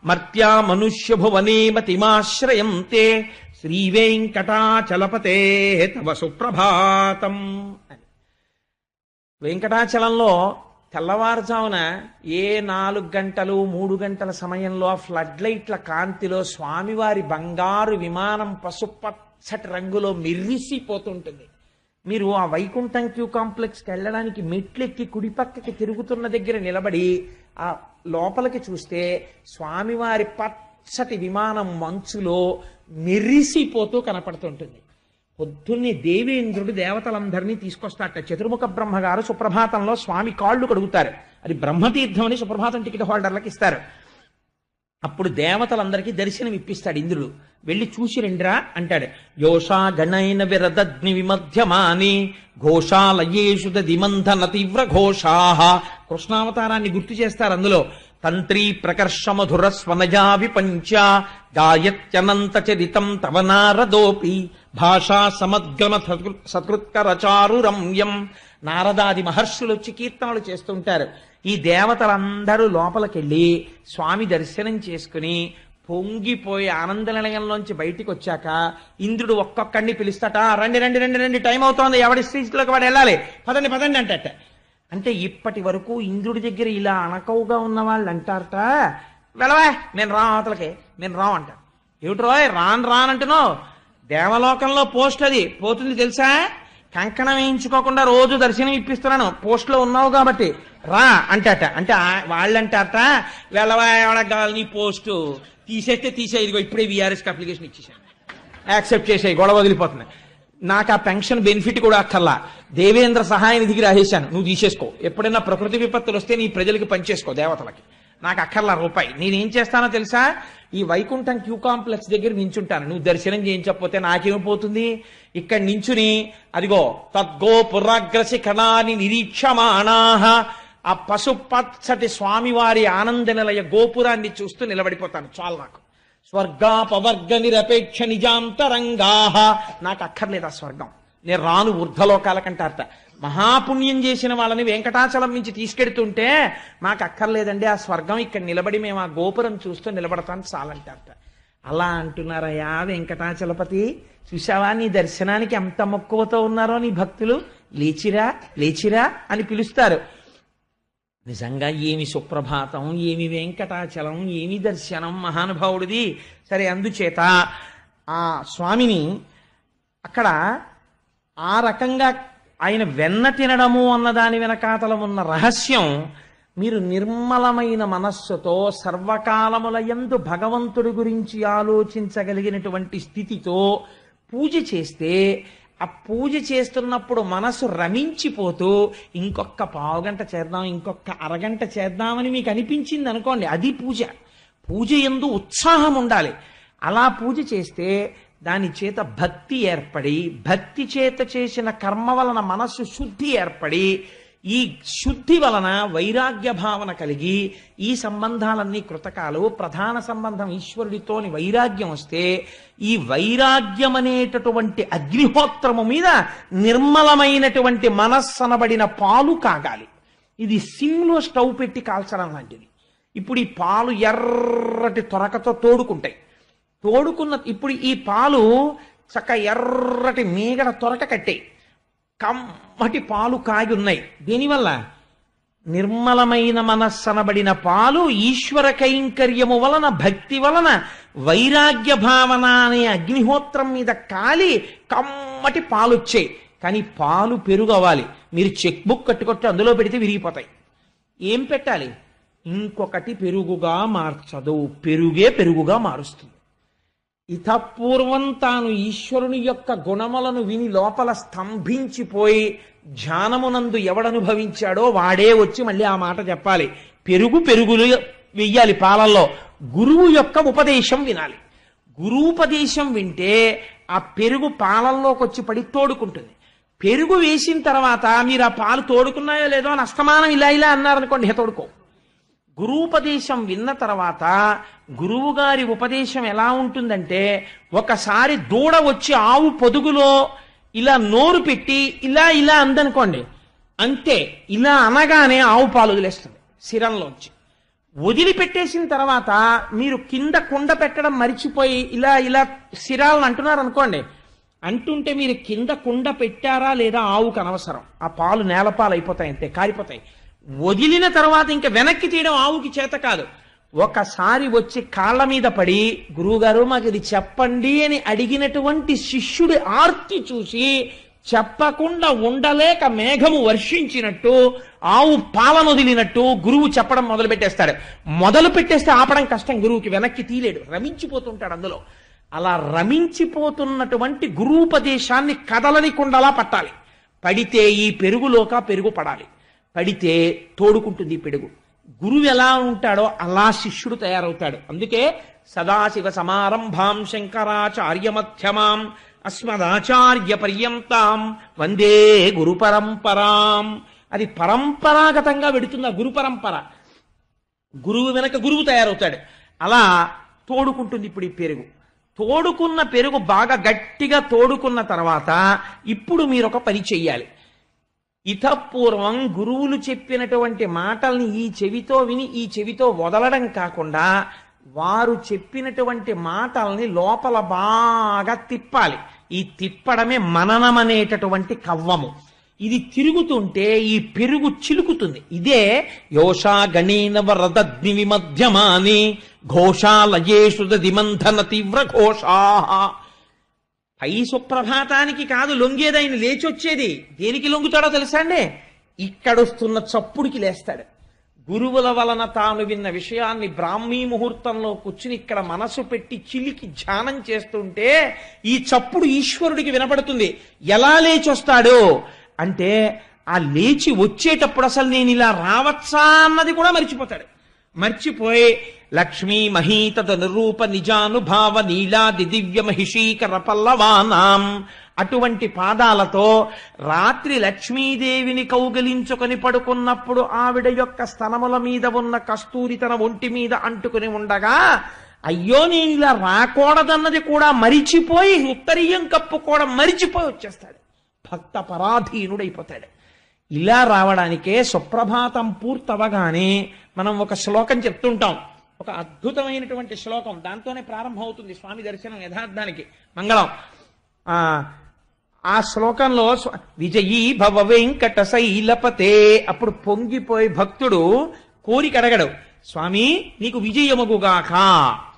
మర్త్యా మనుష్య భువనే మతిమాశ్రయంతే శ్రీ వెంకటాచలపతే తవ సుప్రభాతం. వెంకటాచలంలో తెల్లవారుజామున 4 గంటలు 3 గంటల సమయంలో ఆ ఫ్లడ్ లైట్ల కాంతిలో స్వామివారి బంగారు విమానం పసుపచ్చటి రంగులో మెరిసిపోతుంటుంది. మీరు ఆ వైకుంఠం క్యూ కాంప్లెక్స్కి వెళ్ళడానికి మెట్లెక్కి కుడిపక్కకి తిరుగుతున్న దగ్గర నిలబడి ఆ లోపలికి చూస్తే స్వామివారి పచ్చటి విమానం మంచులో మెరిసిపోతూ కనపడుతుంటుంది. పొద్దున్నే దేవేంద్రుడు దేవతలందరినీ తీసుకొస్తాట. చతుర్ముఖ బ్రహ్మగారు సుప్రభాతంలో స్వామి కాళ్ళు కడుగుతారు. అది బ్రహ్మతీర్థం అని సుప్రభాతం టికెట్ హోల్డర్లకు ఇస్తారు. అప్పుడు దేవతలందరికీ దర్శనం ఇప్పిస్తాడు ఇంద్రుడు. వెళ్ళి చూసి రండిరా అంటాడు. యోషా గణైన విరదగ్ని విమధ్యమాని ఘోషాలయేషు దిమంధన తీవ్ర ఘోషాః. కృష్ణావతారాన్ని గుర్తు చేస్తారు అందులో. తంత్రీ ప్రకర్ష మధుర స్వనజా విపంచ గాయత్యనంత చరితం తవ నారదోపి భాషా సమద్గమ సత్కృత్కరచారు రమ్యం. నారదాది మహర్షులు వచ్చి కీర్తనలు చేస్తుంటారు. ఈ దేవతలందరూ లోపలికెళ్ళి స్వామి దర్శనం చేసుకుని పొంగిపోయి ఆనంద నిలయంలోంచి బయటికి వచ్చాక ఇంద్రుడు ఒక్కొక్కడిని పిలుస్తాట. రండి రండి రండి రండి, టైం అవుతోంది, ఎవడి స్ట్రీట్లోకి వాడు వెళ్ళాలి, పదండి పదండి అంటట. అంటే ఇప్పటి వరకు ఇంద్రుడి దగ్గర ఇలా అణకవుగా ఉన్న వాళ్ళు అంటారట, వెళ్ళవా నేను రా అవతలకి, నేను రా అంటారు. ఏమిటి రోయ్ రానంటున్నావు? దేవలోకంలో పోస్ట్ అది పోతుంది తెలుసా? కంకణం వేయించుకోకుండా రోజు దర్శనం ఇప్పిస్తున్నాను, పోస్ట్లో ఉన్నావు కాబట్టి రా అంటాట. అంటే వాళ్ళంటారట, వెళ్ళవా ఎవడకు కావాలి నీ పోస్టు, తీసేస్తే తీసే, ఇదిగో ఇప్పుడే వీఆర్ఎస్కి అప్లికేషన్ ఇచ్చేసాను, యాక్సెప్ట్ చేసాయి, గొడవ వదిలిపోతున్నాయి. నాకు ఆ పెన్షన్ బెనిఫిట్ కూడా అక్కర్లా, దేవేంద్ర సహాయ నిధికి రాసేశాను, నువ్వు తీసేసుకో. ఎప్పుడైనా ప్రకృతి విపత్తులు వస్తే నీ ప్రజలకి పనిచేసుకో, దేవతలకి, నాకు అక్కర్లా రూపాయి. నేనేం చేస్తానో తెలుసా? ఈ వైకుంఠం క్యూ కాంప్లెక్స్ దగ్గర నించుంటాను. నువ్వు దర్శనం చేయించకపోతే నాకేమైపోతుంది? ఇక్కడ నించుని అదిగో తద్గో పురాగ్రసి కణాని నిరీక్షమాణాః, ఆ పశుపచ్చటి స్వామివారి ఆనంద నిలయ గోపురాన్ని చూస్తూ నిలబడిపోతాను. చాలు నాకు. స్వర్గాపవర్గ నిరపేక్ష నిజాంతరంగాః, నాకు అక్కర్లేదు ఆ స్వర్గం, నేను రాను ఊర్ధ్వలోకాలకంటారట. మహాపుణ్యం చేసిన వాళ్ళని వెంకటాచలం నుంచి తీసుకెడుతుంటే మాకు అక్కర్లేదండి ఆ స్వర్గం, ఇక్కడ నిలబడి మేము ఆ గోపురం చూస్తూ నిలబడతాను చాలంటారట. అలా అంటున్నారయ్యా వెంకటాచలపతి, చూసావా నీ దర్శనానికి ఎంత మక్కువతో ఉన్నారో నీ భక్తులు, లేచిరా లేచిరా అని పిలుస్తారు. నిజంగా ఏమి సుప్రభాతం, ఏమి వెంకటాచలం, ఏమి దర్శనం మహానుభావుడిది. సరే, అందుచేత ఆ స్వామిని అక్కడ ఆ రకంగా ఆయన వెన్న తినడము అన్నదాని వెనకాతల ఉన్న రహస్యం, మీరు నిర్మలమైన మనస్సుతో సర్వకాలముల యందు భగవంతుడి గురించి ఆలోచించగలిగినటువంటి స్థితితో పూజ చేస్తే, ఆ పూజ చేస్తున్నప్పుడు మనసు రమించిపోతూ ఇంకొక పావుగంట చేద్దాం, ఇంకొక అరగంట చేద్దామని మీకు అనిపించింది అనుకోండి, అది పూజ. పూజ యందు ఉత్సాహం ఉండాలి. అలా పూజ చేస్తే దాని చేత భక్తి ఏర్పడి, భక్తి చేత చేసిన కర్మ వలన మనస్సు శుద్ధి ఏర్పడి, ఈ శుద్ధి వలన వైరాగ్య భావన కలిగి ఈ సంబంధాలన్నీ కృతకాలు. ప్రధాన సంబంధం ఈశ్వరుడితోని వైరాగ్యం వస్తే ఈ వైరాగ్యం అనేటటువంటి అగ్నిహోత్రము మీద నిర్మలమైనటువంటి మనస్సనబడిన పాలు కాగాలి. ఇది సిమ్లో స్టవ్ పెట్టి కాల్చడం లాంటిది. ఇప్పుడు ఈ పాలు ఎర్రటి తొరకతో తోడుకుంటాయి. ఇప్పుడు ఈ పాలు చక్క ఎర్రటి మీగడ తొరక కట్టాయి, కమ్మటి పాలు కాగి ఉన్నాయి. దీనివల్ల నిర్మలమైన మనస్సనబడిన పాలు ఈశ్వర కైంకర్యము వలన, భక్తి వలన వైరాగ్య భావన అనే అగ్నిహోత్రం మీద కాలి కమ్మటి పాలు వచ్చాయి. కానీ పాలు పెరుగు అవ్వాలి. మీరు చెక్ బుక్ కట్టుకొట్టి అందులో పెడితే విరిగిపోతాయి. ఏం పెట్టాలి? ఇంకొకటి పెరుగుగా మార్చదు, పెరుగే పెరుగుగా మారుస్తుంది. ఇతపూర్వం తాను ఈశ్వరుని యొక్క గుణములను విని లోపల స్తంభించిపోయి ధ్యానమునందు ఎవడనుభవించాడో వాడే వచ్చి మళ్ళీ ఆ మాట చెప్పాలి. పెరుగులు వెయ్యాలి పాలల్లో. గురువు యొక్క ఉపదేశం వినాలి. గురూపదేశం వింటే ఆ పెరుగు పాలల్లోకి వచ్చి పడి తోడుకుంటుంది. పెరుగు వేసిన తర్వాత మీరు ఆ పాలు తోడుకున్నాయో లేదో అని అస్తమానం ఇలా ఇలా అన్నారనుకోండి, తోడుకో. గురూపదేశం విన్న తర్వాత గురువు గారి ఉపదేశం ఎలా ఉంటుందంటే, ఒకసారి దూడ వచ్చి ఆవు పొదుగులో ఇలా నోరు పెట్టి ఇలా ఇలా అందనుకోండి, అంతే. ఇలా అనగానే ఆవు పాలు వదిలేస్తుంది శిరంలోంచి. వదిలిపెట్టేసిన తర్వాత మీరు కింద కుండ పెట్టడం మరిచిపోయి ఇలా ఇలా శిరాలను అంటున్నారు అనుకోండి, అంటుంటే మీరు కింద కుండ పెట్టారా లేదా ఆవుకు అనవసరం, ఆ పాలు నేలపాలు అయిపోతాయి, అంతే, కారిపోతాయి. వదిలిన తర్వాత ఇంకా వెనక్కి తీయడం ఆవుకి చేత కాదు. ఒకసారి వచ్చి కాళ్ళ మీద పడి గురువుగారు మాకు ఇది చెప్పండి అని అడిగినటువంటి శిష్యుడి ఆర్తి చూసి చెప్పకుండా ఉండలేక మేఘము వర్షించినట్టు ఆవు పాలను వదిలినట్టు గురువు చెప్పడం మొదలు పెట్టేస్తాడు. మొదలు పెట్టేస్తే ఆపడం కష్టం, గురువుకి వెనక్కి తీలేడు, రమించిపోతుంటాడు అందులో. అలా రమించిపోతున్నటువంటి గురూపదేశాన్ని కదలనికుండలా పట్టాలి. పడితే ఈ పెరుగులోక పెరుగు పడాలి, పడితే తోడుకుంటుంది పెరుగు. గురువు ఎలా ఉంటాడో అలా శిష్యుడు తయారవుతాడు. అందుకే సదాశివ సమారంభాం శంకరాచార్య మధ్యమాం అస్మదాచార్య పర్యంతాం వందే గురు పరంపరాం. అది పరంపరాగతంగా వెడుతుంది ఆ గురు పరంపర. గురువు వెనక గురువు తయారవుతాడు. అలా తోడుకుంటుంది ఇప్పుడు ఈ పెరుగు. తోడుకున్న పెరుగు బాగా గట్టిగా తోడుకున్న తర్వాత ఇప్పుడు మీరు ఒక పని చెయ్యాలి. ఇతపూర్వం గురువులు చెప్పినటువంటి మాటల్ని ఈ చెవితో విని ఈ చెవితో వదలడం కాకుండా వారు చెప్పినటువంటి మాటల్ని లోపల బాగా తిప్పాలి. ఈ తిప్పడమే మననం అనేటటువంటి కవ్వము. ఇది తిరుగుతుంటే ఈ పెరుగు చిలుకుతుంది. ఇదే యోషా గణీన వరదగ్ని విమధ్యమాని ఘోషాలయేషు దిమంధన తీవ్ర ఘోషా. పై సుప్రభాతానికి కాదు లొంగేదాయన లేచొచ్చేది. దేనికి లొంగుతాడో తెలుసా అండి? ఇక్కడొస్తున్న చప్పుడికి లేస్తాడు. గురువుల వలన తాను విన్న విషయాన్ని బ్రాహ్మీ ముహూర్తంలో కూర్చుని ఇక్కడ మనసు పెట్టి చిలికి ధ్యానం చేస్తుంటే ఈ చప్పుడు ఈశ్వరుడికి వినపడుతుంది. ఎలా లేచొస్తాడు అంటే ఆ లేచి వచ్చేటప్పుడు అసలు నేను ఇలా రావచ్చా అన్నది కూడా మర్చిపోతాడు. మర్చిపోయి లక్ష్మీ మహీతద నిరూప నిజానుభావ నీలాది దివ్య మహిషీకర పల్లవానాం అటువంటి పాదాలతో రాత్రి లక్ష్మీదేవిని కౌగలించుకొని పడుకున్నప్పుడు ఆవిడ యొక్క స్తనముల మీద ఉన్న కస్తూరి తన ఒంటి మీద అంటుకుని ఉండగా అయ్యో నేను ఇలా రాకూడదన్నది కూడా మరిచిపోయి ఉత్తరీయం కప్పుకోవడం మరిచిపోయి వచ్చేస్తాడు. భక్త పరాధీనుడైపోతాడు. ఇలా రావడానికే సుప్రభాతం పూర్తవగానే మనం ఒక శ్లోకం చెప్తుంటాం. ఒక అద్భుతమైనటువంటి శ్లోకం, దాంతోనే ప్రారంభం అవుతుంది స్వామి దర్శనం యథార్థానికి మంగళం. ఆ శ్లోకంలో విజయీ భవ వెంకట శైలపతే, అప్పుడు పొంగిపోయి భక్తుడు కోరిక అడగడు, స్వామి నీకు విజయమగుగాక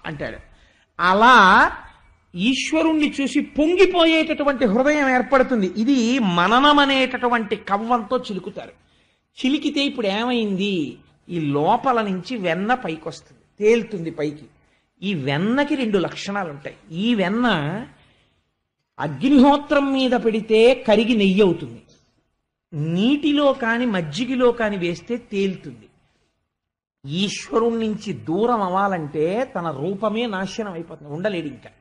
అంటాడు. అలా ఈశ్వరుణ్ణి చూసి పొంగిపోయేటటువంటి హృదయం ఏర్పడుతుంది. ఇది మననం అనేటటువంటి కవ్వంతో చిలుకుతారు. చిలికితే ఇప్పుడు ఏమైంది? ఈ లోపల నుంచి వెన్న పైకి వస్తుంది, తేలుతుంది పైకి. ఈ వెన్నకి 2 లక్షణాలు ఉంటాయి. ఈ వెన్న అగ్నిహోత్రం మీద పెడితే కరిగి నెయ్యి అవుతుంది, నీటిలో కాని మజ్జిగలో కాని వేస్తే తేలుతుంది. ఈశ్వరుడి నుంచి దూరం అవ్వాలంటే తన రూపమే నాశనం అయిపోతుంది, ఉండలేడు ఇంకా.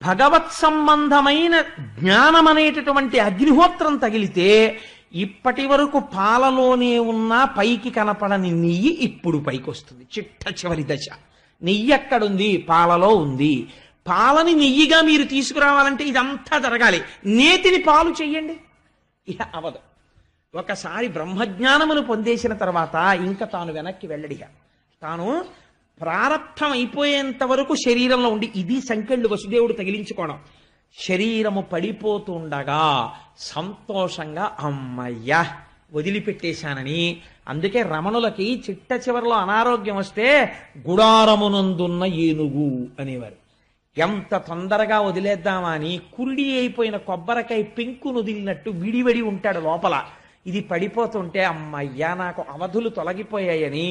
భగవత్ సంబంధమైన జ్ఞానం అనేటటువంటి అగ్నిహోత్రం తగిలితే ఇప్పటి వరకు పాలలోనే ఉన్న పైకి కనపడని నెయ్యి ఇప్పుడు పైకి వస్తుంది. చిట్ట చివరి దశ. నెయ్యి ఎక్కడుంది? పాలలో ఉంది. పాలని నెయ్యిగా మీరు తీసుకురావాలంటే ఇదంతా జరగాలి. నేతిని పాలు చెయ్యండి, ఇక అవదు. ఒకసారి బ్రహ్మజ్ఞానమును పొందేసిన తర్వాత ఇంకా తాను వెనక్కి వెళ్ళడిగా. తాను ప్రారబ్ధం అయిపోయేంత వరకు శరీరంలో ఉండి, ఇది సంకెళ్ళు వసుదేవుడు తగిలించుకోవడం. శరీరము పడిపోతుండగా సంతోషంగా అమ్మయ్యా వదిలిపెట్టేశానని. అందుకే రమణులకి చిట్ట చివరిలో అనారోగ్యం వస్తే గుడారమునందున్న ఏనుగు అనేవారు. ఎంత తొందరగా వదిలేద్దామా అని కురిడి అయిపోయిన కొబ్బరికాయ పెంకు వదిలినట్టు విడివడి ఉంటాడు లోపల. ఇది పడిపోతుంటే అమ్మయ్యా నాకు అవధులు తొలగిపోయాయని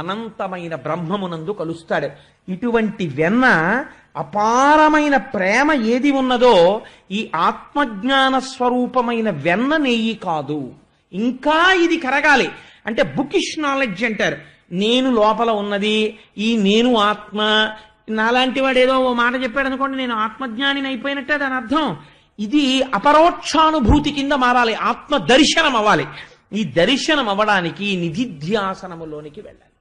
అనంతమైన బ్రహ్మమునందు కలుస్తాడు. ఇటువంటి వెన్న, అపారమైన ప్రేమ ఏది ఉన్నదో ఈ ఆత్మజ్ఞాన స్వరూపమైన వెన్న నెయ్యి కాదు. ఇంకా ఇది కరగాలి అంటే బుకిష్ నాలెడ్జ్ అంటారు. నేను లోపల ఉన్నది, ఈ నేను ఆత్మ. నాలాంటి వాడు ఏదో ఓ మాట చెప్పాడు అనుకోండి, నేను ఆత్మజ్ఞానిని అయిపోయినట్టే దాని అర్థం. ఇది అపరోక్షానుభూతి కింద మారాలి, ఆత్మ దర్శనం అవ్వాలి. ఈ దర్శనం అవ్వడానికి నిధిధ్యాసనములోనికి వెళ్ళాలి.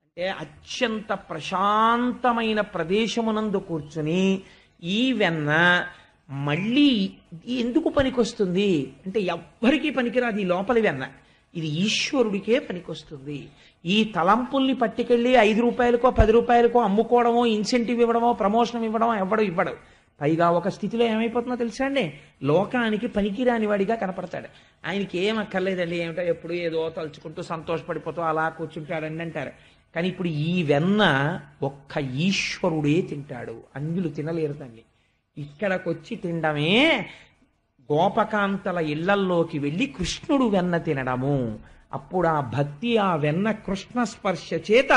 అంటే అత్యంత ప్రశాంతమైన ప్రదేశమునందు కూర్చుని ఈ వెన్న మళ్ళీ ఎందుకు పనికొస్తుంది అంటే ఎవ్వరికీ పనికిరాదు. ఈ లోపలి వెన్న ఇది ఈశ్వరుడికే పనికొస్తుంది. ఈ తలంపుల్ని పట్టుకెళ్ళి 5 రూపాయలకో 10 రూపాయలకో అమ్ముకోవడమో, ఇన్సెంటివ్ ఇవ్వడమో, ప్రమోషన్ ఇవ్వడమో ఎవడు ఇవ్వడు. పైగా ఒక స్థితిలో ఏమైపోతుందో తెలుసా అండి, లోకానికి పనికిరాని వాడిగా కనపడతాడు. ఆయనకి ఏం అక్కర్లేదండి, ఏమిటో ఎప్పుడు ఏదో తలుచుకుంటూ సంతోషపడిపోతూ అలా కూర్చుంటాడండి అంటారు. కానీ ఇప్పుడు ఈ వెన్న ఒక్క ఈశ్వరుడే తింటాడు, అన్యులు తినలేరు దాన్ని. ఇక్కడికొచ్చి తినడమే గోపకాంతల ఇళ్లల్లోకి వెళ్ళి కృష్ణుడు వెన్న తినడము. అప్పుడు ఆ భక్తి, ఆ వెన్న కృష్ణ స్పర్శ చేత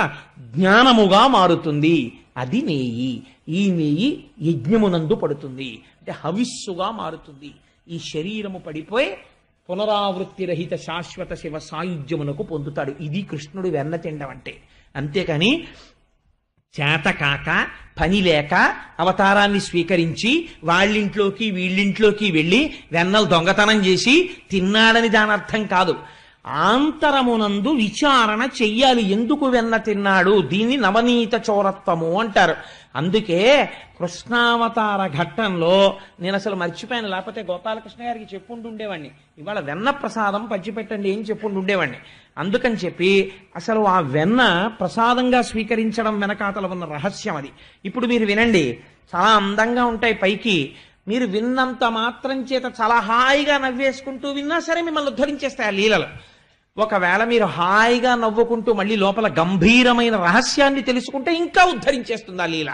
జ్ఞానముగా మారుతుంది. అది నెయ్యి. ఈ నెయ్యి యజ్ఞమునందు పడుతుంది, అంటే హవిస్సుగా మారుతుంది. ఈ శరీరము పడిపోయి పునరావృత్తి రహిత శాశ్వత శివ సాయుధ్యమునకు పొందుతాడు. ఇది కృష్ణుడు వెన్న తినడం అంటే. అంతేకాని చేతకాక పని లేక అవతారాన్ని స్వీకరించి వాళ్ళింట్లోకి వీళ్ళింట్లోకి వెళ్ళి వెన్నలు దొంగతనం చేసి తిన్నాడని దాని అర్థం కాదు. ఆంతరమునందు విచారణ చెయ్యాలి. ఎందుకు వెన్న తిన్నాడు? దీన్ని నవనీత చోరత్వము అంటారు. అందుకే కృష్ణావతార ఘట్టంలో నేను అసలు మర్చిపోయాను, లేకపోతే గోపాలకృష్ణ గారికి చెప్పుంటుండేవాడిని. ఇవాళ వెన్న ప్రసాదం పంచిపెట్టండి ఏం చెప్పుంటుండేవాడిని. అందుకని చెప్పి అసలు ఆ వెన్న ప్రసాదంగా స్వీకరించడం వెనకాతల ఉన్న రహస్యం అది. ఇప్పుడు మీరు వినండి, చాలా అందంగా ఉంటాయి పైకి. మీరు విన్నంత మాత్రం చేత చాలా హాయిగా నవ్వేసుకుంటూ విన్నా సరే మిమ్మల్ని ఉద్ధరించేస్తాయి ఆ లీలలు. ఒకవేళ మీరు హాయిగా నవ్వుకుంటూ మళ్ళీ లోపల గంభీరమైన రహస్యాన్ని తెలుసుకుంటే ఇంకా ఉద్ధరించేస్తుంది ఆ లీల.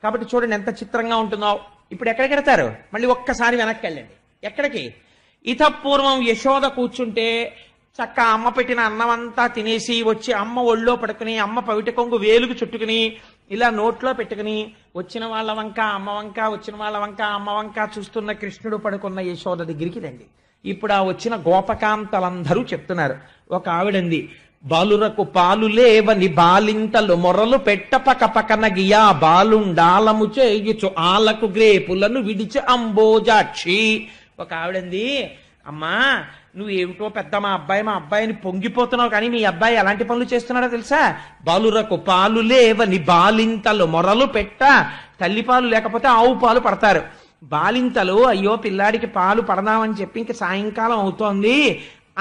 కాబట్టి చూడండి ఎంత చిత్రంగా ఉంటుందో. ఇప్పుడు ఎక్కడికి వెడతారు? మళ్ళీ ఒక్కసారి వెనక్కి వెళ్ళండి. ఎక్కడికి? ఇతపూర్వం యశోద కూర్చుంటే చక్క అమ్మ పెట్టిన అన్నం అంతా తినేసి వచ్చి అమ్మ ఒళ్ళో పడుకుని, అమ్మ పవిట కొంగు వేలుగు చుట్టుకుని ఇలా నోట్లో పెట్టుకుని వచ్చిన వాళ్ళ వంక అమ్మ వంక, వచ్చిన వాళ్ళ వంక అమ్మ వంక చూస్తున్న కృష్ణుడు పడుకున్న యశోద దగ్గరికి రండి. ఇప్పుడు ఆ వచ్చిన గోపకాంతలందరూ చెప్తున్నారు. ఒక ఆవిడంది, బాలురకు పాలు లేవని బాలింతలు మొరలు పెట్ట పక పకన గియా బాలుండాలము చేయుచు ఆలకు గ్రేపులను విడిచి అంబోజాక్షి. ఒక ఆవిడంది, అమ్మా నువ్వు ఏమిటో పెద్ద మా అబ్బాయిని పొంగిపోతున్నావు, కానీ మీ అబ్బాయి ఎలాంటి పనులు చేస్తున్నాడో తెలుసా? బాలురకు పాలు లేవని బాలింతలు మొరలు పెట్ట, తల్లి పాలు లేకపోతే ఆవు పాలు పడతారు. బాలింతలు అయ్యో పిల్లాడికి పాలు పడదామని చెప్పి ఇంక సాయంకాలం అవుతోంది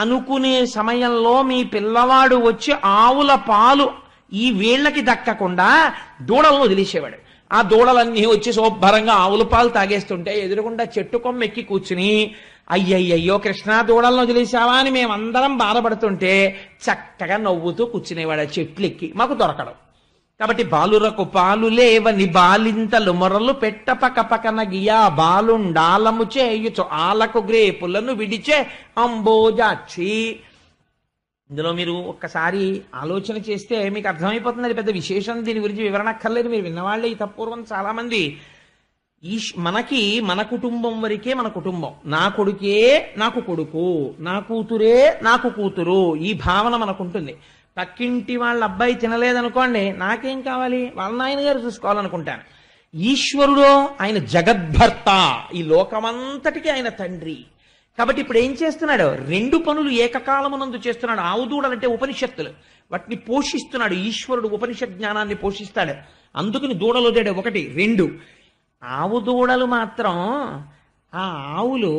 అనుకునే సమయంలో మీ పిల్లవాడు వచ్చి ఆవుల పాలు ఈ వీళ్ళకి దక్కకుండా దూడలను వదిలేసేవాడు. ఆ దూడలన్నీ వచ్చి శుభ్రంగా ఆవుల పాలు తాగేస్తుంటే ఎదురుగుండా చెట్టు కొమ్మ ఎక్కి కూర్చుని అయ్యయ్యో కృష్ణా దూడలను వదిలేసావా అని మేమందరం బాధపడుతుంటే చక్కగా నవ్వుతూ కూర్చునేవాడు చెట్లు ఎక్కి. మాకు దొరకడం. కాబట్టి బాలురకు పాలు లేవని బాలింతలు మొరలు పెట్ట పక పకన గియా బాలుండాలము చేయుచు ఆలకు గ్రేపులను విడిచే అంబోజాక్షి. ఇందులో మీరు ఒక్కసారి ఆలోచన చేస్తే మీకు అర్థమైపోతుంది. అది పెద్ద విశేషం, దీని గురించి వివరణ అక్కర్లేదు. మీరు విన్నవాళ్ళే ఈ తప్పూర్వం చాలా మంది. మనకి మన కుటుంబం వరకే మన కుటుంబం, నా కొడుకే నాకు కొడుకు, నా కూతురే నాకు కూతురు, ఈ భావన మనకుంటుంది. పక్కింటి వాళ్ళ అబ్బాయి తినలేదనుకోండి, నాకేం కావాలి, వాళ్ళ నాయన గారు చూసుకోవాలనుకుంటాను. ఈశ్వరుడో ఆయన జగద్భర్త, ఈ లోకమంతటికి ఆయన తండ్రి. కాబట్టి ఇప్పుడు ఏం చేస్తున్నాడు? రెండు పనులు ఏకకాలమునందు చేస్తున్నాడు. ఆవుదూడలంటే ఉపనిషత్తులు, వాటిని పోషిస్తున్నాడు ఈశ్వరుడు. ఉపనిషత్ జ్ఞానాన్ని పోషిస్తాడు. అందుకని దూడలు తేడు. ఒకటి. రెండు, ఆవు దూడలు మాత్రం ఆ ఆవులు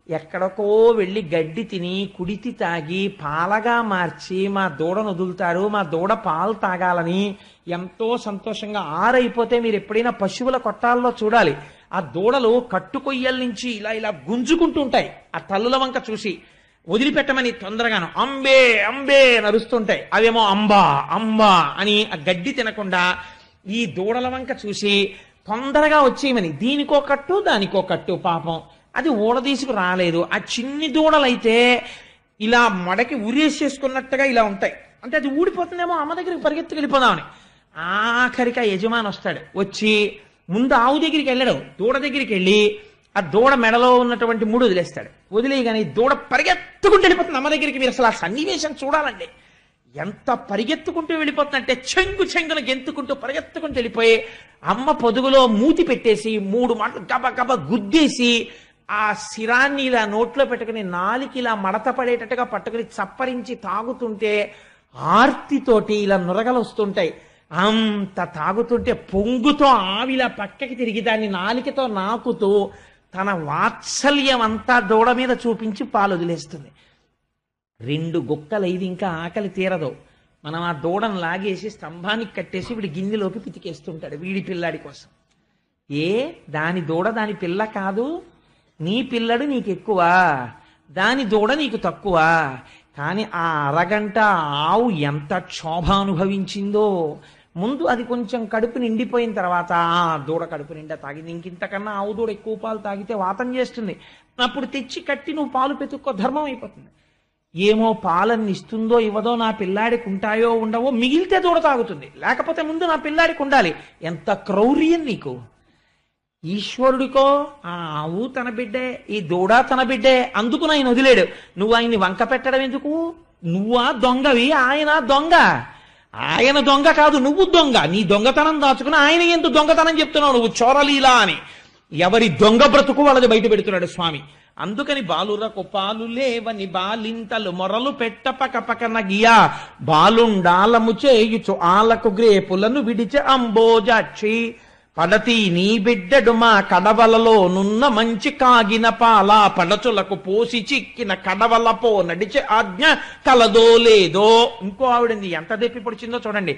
ఎక్కడికో వెళ్ళి గడ్డి తిని కుడితి తాగి పాలగా మార్చి మా దూడను వదులుతారు, మా దూడ పాలు తాగాలని ఎంతో సంతోషంగా. ఆరైపోతే మీరు ఎప్పుడైనా పశువుల కొట్టాల్లో చూడాలి, ఆ దూడలు కట్టుకొయ్యల నుంచి ఇలా ఇలా గుంజుకుంటూ ఉంటాయి. ఆ తల్లుల వంక చూసి వదిలిపెట్టమని తొందరగాను అంబే అంబే నరుస్తుంటాయి. అవేమో అంబా అంబా అని ఆ గడ్డి తినకుండా ఈ దూడల వంక చూసి తొందరగా వచ్చేయమని. దీనికో కట్టు దానికో కట్టు. పాపం అది ఊడదీసుకు రాలేదు. ఆ చిన్ని దూడలైతే ఇలా మడకి ఉరేసేసుకున్నట్టుగా ఇలా ఉంటాయి. అంటే అది ఊడిపోతుందేమో, అమ్మ దగ్గరికి పరిగెత్తుకు వెళ్ళిపోదామని. ఆఖరికి ఆ యజమాని వస్తాడు. వచ్చి ముందు ఆవు దగ్గరికి వెళ్ళాడు, దూడ దగ్గరికి వెళ్ళి ఆ దూడ మెడలో ఉన్నటువంటి ముడు వదిలేస్తాడు. వదిలేయగానే దూడ పరిగెత్తుకుంటూ వెళ్ళిపోతుంది అమ్మ దగ్గరికి. మీరు అసలు ఆ సన్నివేశం చూడాలండి. ఎంత పరిగెత్తుకుంటూ వెళ్ళిపోతుందంటే చెంగు చెంగున గెంతుకుంటూ పరిగెత్తుకుంటూ వెళ్ళిపోయి అమ్మ పొదుగులో మూతి పెట్టేసి 3 మాటలు గబ గబ గుద్దేసి ఆ శిరాన్ని ఇలా నోట్లో పెట్టుకుని నాలికి ఇలా మడత పడేటట్టుగా పట్టుకుని చప్పరించి తాగుతుంటే ఆర్తితోటి ఇలా నురగలు వస్తుంటాయి. అంత తాగుతుంటే పొంగుతో ఆవిలా పక్కకి తిరిగి దాన్ని నాలికతో నాకుతూ తన వాత్సల్యం అంతా దూడ మీద చూపించి పాలు వదిలేస్తుంది. 2 గుక్కలు ఇది ఇంకా ఆకలి తీరదు. మనం ఆ దూడను లాగేసి స్తంభానికి కట్టేసి వీడి గిన్నెలోకి పితికేస్తుంటాడు వీడి పిల్లాడి కోసం. దాని దూడ దాని పిల్ల కాదు, నీ పిల్లడు నీకు ఎక్కువ, దాని దూడ నీకు తక్కువ. కానీ ఆ అరగంట ఆవు ఎంత క్షోభ అనుభవించిందో. ముందు అది కొంచెం కడుపు నిండిపోయిన తర్వాత దూడ కడుపు నిండా తాగింది, ఇంకింతకన్నా ఆవు దూడ ఎక్కువ పాలు తాగితే వాతం చేస్తుంది, అప్పుడు తెచ్చి కట్టి నువ్వు పాలు పెతుక్కో, ధర్మం అయిపోతుంది. ఏమో పాలన్ని ఇస్తుందో ఇవ్వదో, నా పిల్లాడికి ఉంటాయో ఉండవో, మిగిలితే దూడ తాగుతుంది, లేకపోతే ముందు నా పిల్లాడికి ఉండాలి. ఎంత క్రౌర్యం నీకు! ఈశ్వరుడికో ఆ ఆవు తన బిడ్డే, ఈ దూడ తన బిడ్డే, అందుకు ఆయన వదిలేడు. నువ్వు ఆయన్ని వంక పెట్టడం ఎందుకు? నువ్వా దొంగవి, ఆయన దొంగ. ఆయన దొంగ కాదు, నువ్వు దొంగ. నీ దొంగతనం దాచుకుని ఆయన ఎందుకు దొంగతనం చెప్తున్నావు నువ్వు? చోరలీలా అని ఎవరి దొంగ బ్రతుకు వాళ్ళది బయట పెడుతున్నాడు స్వామి. అందుకని బాలురకు పాలు లేవని బాలింతలు మొరలు పెట్ట పక పకన గియా, బాలుండాలము చేయుచు ఆలకు గ్రేపులను విడిచె అంబోజాక్షి, పడతి నీ బిడ్డడు మా కడవలలో నున్న మంచి కాగిన పాల, పడచులకు పోసి చిక్కిన కడవలపో నడిచే ఆజ్ఞ కలదో లేదో. ఇంకో ఆవిడంది ఎంత దెప్పి పొడిచిందో చూడండి.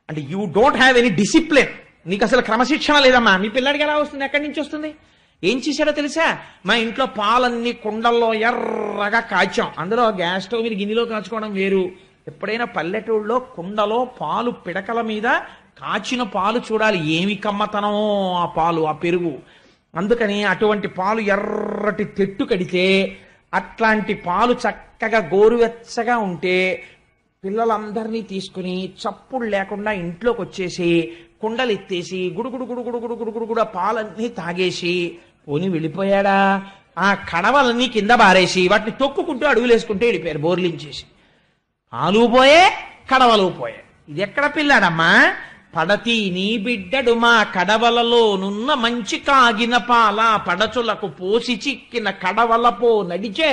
అంటే you don't have any discipline, నీకు అసలు క్రమశిక్షణ లేదమ్మా. మీ పిల్లాడికి ఎలా వస్తుంది? ఎక్కడి నుంచి వస్తుంది? ఏం చేశాడో తెలుసా? మా ఇంట్లో పాలన్నీ కుండల్లో ఎర్రగా కాచాం, అందులో గ్యాస్ స్టవ్ మీద గిన్నెలో కాచుకోవడం వేరు. ఎప్పుడైనా పల్లెటూళ్ళలో కుండలో పాలు పిడకల మీద కాచిన పాలు చూడాలి, ఏమి కమ్మతనమో ఆ పాలు, ఆ పెరుగు. అందుకని అటువంటి పాలు ఎర్రటి తెట్టు కడితే, అట్లాంటి పాలు చక్కగా గోరువెచ్చగా ఉంటే పిల్లలందరినీ తీసుకుని చప్పుడు లేకుండా ఇంట్లోకి వచ్చేసి కుండలు ఎత్తేసి గుడుగుడు గుడుగుడు గుడుగుడు గుడుగుడు పాలన్నీ తాగేసి పోని వెళ్ళిపోయాడా? ఆ కడవలన్నీ కింద బారేసి వాటిని తొక్కుకుంటూ అడుగులేసుకుంటూ వెళ్ళిపోయారు బోర్లించేసి. పాలు పోయే, కడవలు పోయే. ఇది ఎక్కడ పిల్లాడమ్మా? పడతి నీ బిడ్డడు మా కడవలలో నున్న మంచి కాగిన పాల, పడచులకు పోసి చిక్కిన కడవలపో నడిచే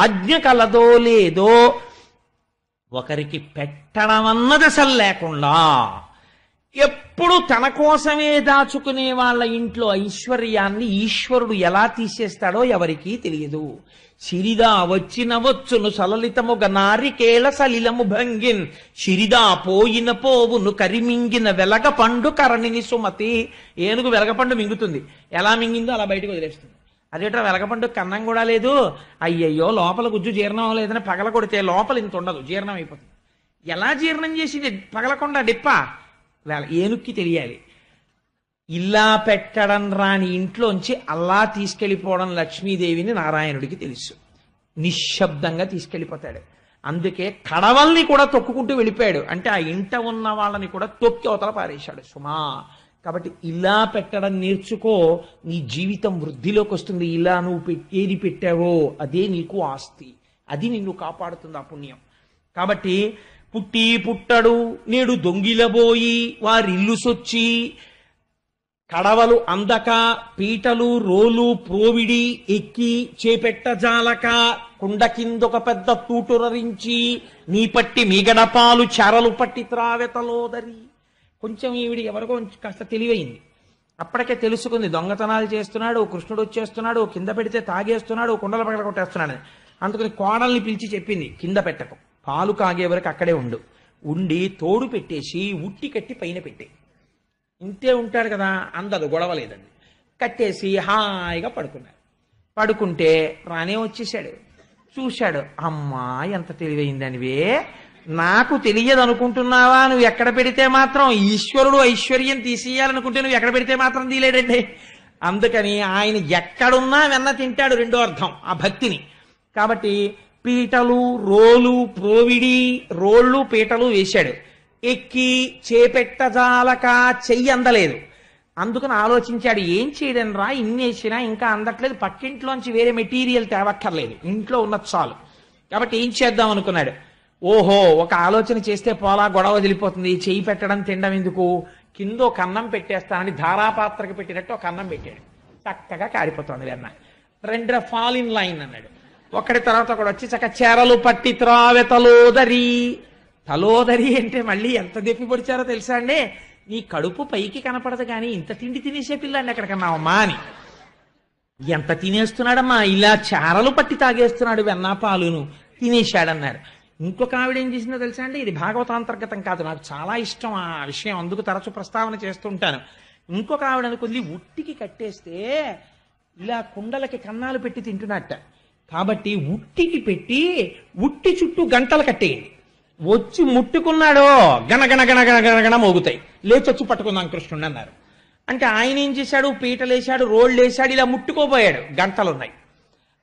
ఆజ్ఞ కలదో లేదో. ఒకరికి పెట్టడం అన్నది అసలు లేకుండా ఎప్పుడు తన కోసమే దాచుకునే వాళ్ళ ఇంట్లో ఐశ్వర్యాన్ని ఈశ్వరుడు ఎలా తీసేస్తాడో ఎవరికీ తెలియదు. సిరిదా వచ్చిన వచ్చును సలలితముగ నారికేళ సలిలము భంగిన్, సిరిదా పోయిన పోవును కరిమింగిన వెలగ పండు కరణిని సుమతి. ఏనుగు వెలగపండు మింగుతుంది, ఎలా మింగిందో అలా బయటకు వదిలేస్తుంది. అదేట్రా వెలగపండు కన్నం కూడా లేదు, అయ్యయ్యో లోపల గుజ్జు జీర్ణం అవ్వలేదని పగల కొడితే లోపల ఇంత ఉండదు, జీర్ణం అయిపోతుంది. ఎలా జీర్ణం చేసింది పగలకుండా డిప్ప? ఏనుక్కి తెలియాలి. ఇలా పెట్టడం రాని ఇంట్లోంచి అలా తీసుకెళ్ళిపోవడం లక్ష్మీదేవిని నారాయణుడికి తెలుసు. నిశ్శబ్దంగా తీసుకెళ్ళిపోతాడు. అందుకే కడవల్ని కూడా తొక్కుకుంటూ వెళ్ళిపోయాడు. అంటే ఆ ఇంట ఉన్న వాళ్ళని కూడా తొక్కి అవతల పారేశాడు సుమా. కాబట్టి ఇలా పెట్టడం నేర్చుకో, నీ జీవితం వృద్ధిలోకి వస్తుంది. ఇలా నువ్వు ఏది పెట్టావో అదే నీకు ఆస్తి, అది నిన్ను కాపాడుతుంది, ఆ పుణ్యం. కాబట్టి పుట్టి పుట్టడు నేడు దొంగిలబోయి వారిల్లు సొచ్చి, కడవలు అందక పీటలు రోలు ప్రోవిడి ఎక్కి చేపెట్ట జాలక, కుండ కిందొక పెద్ద తూటురరించి నీ పట్టి మిగడపాలు చెరలు పట్టి త్రావెతలోదరి. కొంచెం ఈవిడి ఎవరికో కాస్త తెలివైంది. అప్పటికే తెలుసుకుంది దొంగతనాలు చేస్తున్నాడు, కృష్ణుడు వచ్చేస్తున్నాడు, కింద పెడితే తాగేస్తున్నాడు, కుండల పగల కొట్టేస్తున్నాడు. అందుకని కోడల్ని పిలిచి చెప్పింది, కింద పెట్టకు, పాలు కాగే వరకు అక్కడే ఉండి తోడు పెట్టేసి ఉట్టి కట్టి పైన పెట్టే. ఇంతే ఉంటాడు కదా, అందదు, గొడవలేదండి. కట్టేసి హాయిగా పడుకున్నాడు. పడుకుంటే రానే వచ్చేసాడు. చూశాడు, అమ్మా ఎంత తెలివైందనివే, నాకు తెలియదు అనుకుంటున్నావా? నువ్వు ఎక్కడ పెడితే మాత్రం ఈశ్వరుడు ఐశ్వర్యం తీసేయాలనుకుంటే నువ్వు ఎక్కడ పెడితే మాత్రం తీలేడండి. అందుకని ఆయన ఎక్కడున్నా వెన్న తింటాడు, రెండో అర్థం ఆ భక్తిని. కాబట్టి పీటలు రోలు ప్రోవిడి, రోళ్ళు పీటలు వేశాడు. ఎక్కి చేపెట్టజాలక, చెయ్యి అందలేదు. అందుకని ఆలోచించాడు, ఏం చేయడం రా, ఇన్ని వేసినా ఇంకా అందట్లేదు, పక్కింట్లోంచి వేరే మెటీరియల్ తేవక్కర్లేదు, ఇంట్లో ఉన్నది చాలు. కాబట్టి ఏం చేద్దాం అనుకున్నాడు. ఓహో, ఒక ఆలోచన చేస్తే పోలా, గొడవ వదిలిపోతుంది, చెయ్యి పెట్టడం తినడం ఎందుకు, కింద ఒక అన్నం పెట్టేస్తానని ధారాపాత్రకి పెట్టినట్టు ఒక అన్నం పెట్టాడు. చక్కగా కారిపోతుంది వెన్న. రెండు ఫాల్ ఇన్ లైన్ అన్నాడు. ఒకటి తర్వాత ఒకటి వచ్చి చక్క చెరలు పట్టి త్రావె తలోదరి. తలోదరి అంటే మళ్ళీ ఎంత దెప్పి పొడిచారో తెలుసా అండి? నీ కడుపు పైకి కనపడదు కానీ ఇంత తిండి తినేసే పిల్లండి ఎక్కడికన్నావమ్మా అని. ఎంత తినేస్తున్నాడమ్మా, ఇలా చారలు పట్టి తాగేస్తున్నాడు వెన్నా పాలును, తినేశాడన్నారు. ఇంకొక ఆవిడ ఏం చేసిందో తెలుసా అండి? ఇది భాగవతాంతర్గతం కాదు, నాకు చాలా ఇష్టం ఆ విషయం, అందుకు తరచు ప్రస్తావన చేస్తుంటాను. ఇంకొక ఆవిడ అనుకుంది, ఉట్టికి కట్టేస్తే ఇలా కుండలకి కన్నాలు పెట్టి తింటున్నట్ట, కాబట్టి ఉట్టికి పెట్టి ఉట్టి చుట్టూ గంటలు కట్టేయండి. వచ్చి ముట్టుకున్నాడో గణగణ గణగణ గణగణ మోగుతాయి. లేచొచ్చి పట్టుకుందాం కృష్ణుడు అన్నారు. అంటే ఆయన ఏం చేశాడు? పీటలేశాడు, రోళ్ళు వేశాడు, ఇలా ముట్టుకోబోయాడు. గంటలున్నాయి.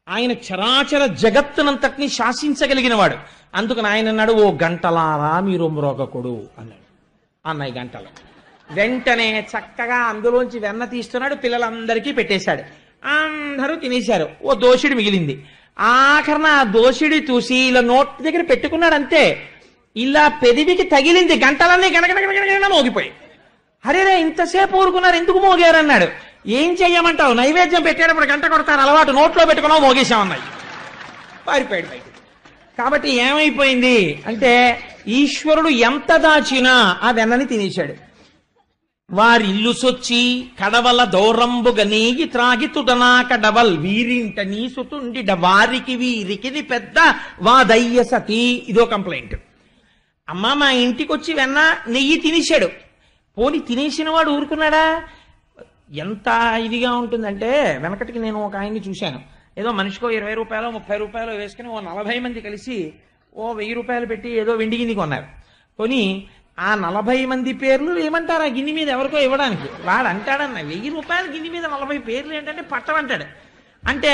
ఆయన చరాచర జగత్తునంతటిని శాసించగలిగిన వాడు. అందుకని ఆయన అన్నాడు, ఓ గంటలారా మీరు మ్రోగకుడు అన్నాడు. అన్నాయి గంటలు. వెంటనే చక్కగా అందులోంచి వెన్న తీస్తున్నాడు, పిల్లలందరికీ పెట్టేశాడు. అందరూ తినేశారు. ఓ దోషుడి మిగిలింది. ఆఖరణ ఆ దోషుడి చూసి ఇలా నోటి దగ్గర పెట్టుకున్నాడు. అంతే, ఇలా పెదివికి తగిలింది. గంటలన్నీ గణగణ మోగిపోయి. అరే ఇంతసేపు ఊరుకున్నారు, ఎందుకు మోగారన్నాడు. ఏం చెయ్యమంటావు? నైవేద్యం పెట్టేటప్పుడు గంట కొడతారు అలవాటు, నోట్లో పెట్టుకున్నావు, మోగేశామన్నాయి. పారిపోయాడు బయట. కాబట్టి ఏమైపోయింది అంటే ఈశ్వరుడు ఎంత దాచినా ఆ వెన్నని తినేశాడు. వారిల్లు సొచ్చి కడవల దౌరంబుగ నీగి త్రాగి తుడనా కడవల్ వీరింట నీసుతుండిడ వారికి వీరికి పెద్ద వాదయ్య సతీ. ఇదో కంప్లైంట్. అమ్మ మా ఇంటికి వచ్చి వెన్న నెయ్యి తినేశాడు. పోని తినేసిన వాడు ఊరుకున్నాడా? ఎంత ఇదిగా ఉంటుందంటే, వెనకటికి నేను ఒక ఆయన్ని చూశాను. ఏదో మనిషికో 20 రూపాయలు 30 రూపాయలు వేసుకుని ఓ 40 మంది కలిసి ఓ 1000 రూపాయలు పెట్టి ఏదో వెండి గిన్నె కొన్నారు. కొని ఆ 40 మంది పేర్లు ఏమంటారు ఆ గిన్నె మీద ఎవరికో ఇవ్వడానికి. వాడు అంటాడన్న 1000 రూపాయల గిన్నె మీద 40 పేర్లు ఏంటంటే పట్టమంటాడు. అంటే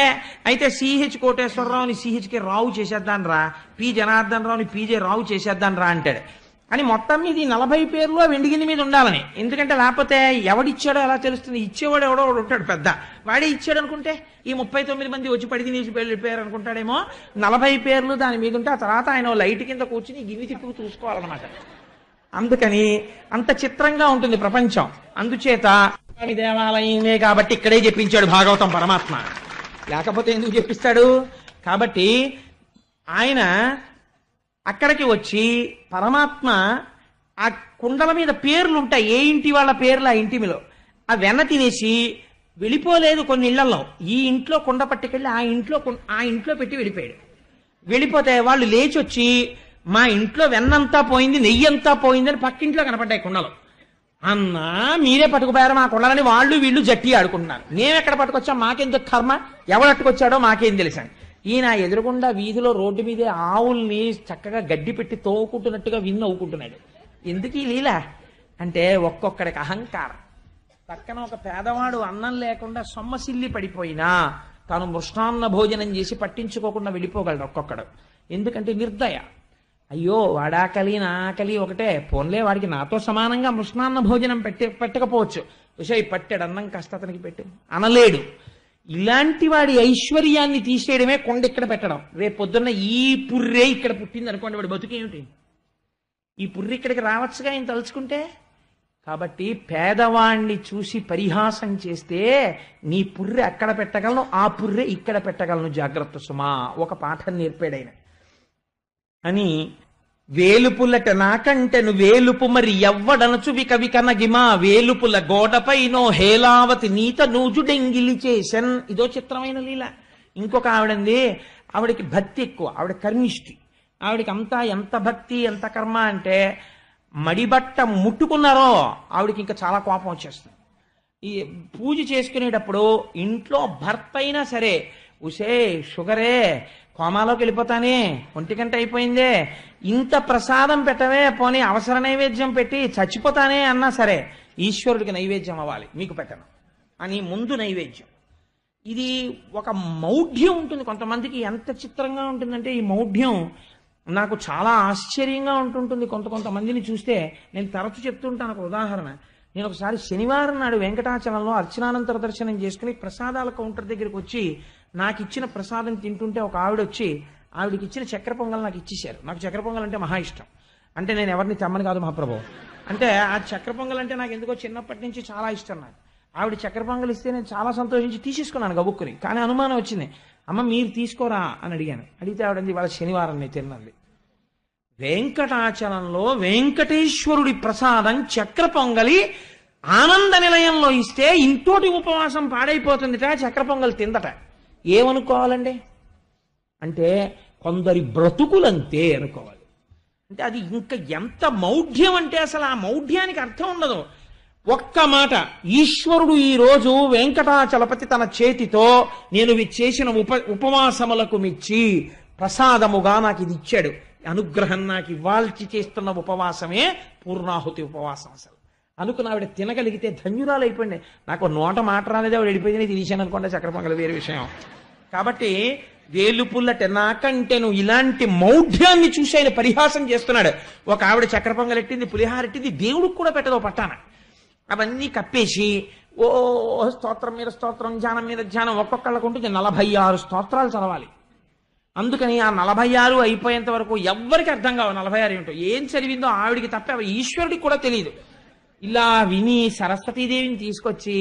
అయితే సిహెచ్ కోటేశ్వరరావుని సిహెచ్కే రావు చేసేద్దాను రా, పి జనార్దన్ రావుని పీజే రావు చేసేద్దాను రా అంటాడు. అని మొత్తం మీద ఈ 40 పేర్లు వెండి గిన్నె మీద ఉండాలని. ఎందుకంటే లేకపోతే ఎవడిచ్చాడో ఎలా తెలుస్తుంది? ఇచ్చేవాడు ఎవడో ఉంటాడు పెద్ద, వాడే ఇచ్చాడు అనుకుంటే ఈ 39 మంది వచ్చి పడి తినేసి వెళ్ళిపోయారు అనుకుంటాడేమో. 40 పేర్లు దాని మీద ఉంటే ఆ తర్వాత ఆయన లైట్ కింద కూర్చుని గిన్నె తిప్పుకు చూసుకోవాలన్నమాట. అందుకని అంత చిత్రంగా ఉంటుంది ప్రపంచం. అందుచేత దేవాలయమే కాబట్టి ఇక్కడే చెప్పించాడు భాగవతం పరమాత్మ, లేకపోతే ఎందుకు చెప్పిస్తాడు? కాబట్టి ఆయన అక్కడికి వచ్చి పరమాత్మ ఆ కుండల మీద పేర్లు ఉంటాయి, ఏ ఇంటి వాళ్ళ పేర్లు ఆ ఇంటి మీద, ఆ వెన్న తినేసి వెళ్ళిపోలేదు. కొన్ని ఇళ్లలో ఈ ఇంట్లో కుండ పట్టుకెళ్ళి ఆ ఇంట్లో పెట్టి వెళ్ళిపోయాడు. వెళ్ళిపోతే వాళ్ళు లేచి వచ్చి మా ఇంట్లో వెన్నంతా పోయింది, నెయ్యి అంతా పోయింది అని పక్కింట్లో కనపడ్డాయి కుండలు. అన్నా మీరే పట్టుకుపోయారు మా కుండలని వాళ్ళు వీళ్ళు జట్టి ఆడుకుంటున్నారు. మేమెక్కడ పట్టుకొచ్చాం, మాకెందుకు కర్మ, ఎవడట్టుకొచ్చాడో మాకేం తెలుసని ఈయన ఎదురుగుండా వీధిలో రోడ్డు మీదే ఆవుల్ని చక్కగా గడ్డి పెట్టి తోవుకుంటున్నట్టుగా నవ్వుకుంటున్నాడు. ఎందుకు ఈ లీల అంటే ఒక్కొక్కడికి అహంకారం. పక్కన ఒక పేదవాడు అన్నం లేకుండా సొమ్మసిల్లి పడిపోయినా తాను మృష్టాన్న భోజనం చేసి పట్టించుకోకుండా వెళ్ళిపోగలడు ఒక్కొక్కడు. ఎందుకంటే నిర్దయ. అయ్యో వాడాకలి నా ఆకలి ఒకటే, పోన్లే వాడికి నాతో సమానంగా మృష్ణాన్న భోజనం పెట్టకపోవచ్చు, విషయ పట్టాడు అన్నం కాస్త అతనికి పెట్టు అనలేడు. ఇలాంటి వాడి ఐశ్వర్యాన్ని తీసేయడమే కొండ ఇక్కడ పెట్టడం. రేపు పొద్దున్న ఈ పుర్రే ఇక్కడ పుట్టింది అనుకోండి, వాడి బతుకేమిటి? ఈ పుర్రె ఇక్కడికి రావచ్చుగా ఆయన తలుచుకుంటే. కాబట్టి పేదవాణ్ణి చూసి పరిహాసం చేస్తే నీ పుర్రె అక్కడ పెట్టగలను, ఆ పుర్రె ఇక్కడ పెట్టగలను, జాగ్రత్త సుమా. ఒక పాఠం నేర్పాడైన అని. వేలుపులట నాకంటెను వేలుపు మరి ఎవ్వడనచు వికవికనగిమా వేలుపుల గోడపైనో హేలావతి నీత నూజుడెంగిలి చేసన్. ఇదో చిత్రమైన లీల. ఇంకొక ఆవిడంది, ఆవిడకి భక్తి ఎక్కువ, ఆవిడ కర్మిష్టి. ఆవిడకి అంతా ఎంత భక్తి ఎంత కర్మ అంటే మడిబట్ట ముట్టుకున్నారో ఆవిడకి ఇంకా చాలా కోపం వచ్చేస్తుంది. ఈ పూజ చేసుకునేటప్పుడు ఇంట్లో భర్త అయినా సరే, ఉసే షుగరే కోమాలోకి వెళ్ళిపోతానే, 1 గంట అయిపోయిందే, ఇంత ప్రసాదం పెట్టవే, పోనీ అవసర నైవేద్యం పెట్టి చచ్చిపోతానే అన్నా సరే ఈశ్వరుడికి నైవేద్యం అవ్వాలి, మీకు పెట్టను అని ముందు నైవేద్యం. ఇది ఒక మౌఢ్యం ఉంటుంది కొంతమందికి. ఎంత చిత్రంగా ఉంటుందంటే ఈ మౌఢ్యం నాకు చాలా ఆశ్చర్యంగా ఉంటుంటుంది. కొంతమందిని చూస్తే నేను తరచు చెప్తుంటాను. ఒక ఉదాహరణ, నేను ఒకసారి శనివారం నాడు వెంకటాచలంలో అర్చనానంతర దర్శనం చేసుకుని ప్రసాదాల కౌంటర్ దగ్గరికి వచ్చి నాకు ఇచ్చిన ప్రసాదం తింటుంటే ఒక ఆవిడ వచ్చి ఆవిడకి ఇచ్చిన చక్కెర పొంగల్ నాకు ఇచ్చేశారు. నాకు చక్కెర పొంగల్ అంటే మహా ఇష్టం. అంటే నేను ఎవరిని తెమ్మని కాదు మహాప్రభు, అంటే ఆ చక్కెర పొంగల్ అంటే నాకు ఎందుకో చిన్నప్పటి నుంచి చాలా ఇష్టం. నాకు ఆవిడ చక్కెర పొంగల్ ఇస్తే నేను చాలా సంతోషించి తీసేసుకున్నాను గబుక్కుని. కానీ అనుమానం వచ్చింది, అమ్మ మీరు తీసుకోరా అని అడిగాను. అడిగితే ఆవిడంది వాళ్ళ శనివారం నేను తిన్నది. వెంకటాచలంలో వెంకటేశ్వరుడి ప్రసాదం చక్ర పొంగలి ఆనంద నిలయంలో ఇస్తే ఇంతోటి ఉపవాసం పాడైపోతుందిట, చక్ర పొంగల్ తిందట. ఏమనుకోవాలండి అంటే కొందరి బ్రతుకులంతే అనుకోవాలి. అంటే అది ఇంకా ఎంత మౌఢ్యం అంటే అసలు ఆ మౌఢ్యానికి అర్థం ఉండదు. ఒక్క మాట, ఈశ్వరుడు ఈ రోజు వెంకటాచలపతి తన చేతితో నేను చేసిన ఉపవాసములకు మెచ్చి ప్రసాదముగా నాకు ఇది ఇచ్చాడు. అనుగ్రహం నాకు ఇవ్వాల్చి చేస్తున్న ఉపవాసమే పూర్ణాహుతి ఉపవాసం అసలు అనుకున్న ఆవిడ తినగలిగితే ధన్యురాలు అయిపోయింది. నాకు నోట మాట రాలేదు, ఆవిడ వెళ్ళిపోయింది, తినేశాను అనుకోండి చక్కెర పొంగలి వేరే విషయం. కాబట్టి వేలుపుల్లట నాకంటే నువ్వు ఇలాంటి మౌఢ్యాన్ని చూసి ఆయన పరిహాసం చేస్తున్నాడు. ఒక ఆవిడ చక్కెర పొంగలు ఎట్టింది, పులిహార ఎట్టింది, దేవుడికి కూడా పెట్టదో పట్టాన. అవన్నీ కప్పేసి ఓ స్తోత్రం మీద స్తోత్రం, ధ్యానం మీద ధ్యానం, ఒక్కొక్కళ్ళకు ఉంటుంది 46 స్తోత్రాలు చదవాలి. అందుకని ఆ 46 అయిపోయేంత వరకు ఎవ్వరికి అర్థం కావు 46 ఏంటో. ఏం చదివిందో ఆవిడికి తప్ప ఈశ్వరుడికి కూడా తెలియదు. ఇలా విని సరస్వతీదేవిని తీసుకొచ్చి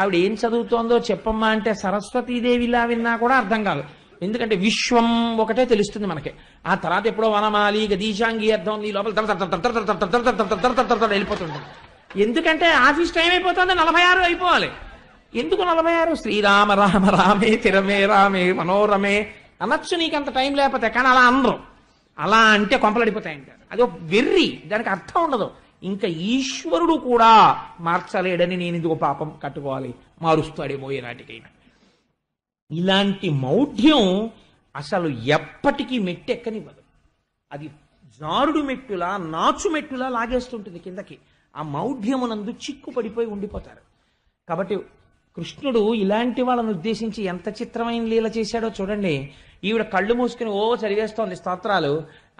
ఆవిడ ఏం చదువుతోందో చెప్పమ్మా అంటే సరస్వతీదేవి ఇలా విన్నా కూడా అర్థం కాదు. ఎందుకంటే విశ్వం ఒకటే తెలుస్తుంది మనకి. ఆ తర్వాత ఎప్పుడో వనమాలి గదీశాంగి అర్థం ఈ లోపల వెళ్ళిపోతుంటుంది. ఎందుకంటే ఆఫీస్ టైం అయిపోతుంది, 46 అయిపోవాలి. ఎందుకు 46? శ్రీరామ రామ రామే తిరమే రామే మనోరమే అనొచ్చు నీకు అంత టైం లేకపోతే. కానీ అలా అనరు. అలా అంటే కొంపలడిపోతాయంటారు. అది ఒక వెర్రి, దానికి అర్థం ఉండదు. ఇంకా ఈశ్వరుడు కూడా మార్చలేడని నేను ఇందుకు పాపం కట్టుకోవాలి, మారుస్తాడేమో ఏనాటికైనా. ఇలాంటి మౌఢ్యం అసలు ఎప్పటికీ మెట్టెక్కనివ్వదు. అది జారుడు మెట్టులా నాచు మెట్టులా లాగేస్తుంటుంది కిందకి. ఆ మౌఢ్యమునందు చిక్కు పడిపోయి ఉండిపోతారు. కాబట్టి కృష్ణుడు ఇలాంటి వాళ్ళను ఉద్దేశించి ఎంత చిత్రమైన లీల చేశాడో చూడండి. ఈవిడ కళ్ళు మూసుకుని ఓ చదివేస్తోంది స్తోత్రాలు.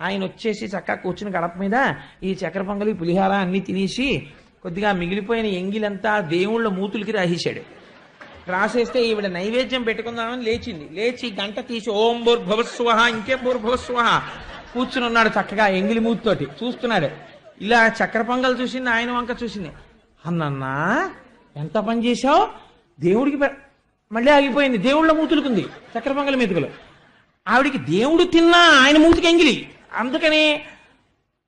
ఆయన వచ్చేసి చక్కగా కూర్చుని గడప మీద ఈ చక్కెర పొంగలి పులిహార అన్ని తినేసి కొద్దిగా మిగిలిపోయిన ఎంగిలంతా దేవుళ్ళ మూతులకి రాసేశాడు. రాసేస్తే ఈవిడ నైవేద్యం పెట్టుకుందామని లేచింది. లేచి గంట తీసి ఓం భూర్భువస్వః ఇంకేం భూర్భువస్వః కూర్చుని ఉన్నాడు చక్కగా ఎంగిలి మూతితోటి చూస్తున్నాడు. ఇలా చక్కెర పొంగల్ చూసింది, ఆయన వంక చూసింది. అన్నన్నా ఎంత పని చేశావు, దేవుడికి మళ్ళీ ఆగిపోయింది. దేవుళ్ళ మూతులుకుంది చక్కెర పొంగలి మెతుకులు. ఆవిడికి దేవుడు తిన్నా ఆయన మూతికి ఎంగిలి. అందుకని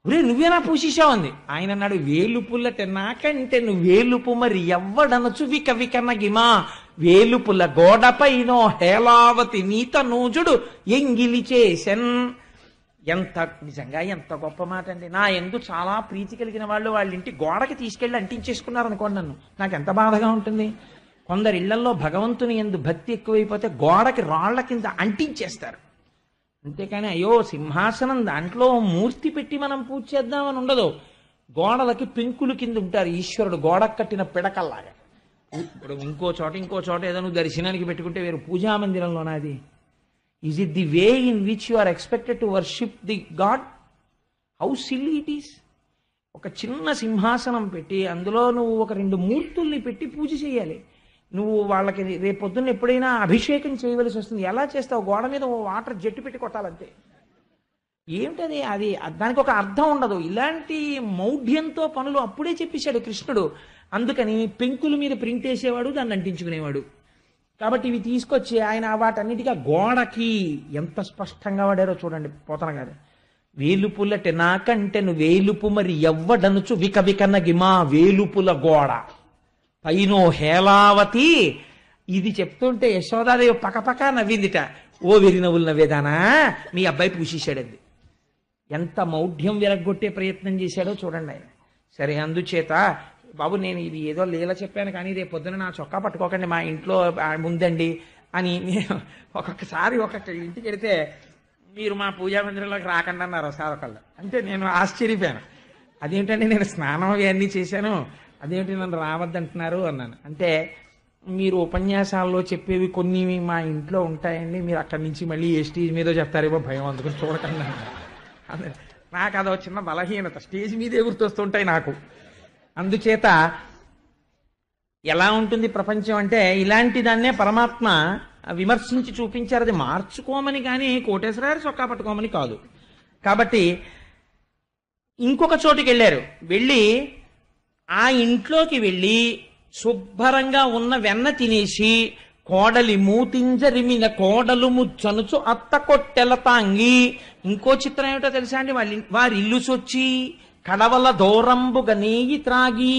ఒరే నువ్వేనా పూసేశావు అంది. ఆయన అన్నాడు వేలుపుల్లట నాకంటే నువ్వు వేలుపు మరి ఎవ్వడనొచ్చు విక వికన్న గిమా వేలుపుల్ల గోడపైనో హేలావతి నీత నూజుడు ఎంగిలి చేసెన్. ఎంత నిజంగా ఎంత గొప్ప మాట అండి. నా ఎందు చాలా ప్రీతి కలిగిన వాళ్ళు వాళ్ళ ఇంటి గోడకి తీసుకెళ్లి అంటించేసుకున్నారు అనుకోండి, నన్ను నాకు ఎంత బాధగా ఉంటుంది. కొందరు ఇళ్లలో భగవంతుని ఎందు భక్తి ఎక్కువైపోతే గోడకి రాళ్ల కింద అంటించేస్తారు. అంతేకాని అయ్యో సింహాసనం దాంట్లో మూర్తి పెట్టి మనం పూజ చేద్దామని ఉండదు. గోడలకి పెంకులు కింద ఉంటారు ఈశ్వరుడు, గోడకు కట్టిన పిడకల్లాగా. ఇప్పుడు ఇంకో చోట ఏదో నువ్వు దర్శనానికి పెట్టుకుంటే వేరు, పూజా మందిరంలోనాది. Is it the way in which you are expected to worship the God? How silly it is. ఒక చిన్న సింహాసనం పెట్టి అందులో నువ్వు ఒక 2 మూర్తుల్ని పెట్టి పూజ చేయాలి. నువ్వు వాళ్ళకి రేపొద్దున్న ఎప్పుడైనా అభిషేకం చేయవలసి వస్తుంది. ఎలా చేస్తావు? గోడ మీద వాటర్ జట్టు పెట్టి కొట్టాలంతే. ఏమిటది? అది దానికి ఒక అర్థం ఉండదు. ఇలాంటి మౌఢ్యంతో పనులు అప్పుడే చెప్పేశాడు కృష్ణుడు. అందుకని పెంకుల మీద ప్రింట్ వేసేవాడు, దాన్ని అంటించుకునేవాడు. కాబట్టి ఇవి తీసుకొచ్చి ఆయన వాటన్నిటిగా గోడకి ఎంత స్పష్టంగా వాడారో చూడండి పోతన గారు. వేలుపుల్లట నాకంటే నువ్వు వేలుపు మరి ఎవ్వడనుచు విక వికన్న గిమా వేలుపుల గోడ పైనో హేలావతి. ఇది చెప్తుంటే యశోదాదేవి పకపక నవ్విందిట. ఓ వెరి నవ్వులు నవ్వేదానా, మీ అబ్బాయి పూసేశాడంది. ఎంత మౌఢ్యం విరగ్గొట్టే ప్రయత్నం చేశాడో చూడండి ఆయన. సరే అందుచేత బాబు నేను ఇది ఏదో లీల చెప్పాను కానీ రేపు పొద్దున నా చొక్కా పట్టుకోకండి మా ఇంట్లో ముందండి అని నేను ఒక్కొక్కసారి ఒక్కొక్క ఇంటికి వెడితే మీరు మా పూజా మందిరంలోకి రాకండి అన్నారు ఒకసారి ఒకళ్ళు. అంటే నేను ఆశ్చర్యపోయాను. అదేంటంటే నేను స్నానం అవన్నీ చేశాను, అదేంటి నన్ను రావద్దంటున్నారు అన్నాను. అంటే మీరు ఉపన్యాసాల్లో చెప్పేవి కొన్ని మా ఇంట్లో ఉంటాయండి, మీరు అక్కడి నుంచి మళ్ళీ ఏ స్టేజ్ మీదో చెప్తారేమో భయం, అందుకని చూడకండి అన్నారు. నాకు అదో చిన్న బలహీనత, స్టేజ్ మీదే గుర్తొస్తుంటాయి నాకు. అందుచేత ఎలా ఉంటుంది ప్రపంచం అంటే ఇలాంటి దాన్నే పరమాత్మ విమర్శించి చూపించారు. అది మార్చుకోమని కానీ కోటేశ్వరారు చొక్కా పట్టుకోమని కాదు. కాబట్టి ఇంకొక చోటుకి వెళ్ళారు. వెళ్ళి ఆ ఇంట్లోకి వెళ్ళి శుభ్రంగా ఉన్న వెన్న తినేసి కోడలి మూతింజరిమిన కోడలు ముచ్చనుచు అత్త కొట్టెల తాంగి. ఇంకో చిత్రం ఏమిటో తెలుసా అండి? వారి ఇల్లు సొచ్చి కడవల దూరంబుగా నెయ్యి త్రాగి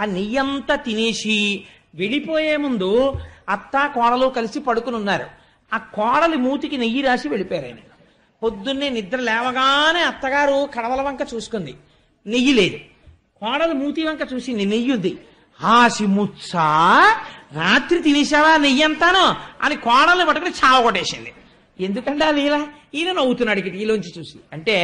ఆ నెయ్యంతా తినేసి వెళ్ళిపోయే ముందు అత్త కోడలు కలిసి పడుకుని ఉన్నారు. ఆ కోడలి మూతికి నెయ్యి రాసి వెళ్ళిపోయారు ఆయన. పొద్దున్నే నిద్ర లేవగానే అత్తగారు కడవల వంక చూసుకుంది, నెయ్యి లేదు. కోడలు మూతి వంక చూసింది, నెయ్యి ఉంది. ఆసి ముచ్చా రాత్రి తినేసావా నెయ్యి అంతాను అని కోడల్ని పట్టుకుని చావ కొట్టేసింది. ఎందుకంటే ఆ లీల ఈయన నవ్వుతున్నాడు కిటికీలోంచి చూసి. అంటే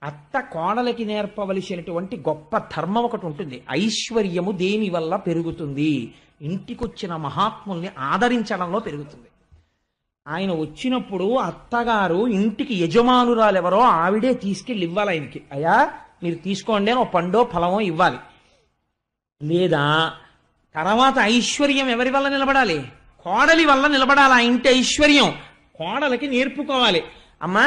అత్త కోడలకి నేర్పవలసినటువంటి గొప్ప ధర్మం ఒకటి ఉంటుంది. ఐశ్వర్యము దేని వల్ల పెరుగుతుంది? ఇంటికొచ్చిన మహాత్ముల్ని ఆదరించడంలో పెరుగుతుంది. ఆయన వచ్చినప్పుడు అత్తగారు ఇంటికి యజమానురాలు ఎవరో ఆవిడే తీసుకెళ్ళి ఇవ్వాలి ఆయనకి. అయ్యా మీరు తీసుకోండి అని ఒక పండో ఫలమో ఇవ్వాలి. లేదా తర్వాత ఐశ్వర్యం ఎవరి వల్ల నిలబడాలి? కోడలి వల్ల నిలబడాలి ఆ ఇంటి ఐశ్వర్యం. కోడలకి నేర్పుకోవాలి. అమ్మా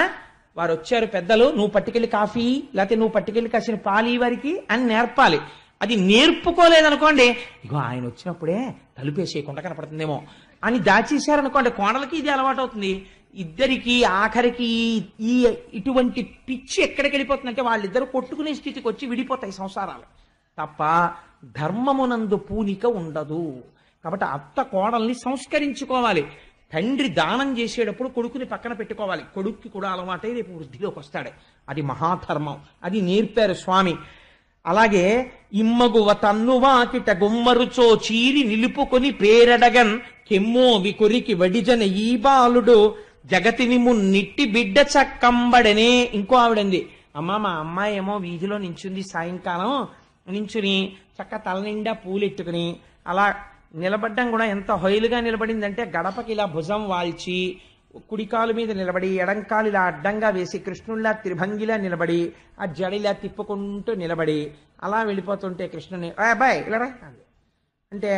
వారు వచ్చారు పెద్దలు, నువ్వు పట్టుకెళ్ళి కాఫీ లేకపోతే నువ్వు పట్టుకెళ్ళి కాసిన పాలు వారికి అని నేర్పాలి. అది నేర్పుకోలేదనుకోండి, ఇగో ఆయన వచ్చినప్పుడే తలుపేసే కొండ కనపడుతుందేమో అని దాచేశారనుకోండి, కోడలకి ఇది అలవాటు అవుతుంది. ఇద్దరికి ఆఖరికి ఈ ఇటువంటి పిచ్చి ఎక్కడికి వెళ్ళిపోతుందంటే వాళ్ళిద్దరూ కొట్టుకునే స్థితికి వచ్చి విడిపోతాయి సంసారాలు తప్ప ధర్మమునందు పూనిక ఉండదు. కాబట్టి అత్త కోడల్ని సంస్కరించుకోవాలి. తండ్రి దానం చేసేటప్పుడు కొడుకుని పక్కన పెట్టుకోవాలి. కొడుక్కి కూడా అలవాటై రేపు వృద్ధిలోకి వస్తాడు. అది మహాధర్మం. అది నేర్పారు స్వామి. అలాగే ఇమ్మగువ తన్నువాకిట గుమ్మరుచో చీరి నిలుపుకొని పేరడగన్ కెమ్మోవి కొరికి వడిజన ఈ బాలుడు జగతిని మున్నిట్టి బిడ్డ చక్కంబడనే. ఇంకో ఆవిడంది, అమ్మ మా అమ్మాయి ఏమో వీధిలో నించుంది, సాయంకాలం నించుని చక్క తల నిండా పూలెట్టుకుని అలా నిలబడ్డం కూడా ఎంత హొయలుగా నిలబడిందంటే గడపకి ఇలా భుజం వాల్చి కుడికాలు మీద నిలబడి ఎడంకాలు ఇలా అడ్డంగా వేసి కృష్ణుల్లా త్రిభంగిలా నిలబడి ఆ జడిలా తిప్పుకుంటూ నిలబడి అలా వెళ్ళిపోతుంటే కృష్ణుని అబ్బాయి ఇలా అంటే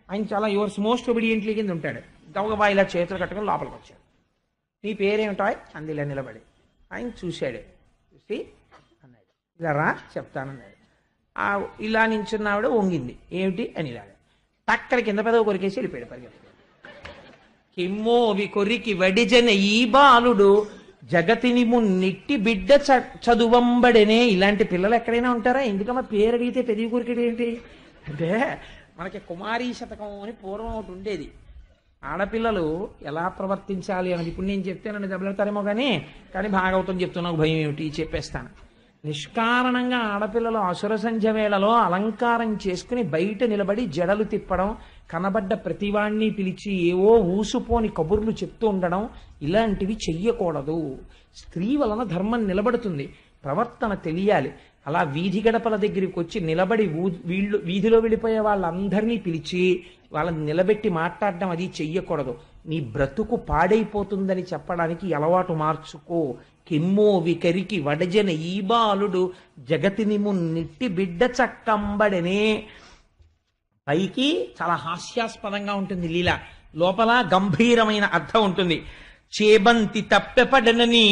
ఆయన చాలా యువర్స్ మోస్ట్ ఒబిడియంట్లీ కింద ఉంటాడు. గవగబా ఇలా చేతులు కట్టుకుని లోపలికి వచ్చాడు. నీ పేరేమిటాయ్ అంది ఇలా నిలబడి. ఆయన చూశాడు. చూసి అన్నాడు ఇలా రా చెప్తానన్నాడు. ఇలా నించున్న ఆవిడ వంగింది. ఏమిటి అని ఇలాగా టక్కన కింద పెదవ కొరికేసి వెళ్ళిపోయాడు పరిగెత్తి. కిమ్మోవి కొరికి వడిజన ఈ బాలుడు జగతిని మున్నిట్టి బిడ్డ చదువంబడనే. ఇలాంటి పిల్లలు ఎక్కడైనా ఉంటారా? ఎందుకమ్మా పేరు అడిగితే పెరిగి కొరికేది ఏంటి అంటే, మనకి కుమారీ శతకం అని పూర్వం ఒకటి ఉండేది. ఆడపిల్లలు ఎలా ప్రవర్తించాలి అన్నది ఇప్పుడు నేను చెప్తే నన్ను దెబ్బలాడతారేమో కానీ భాగవతం చెప్తున్నా భయం ఏమిటి చెప్పేస్తాను. నిష్కారణంగా ఆడపిల్లలు అసుర సంధ్య వేళలో అలంకారం చేసుకుని బయట నిలబడి జడలు తిప్పడం, కనబడ్డ ప్రతివాణ్ణి పిలిచి ఏవో ఊసుపోని కబుర్లు చెప్తూ ఉండడం, ఇలాంటివి చెయ్యకూడదు. స్త్రీ వలన ధర్మం నిలబడుతుంది. ప్రవర్తన తెలియాలి. అలా వీధి గడపల దగ్గరికి వచ్చి నిలబడి వీధిలో వెళ్ళిపోయే వాళ్ళందరినీ పిలిచి వాళ్ళని నిలబెట్టి మాట్లాడడం అది చెయ్యకూడదు. నీ బ్రతుకు పాడైపోతుందని చెప్పడానికి అలవాటు మార్చుకో. కెమ్మో వికరికి వడజన ఈ బాలుడు జగతిని మున్నిట్టి బిడ్డ చక్కంబడనే. పైకి చాలా హాస్యాస్పదంగా ఉంటుంది లీల, లోపల గంభీరమైన అర్థం ఉంటుంది. చేబంతి తప్పెపడనని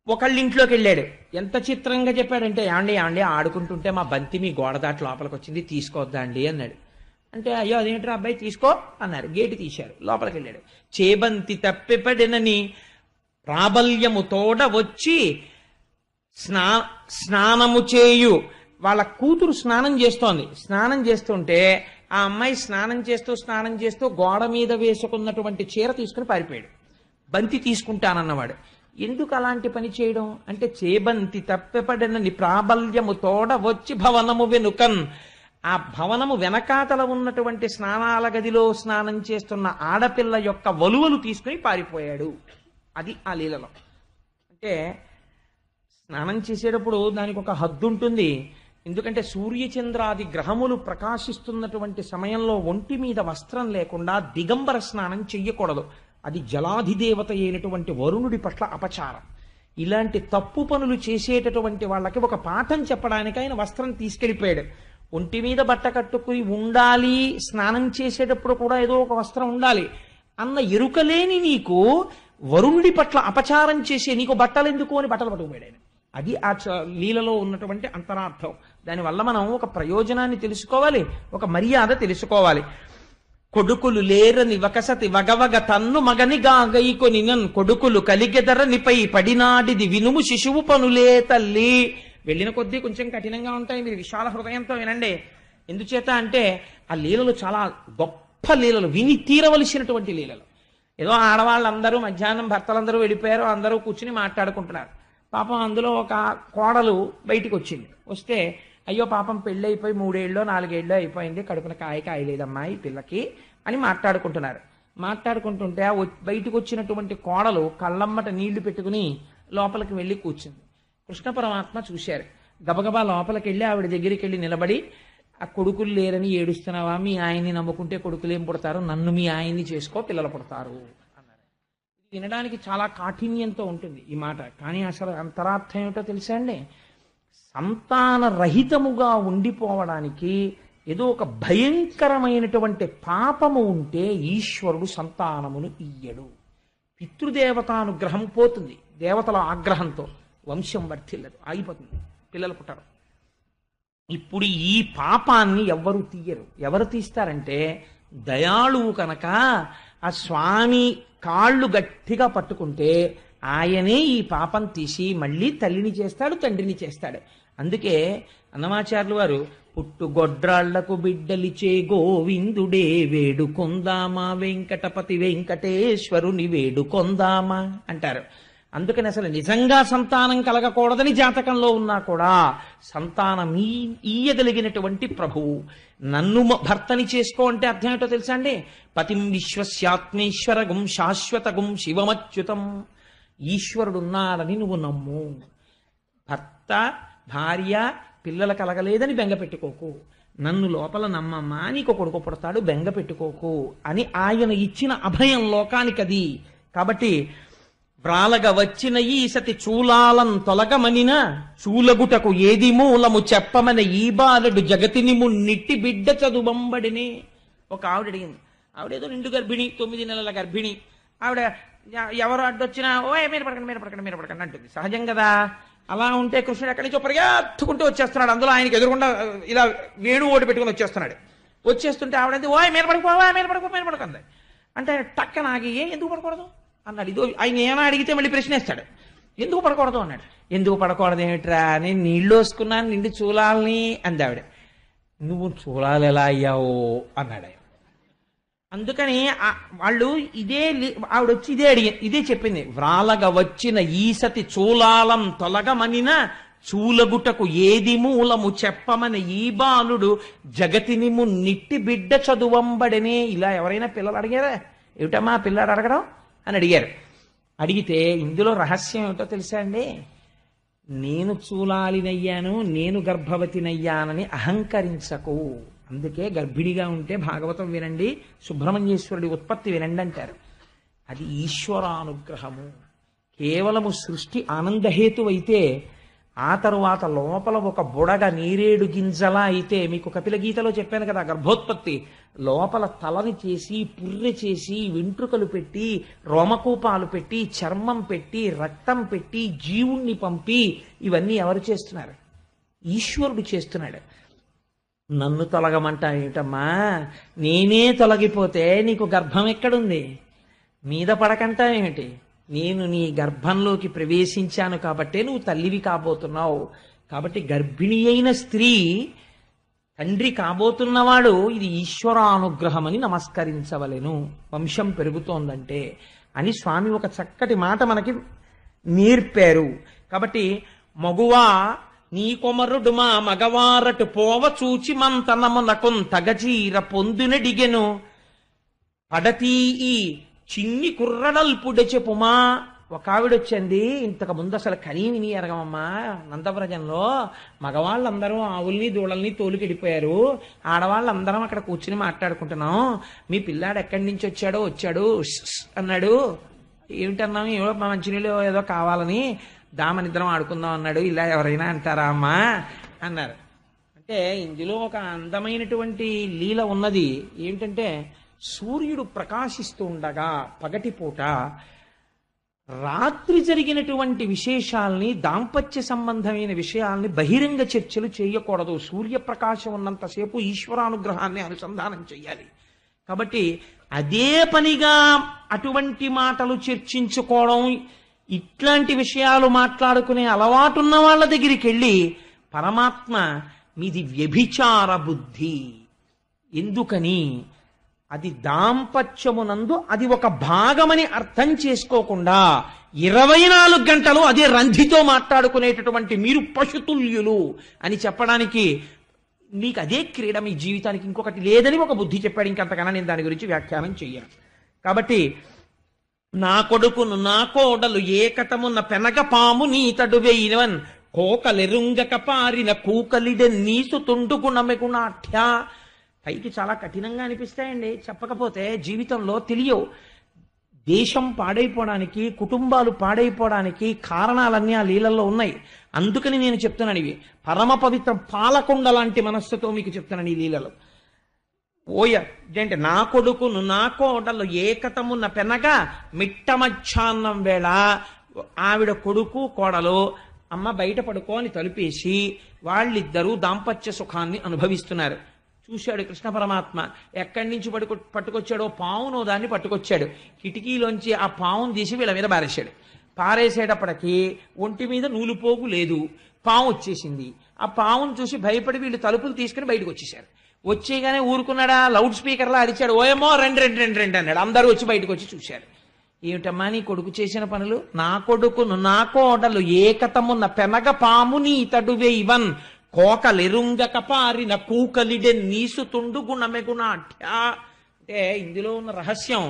ఒకళ్ళింట్లోకి వెళ్ళాడు. ఎంత చిత్రంగా చెప్పాడంటే, యాండి ఆడుకుంటుంటే మా బంతి మీ గోడ దాటి లోపలికి వచ్చింది, తీసుకోవద్దా అండి అన్నాడు. అంటే అయ్యో అదేంట్రా అబ్బాయి తీసుకో అన్నారు. గేటు తీశారు, లోపలికి వెళ్ళాడు. చేబంతి తప్పెపడనని ప్రాబల్యము తోడ వచ్చి స్నానము చేయు. వాళ్ళ కూతురు స్నానం చేస్తోంది. స్నానం చేస్తుంటే ఆ అమ్మాయి స్నానం చేస్తూ గోడ మీద వేసుకున్నటువంటి చీర తీసుకుని పారిపోయాడు. బంతి తీసుకుంటానన్నవాడు. ఎందుకు అలాంటి పని చేయడం అంటే, చేబంతి తప్పెపడనని ప్రాబల్యము తోడ వచ్చి భవనము వెనుకన్. ఆ భవనము వెనకాతల ఉన్నటువంటి స్నానాల గదిలో స్నానం చేస్తున్న ఆడపిల్ల యొక్క వలువలు తీసుకుని పారిపోయాడు. అది ఆ లీలలో. అంటే స్నానం చేసేటప్పుడు దానికి ఒక హద్దు ఉంటుంది. ఎందుకంటే సూర్యచంద్రాది గ్రహములు ప్రకాశిస్తున్నటువంటి సమయంలో ఒంటి మీద వస్త్రం లేకుండా దిగంబర స్నానం చెయ్యకూడదు. అది జలాధిదేవత అయినటువంటి వరుణుడి పట్ల అపచారం. ఇలాంటి తప్పు పనులు చేసేటటువంటి వాళ్ళకి ఒక పాఠం చెప్పడానికి ఆయన వస్త్రం తీసుకెళ్ళిపోయాడు. ఒంటి మీద బట్ట కట్టుకుని ఉండాలి, స్నానం చేసేటప్పుడు కూడా ఏదో ఒక వస్త్రం ఉండాలి అన్న ఎరుకలేని నీకు వరుణుడి పట్ల అపచారం చేసే నీకు బట్టలు ఎందుకు అని బట్టలు పట్టుకుపోయాడు ఆయన. అది ఆ లీలలో ఉన్నటువంటి అంతరార్థం. దానివల్ల మనం ఒక ప్రయోజనాన్ని తెలుసుకోవాలి, ఒక మర్యాద తెలుసుకోవాలి. కొడుకులు లేరని వకసతి వగవగ తన్ను మగని గాగైకొని నన్ కొడుకులు కలిగెదరనిపై పడినాడిది వినుము శిశువు పనులే తల్లి. వెళ్ళిన కొద్దీ కొంచెం కఠినంగా ఉంటాయి, మీరు విశాల హృదయంతో వినండి. ఎందుచేత అంటే ఆ లీలలు చాలా గొప్ప లీలలు, విని తీరవలసినటువంటి లీలలు. ఏదో ఆడవాళ్ళందరూ మధ్యాహ్నం భర్తలందరూ వెళ్ళిపోయారు, అందరూ కూర్చుని మాట్లాడుకుంటున్నారు. పాపం అందులో ఒక కోడలు బయటికి వచ్చింది. వస్తే అయ్యో పాపం పెళ్ళి అయిపోయి 3 ఏళ్ళో 4 ఏళ్ళో అయిపోయింది, కడుపున కాయలేదమ్మా ఈ పిల్లకి అని మాట్లాడుకుంటున్నారు. మాట్లాడుకుంటుంటే బయటకు వచ్చినటువంటి కోడలు కళ్ళమ్మట నీళ్లు పెట్టుకుని లోపలికి వెళ్ళి కూర్చుంది. కృష్ణ పరమాత్మ చూశారు. గబగబా లోపలికి వెళ్ళి ఆవిడ దగ్గరికి వెళ్ళి నిలబడి, ఆ కొడుకులు లేరని ఏడుస్తున్నావా? మీ ఆయన్ని నమ్ముకుంటే కొడుకులేం పుడతారు, నన్ను మీ ఆయన్ని చేసుకో, పిల్లలు పుడతారు అన్నారు. వినడానికి చాలా కాఠిన్యంతో ఉంటుంది ఈ మాట, కానీ అసలు అంతరార్థం ఏమిటో తెలుసా అండి? సంతాన రహితముగా ఉండిపోవడానికి ఏదో ఒక భయంకరమైనటువంటి పాపము ఉంటే ఈశ్వరుడు సంతానమును ఇయ్యడు. పితృదేవతానుగ్రహం పోతుంది, దేవతల ఆగ్రహంతో వంశం వర్ధిల్లదు, ఆగిపోతుంది, పిల్లలు పుట్టరు. ఇప్పుడు ఈ పాపాన్ని ఎవ్వరు తీయరు. ఎవరు తీస్తారంటే దయాళువు కనుక ఆ స్వామి కాళ్ళు గట్టిగా పట్టుకుంటే ఆయనే ఈ పాపం తీసి మళ్ళీ తల్లిని చేస్తాడు, తండ్రిని చేస్తాడు. అందుకే అన్నమాచార్యులు వారు పుట్టుగొడ్రాళ్లకు బిడ్డలిచే గోవిందుడే వేడుకొందామా, వెంకటపతి వెంకటేశ్వరుని వేడుకొందామా అంటారు. అందుకని అసలు నిజంగా సంతానం కలగకూడదని జాతకంలో ఉన్నా కూడా సంతానం ఈయగలిగినటువంటి ప్రభువు నన్ను భర్తని చేసుకో అంటే అర్థం ఏంటో తెలుసా అండి? పతిం విశ్వస్యాత్మేశ్వరగం శాశ్వతగం శివమచ్యుతం. ఈశ్వరుడున్నాడని నువ్వు నమ్ము. భర్త భార్య పిల్లలు కలగలేదని బెంగ పెట్టుకోకు, నన్ను లోపల నమ్మమ్మా, నీకు కొడుకు పుడతాడు, బెంగ పెట్టుకోకు అని ఆయన ఇచ్చిన అభయం లోకానికి అది. కాబట్టి వ్రాలగ వచ్చిన ఈ సతి చూలాలం తొలగమనిన చూలగుటకు ఏది మూలము చెప్పమని ఈ బాలుడు జగతిని మున్నిట్టి బిడ్డ చదువంబడిని. ఒక ఆవిడ అడిగింది, ఆవిడేదో నిండు గర్భిణి, 9 నెలల గర్భిణి. ఆవిడ ఎవరు అడ్డొచ్చినా ఓ మీరు పడకండి అంటుంది. సహజం కదా. అలా ఉంటే కృష్ణుడు ఎక్కడి నుంచో పరిగెత్తుకుంటూ వచ్చేస్తున్నాడు. అందులో ఆయనకి ఎదురుకుండా ఇలా వేణు ఓటు పెట్టుకుని వచ్చేస్తున్నాడు. వచ్చేస్తుంటే ఆవిడ ఓ మీద పడుకుంది అంటే టక్కన ఆగి ఎందుకు పడకూడదు అన్నాడు. ఇదో ఆయన ఏమైనా అడిగితే మళ్ళీ ప్రశ్నిస్తాడు, ఎందుకు పడకూడదు అన్నాడు. ఎందుకు పడకూడదు ఏమిట్రా, నేను నీళ్ళు వేసుకున్నాను నిండి చూలాలని అంది ఆవిడ. నువ్వు చూలాలు ఎలా అయ్యావో అన్నాడు. అందుకని వాళ్ళు ఆవిడ వచ్చి ఇదే చెప్పింది. వ్రాలగ వచ్చిన ఈసతి చూలాలం తొలగమనిన చూలగుటకు ఏది మూలము చెప్పమని ఈ బాలుడు జగతిని మున్నిట్టి బిడ్డ చదువంబడనే. ఇలా ఎవరైనా పిల్లలు అడిగారా? ఏమిటమ్మా పిల్లాడు అడగడం అని అడిగారు. అడిగితే ఇందులో రహస్యం ఏమిటో తెలుసా అండి? నేను చూలాలినయ్యాను, నేను గర్భవతినయ్యానని అహంకరించకు. అందుకే గర్భిణిగా ఉంటే భాగవతం వినండి, సుబ్రహ్మణ్యేశ్వరుడి ఉత్పత్తి వినండి అంటారు. అది ఈశ్వరానుగ్రహము. కేవలము సృష్టి ఆనందహేతువైతే ఆ తరువాత లోపల ఒక బుడగ నీరేడు గింజలా అయితే, మీకు కపిల గీతలో చెప్పాను కదా, గర్భోత్పత్తి లోపల తలని చేసి పుర్రె చేసి వెంట్రుకలు పెట్టి రోమకూపాలు పెట్టి చర్మం పెట్టి రక్తం పెట్టి జీవుణ్ణి పంపి ఇవన్నీ ఎవరు చేస్తున్నారు? ఈశ్వరుడు చేస్తున్నాడు. నన్ను తొలగమంటా ఏమిటమ్మా, నేనే తొలగిపోతే నీకు గర్భం ఎక్కడుంది? మీద పడకంటా ఏమిటి? నేను నీ గర్భంలోకి ప్రవేశించాను కాబట్టే నువ్వు తల్లివి కాబోతున్నావు. కాబట్టి గర్భిణి అయిన స్త్రీ తండ్రి కాబోతున్నవాడు ఇది ఈశ్వరానుగ్రహమని నమస్కరించవలెను, వంశం పెరుగుతోందంటే అని స్వామి ఒక చక్కటి మాట మనకి నేర్పారు. కాబట్టి మగువా నీ కొమరుడు మా మగవారటు పోవ చూచి మంతనమునకున్ తగజీర పొందునడిగెను పడతీ ఈ చిన్ని కుర్రడల్పుడ చెప్పుమా. ఒక ఆవిడొచ్చింది, ఇంతకు ముందు అసలు కనీవిని ఎరగమమ్మా, నందవ్రజంలో మగవాళ్ళందరూ ఆవుల్ని దూడల్ని తోలుకెడిపోయారు, ఆడవాళ్ళందరం అక్కడ కూర్చుని మాట్లాడుకుంటున్నాం, మీ పిల్లాడు ఎక్కడి నుంచి వచ్చాడు అన్నాడు. ఏమిటన్నాము? ఏదో మంచినీళ్ళు ఏదో కావాలని దామనిద్రం ఆడుకుందాం అన్నాడు. ఇలా ఎవరైనా అంటారా అమ్మా అన్నారు. అంటే ఇందులో ఒక అందమైనటువంటి లీల ఉన్నది. ఏమిటంటే సూర్యుడు ప్రకాశిస్తూ ఉండగా పగటిపూట రాత్రి జరిగినటువంటి విశేషాల్ని, దాంపత్య సంబంధమైన విషయాల్ని బహిరంగ చర్చలు చేయకూడదు. సూర్యప్రకాశం ఉన్నంతసేపు ఈశ్వరానుగ్రహాన్ని అనుసంధానం చెయ్యాలి. కాబట్టి అదే పనిగా అటువంటి మాటలు చర్చించుకోవడం, ఇట్లాంటి విషయాలు మాట్లాడుకునే అలవాటున్న వాళ్ళ దగ్గరికి వెళ్ళి పరమాత్మ మీది వ్యభిచార బుద్ధి, ఎందుకని అది దాంపత్యమునందు అది ఒక భాగమని అర్థం చేసుకోకుండా 24 గంటలు అదే రంధితో మాట్లాడుకునేటటువంటి మీరు పశుతుల్యులు అని చెప్పడానికి, మీకు అదే క్రీడ, మీ జీవితానికి ఇంకొకటి లేదని ఒక బుద్ధి చెప్పాడు. ఇంకంతకన్నా నేను దాని గురించి వ్యాఖ్యానం చెయ్యను. కాబట్టి నా కొడుకును నా కోడలు ఏకతమున్న పెనగ పాము నీతడు వేయినవన్ కోకలెరుంగక పారిన కూకలిడె నీసు తుండుగుణమెగుణాఠ్య. పైకి చాలా కఠినంగా అనిపిస్తాయండి, చెప్పకపోతే జీవితంలో తెలియవు. దేశం పాడైపోవడానికి, కుటుంబాలు పాడైపోవడానికి కారణాలన్నీ ఆ లీలల్లో ఉన్నాయి. అందుకని నేను చెప్తున్నాను, ఇవి పరమ పవిత్ర పాలకొండ లాంటి మనస్సుతో మీకు చెప్తున్నాను ఈ లీలలు. అంటే నా కొడుకును నా కోడలు ఏకతమున్న పెనగా మిట్ట మధ్యాహ్నం వేళ ఆవిడ కొడుకు కోడలు అమ్మ బయట పడుకో అని తలుపేసి వాళ్ళిద్దరూ దాంపత్య సుఖాన్ని అనుభవిస్తున్నారు. చూశాడు కృష్ణ పరమాత్మ. ఎక్కడి నుంచి పట్టుకొచ్చాడో పావునో దాన్ని పట్టుకొచ్చాడు. కిటికీలోంచి ఆ పావును తీసి వీళ్ళ మీద పారేశాడు. పారేసేటప్పటికి ఒంటి మీద నూలుపోగు లేదు, పాము వచ్చేసింది. ఆ పావును చూసి భయపడి వీళ్ళు తలుపులు తీసుకుని బయటకు వచ్చేసారు. వచ్చేగానే ఊరుకున్నాడా, లౌడ్ స్పీకర్లా అరిచాడు, ఓయేమో రెండు రెండు రెండు రెండు అన్నాడు. అందరూ వచ్చి బయటకు వచ్చి చూశారు. ఏమిటమ్మా నీ కొడుకు చేసిన పనులు? నా కొడుకును నా కోడలు ఏకతమున్న పెనగ పాము నీతడు వేయివన్ కోకలెరుంగక పారిన కూకలిడె నీసు తుండు గుణమెగుణాఠ్య. అంటే ఇందులో ఉన్న రహస్యం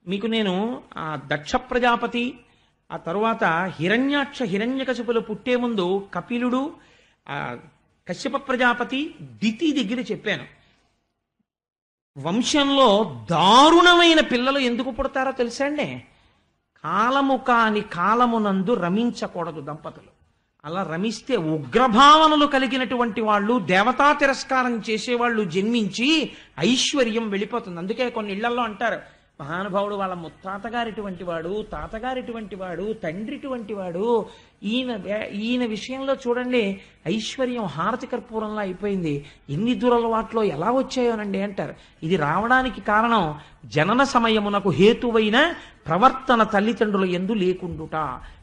మీకు నేను ఆ దక్ష ప్రజాపతి, ఆ తరువాత హిరణ్యకశిపులు పుట్టే ముందు కపిలుడు, ఆ కశ్యప ప్రజాపతి, దితి దగ్గర చెప్పాను. వంశంలో దారుణమైన పిల్లలు ఎందుకు పుడతారో తెలుసా అండి? కాలము కాని కాలమునందు రమించకూడదు దంపతులు. అలా రమిస్తే ఉగ్రభావనలు కలిగినటువంటి వాళ్ళు, దేవతా తిరస్కారం చేసేవాళ్ళు జన్మించి ఐశ్వర్యం వెళ్ళిపోతుంది. అందుకే కొన్ని ఇళ్లలో అంటారు, మహానుభావుడు వాళ్ళ ముత్తాతగారిటువంటి వాడు, తాతగారిటువంటి వాడు, తండ్రిటువంటి వాడు, ఈయన విషయంలో చూడండి ఐశ్వర్యం హారతి కర్పూరంలో అయిపోయింది, ఎన్ని దురలవాట్లో ఎలా వచ్చాయోనండి అంటారు. ఇది రావడానికి కారణం జనన సమయమునకు హేతువైన ప్రవర్తన తల్లిదండ్రుల యందు లేకుండుట.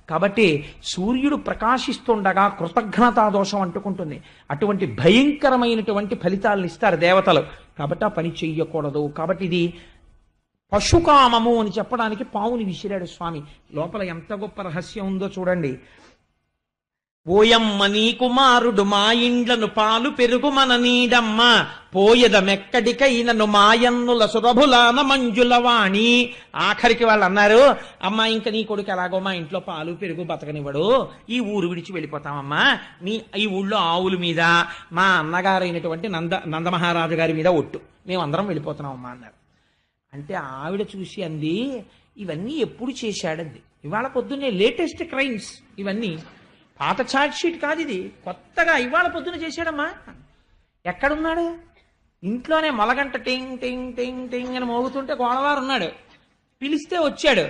కాబట్టి సూర్యుడు ప్రకాశిస్తుండగా కృతజ్ఞతా దోషం అంటుకుంటుంది. అటువంటి భయంకరమైనటువంటి ఫలితాలను ఇస్తారు దేవతలు. కాబట్టి ఆ పని చెయ్యకూడదు. కాబట్టి ఇది పశుకామము అని చెప్పడానికి పావుని విసిరాడు స్వామి. లోపల ఎంత గొప్ప రహస్యం ఉందో చూడండి. ఓయమ్మ నీ కుమారుడు మా ఇండ్లను పాలు పెరుగు మన నీడమ్మ పోయదమెక్కడికైనను మాయన్నుల సురభులాన మంజులవాణి. ఆఖరికి వాళ్ళు అన్నారు, అమ్మా ఇంకా నీ కొడుకు ఎలాగో మా ఇంట్లో పాలు పెరుగు బతకనివ్వడు, ఈ ఊరు విడిచి వెళ్ళిపోతామమ్మా, ఈ ఊళ్ళో ఆవుల మీద మా అన్నగారైనటువంటి నందమహారాజు గారి మీద ఒట్టు, మేమందరం వెళ్ళిపోతున్నామమ్మా అన్నారు. అంటే ఆవిడ చూసి అంది, ఇవన్నీ ఎప్పుడు చేశాడంది. ఇవాళ పొద్దున్నే లేటెస్ట్ క్రైమ్స్ ఇవన్నీ, పాత ఛార్జ్ షీట్ కాదు ఇది, కొత్తగా ఇవాళ పొద్దున చేశాడమ్మా. ఎక్కడున్నాడు? ఇంట్లోనే మొలగంట టింగ్ టింగ్ టింగ్ టింగ్ అని మోగుతుంటే గోడవారు ఉన్నాడు. పిలిస్తే వచ్చాడు.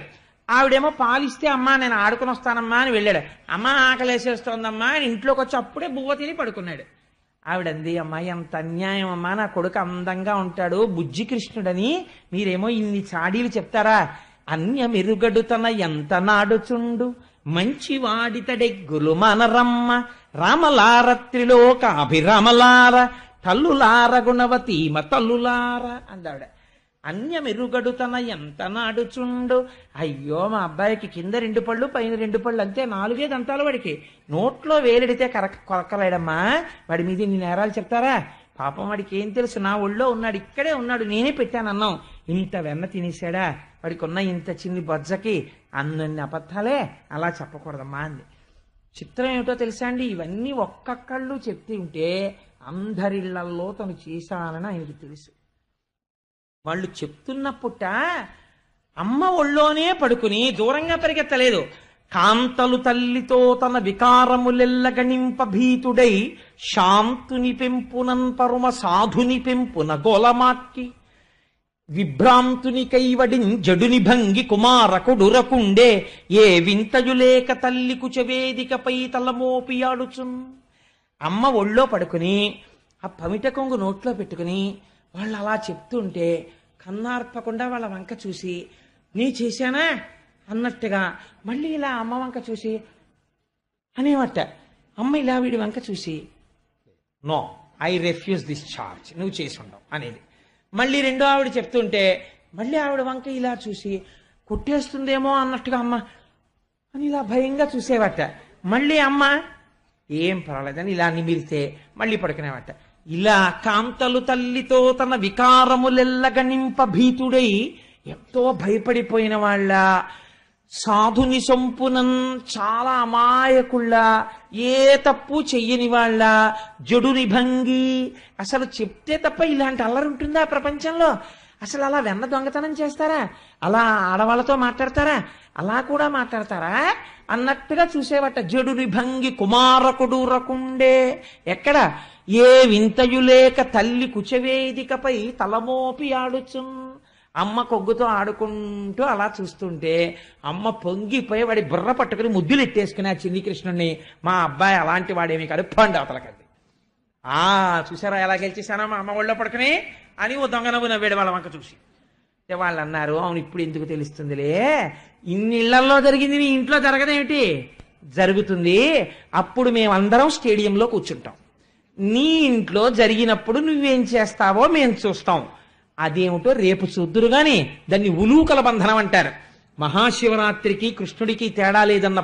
ఆవిడేమో పాలిస్తే అమ్మా నేను ఆడుకుని వస్తానమ్మా అని వెళ్ళాడు. అమ్మ ఆకలేసేస్తోందమ్మా అని ఇంట్లోకి వచ్చి అప్పుడే బువ్వ తిని పడుకున్నాడు. ఆవిడంది, అమ్మాయి ఎంత అన్యాయం అమ్మా, నా కొడుకు అందంగా ఉంటాడు బుజ్జి కృష్ణుడని మీరేమో ఇన్ని చాడీలు చెప్తారా? అన్యమెరుగడుతన ఎంత నాడుచుండు మంచి వాడితడెగ్గులు మనరమ్మ రామలారత్రిలోక అభిరామలార తల్లులార గుణవతీమ తల్లులార అందావిడ. అన్యమెరుగడుతన ఎంత నాడుచుండు. అయ్యో మా అబ్బాయికి కింద 2 పళ్ళు పైన 2 పళ్ళు అంతే, 4 దంతాలు వాడికి, నోట్లో వేలెడితే కొరకలేడమ్మా, వాడి మీద ఇన్ని నేరాలు చెప్తారా? పాపం వాడికి ఏం తెలుసు, నా ఒళ్ళో ఉన్నాడు, ఇక్కడే ఉన్నాడు, నేనే పెట్టానన్నాం, ఇంత వెన్న తినేశాడా, వాడికి ఉన్న ఇంత చిన్ని బొజ్జకి అన్నీ అబద్ధాలే, అలా చెప్పకూడదమ్మా అంది. చిత్రం ఏమిటో తెలుసా అండి, ఇవన్నీ ఒక్కొక్కళ్ళు చెప్తూ ఉంటే అందరిళ్లల్లో తను చేశానని ఆయనకి తెలుసు. వాళ్ళు చెప్తున్నప్పుట అమ్మ ఒళ్ళోనే పడుకుని దూరంగా పరిగెత్తలేదు. కాంతలు తల్లితో తన వికారములెల్లగణింప భీతుడై శాంతుని పెంపునన్ పరుమ సాధుని పెంపున గోలమాక్కి విభ్రాంతుని కైవడిన్ జడుని భంగి కుమారకుడురకుండే ఏ వింతయులేక తల్లి కుచవేదికపై తలమోపియాడుచున్. అమ్మ ఒళ్ళో పడుకుని ఆ పమిట కొంగు నోట్లో పెట్టుకుని వాళ్ళు అలా చెప్తుంటే కన్నార్పకుండా వాళ్ళ వంక చూసి నీ చేశానా అన్నట్టుగా మళ్ళీ ఇలా అమ్మ వంక చూసి అనేవట. అమ్మ ఇలా వీడి వంక చూసి no I refuse this charge, నువ్వు చేసి ఉండవు అనేది. మళ్ళీ రెండో ఆవిడ చెప్తుంటే మళ్ళీ ఆవిడ వంక ఇలా చూసి కొట్టేస్తుందేమో అన్నట్టుగా అమ్మ అని ఇలా భయంగా చూసేవట. మళ్ళీ అమ్మ ఏం పర్వాలేదని ఇలా నిమిరితే మళ్ళీ పడుకునేవట. ఇలా కాంతలు తల్లితో తన వికారములెల్లగణింప భీతుడై ఎంతో భయపడిపోయిన వాళ్ళ, సాధుని సంపునం చాలా అమాయకుళ్ళ, ఏ తప్పు చెయ్యని వాళ్ళ, జడుని భంగి, అసలు చెప్తే తప్ప ఇలాంటి అల్లరి ఉంటుందా ప్రపంచంలో? అసలు అలా వెన్న దొంగతనం చేస్తారా? అలా ఆడవాళ్ళతో మాట్లాడతారా? అలా కూడా మాట్లాడతారా అన్నట్టుగా చూసేవట. జడుని భంగి కుమారకుడు రకుండే. ఎక్కడ ఏ వింతయులేక తల్లి కుచవేదికపై తలమోపి ఆడుచున్. అమ్మ కొగ్గుతో ఆడుకుంటూ అలా చూస్తుంటే అమ్మ పొంగిపోయి వాడి బుర్ర పట్టుకుని ముద్దులు ఎట్టేసుకుని ఆ చిన్ని కృష్ణుణ్ణి, మా అబ్బాయి అలాంటి వాడేమి కాదు, పండు అవతలకండి. చూసారా ఎలా గెలిచేశానా మా అమ్మ ఒళ్ళో పడుకుని అని ఓ దొంగ నవ్వు నవ్వాడు వాళ్ళ వంక చూసి. వాళ్ళు అన్నారు, అవును ఇప్పుడు ఎందుకు తెలుస్తుందిలే, ఇన్ని ఇళ్లలో జరిగింది నీ ఇంట్లో జరగదేమిటి? జరుగుతుంది. అప్పుడు మేమందరం స్టేడియంలో కూర్చుంటాం, నీ ఇంట్లో జరిగినప్పుడు నువ్వేం చేస్తావో మేము చూస్తాం. అదేమిటో రేపు చూద్దురు గాని దాన్ని ఉలూకల బంధనం అంటారు. మహాశివరాత్రికి కృష్ణుడికి తేడా లేదన్న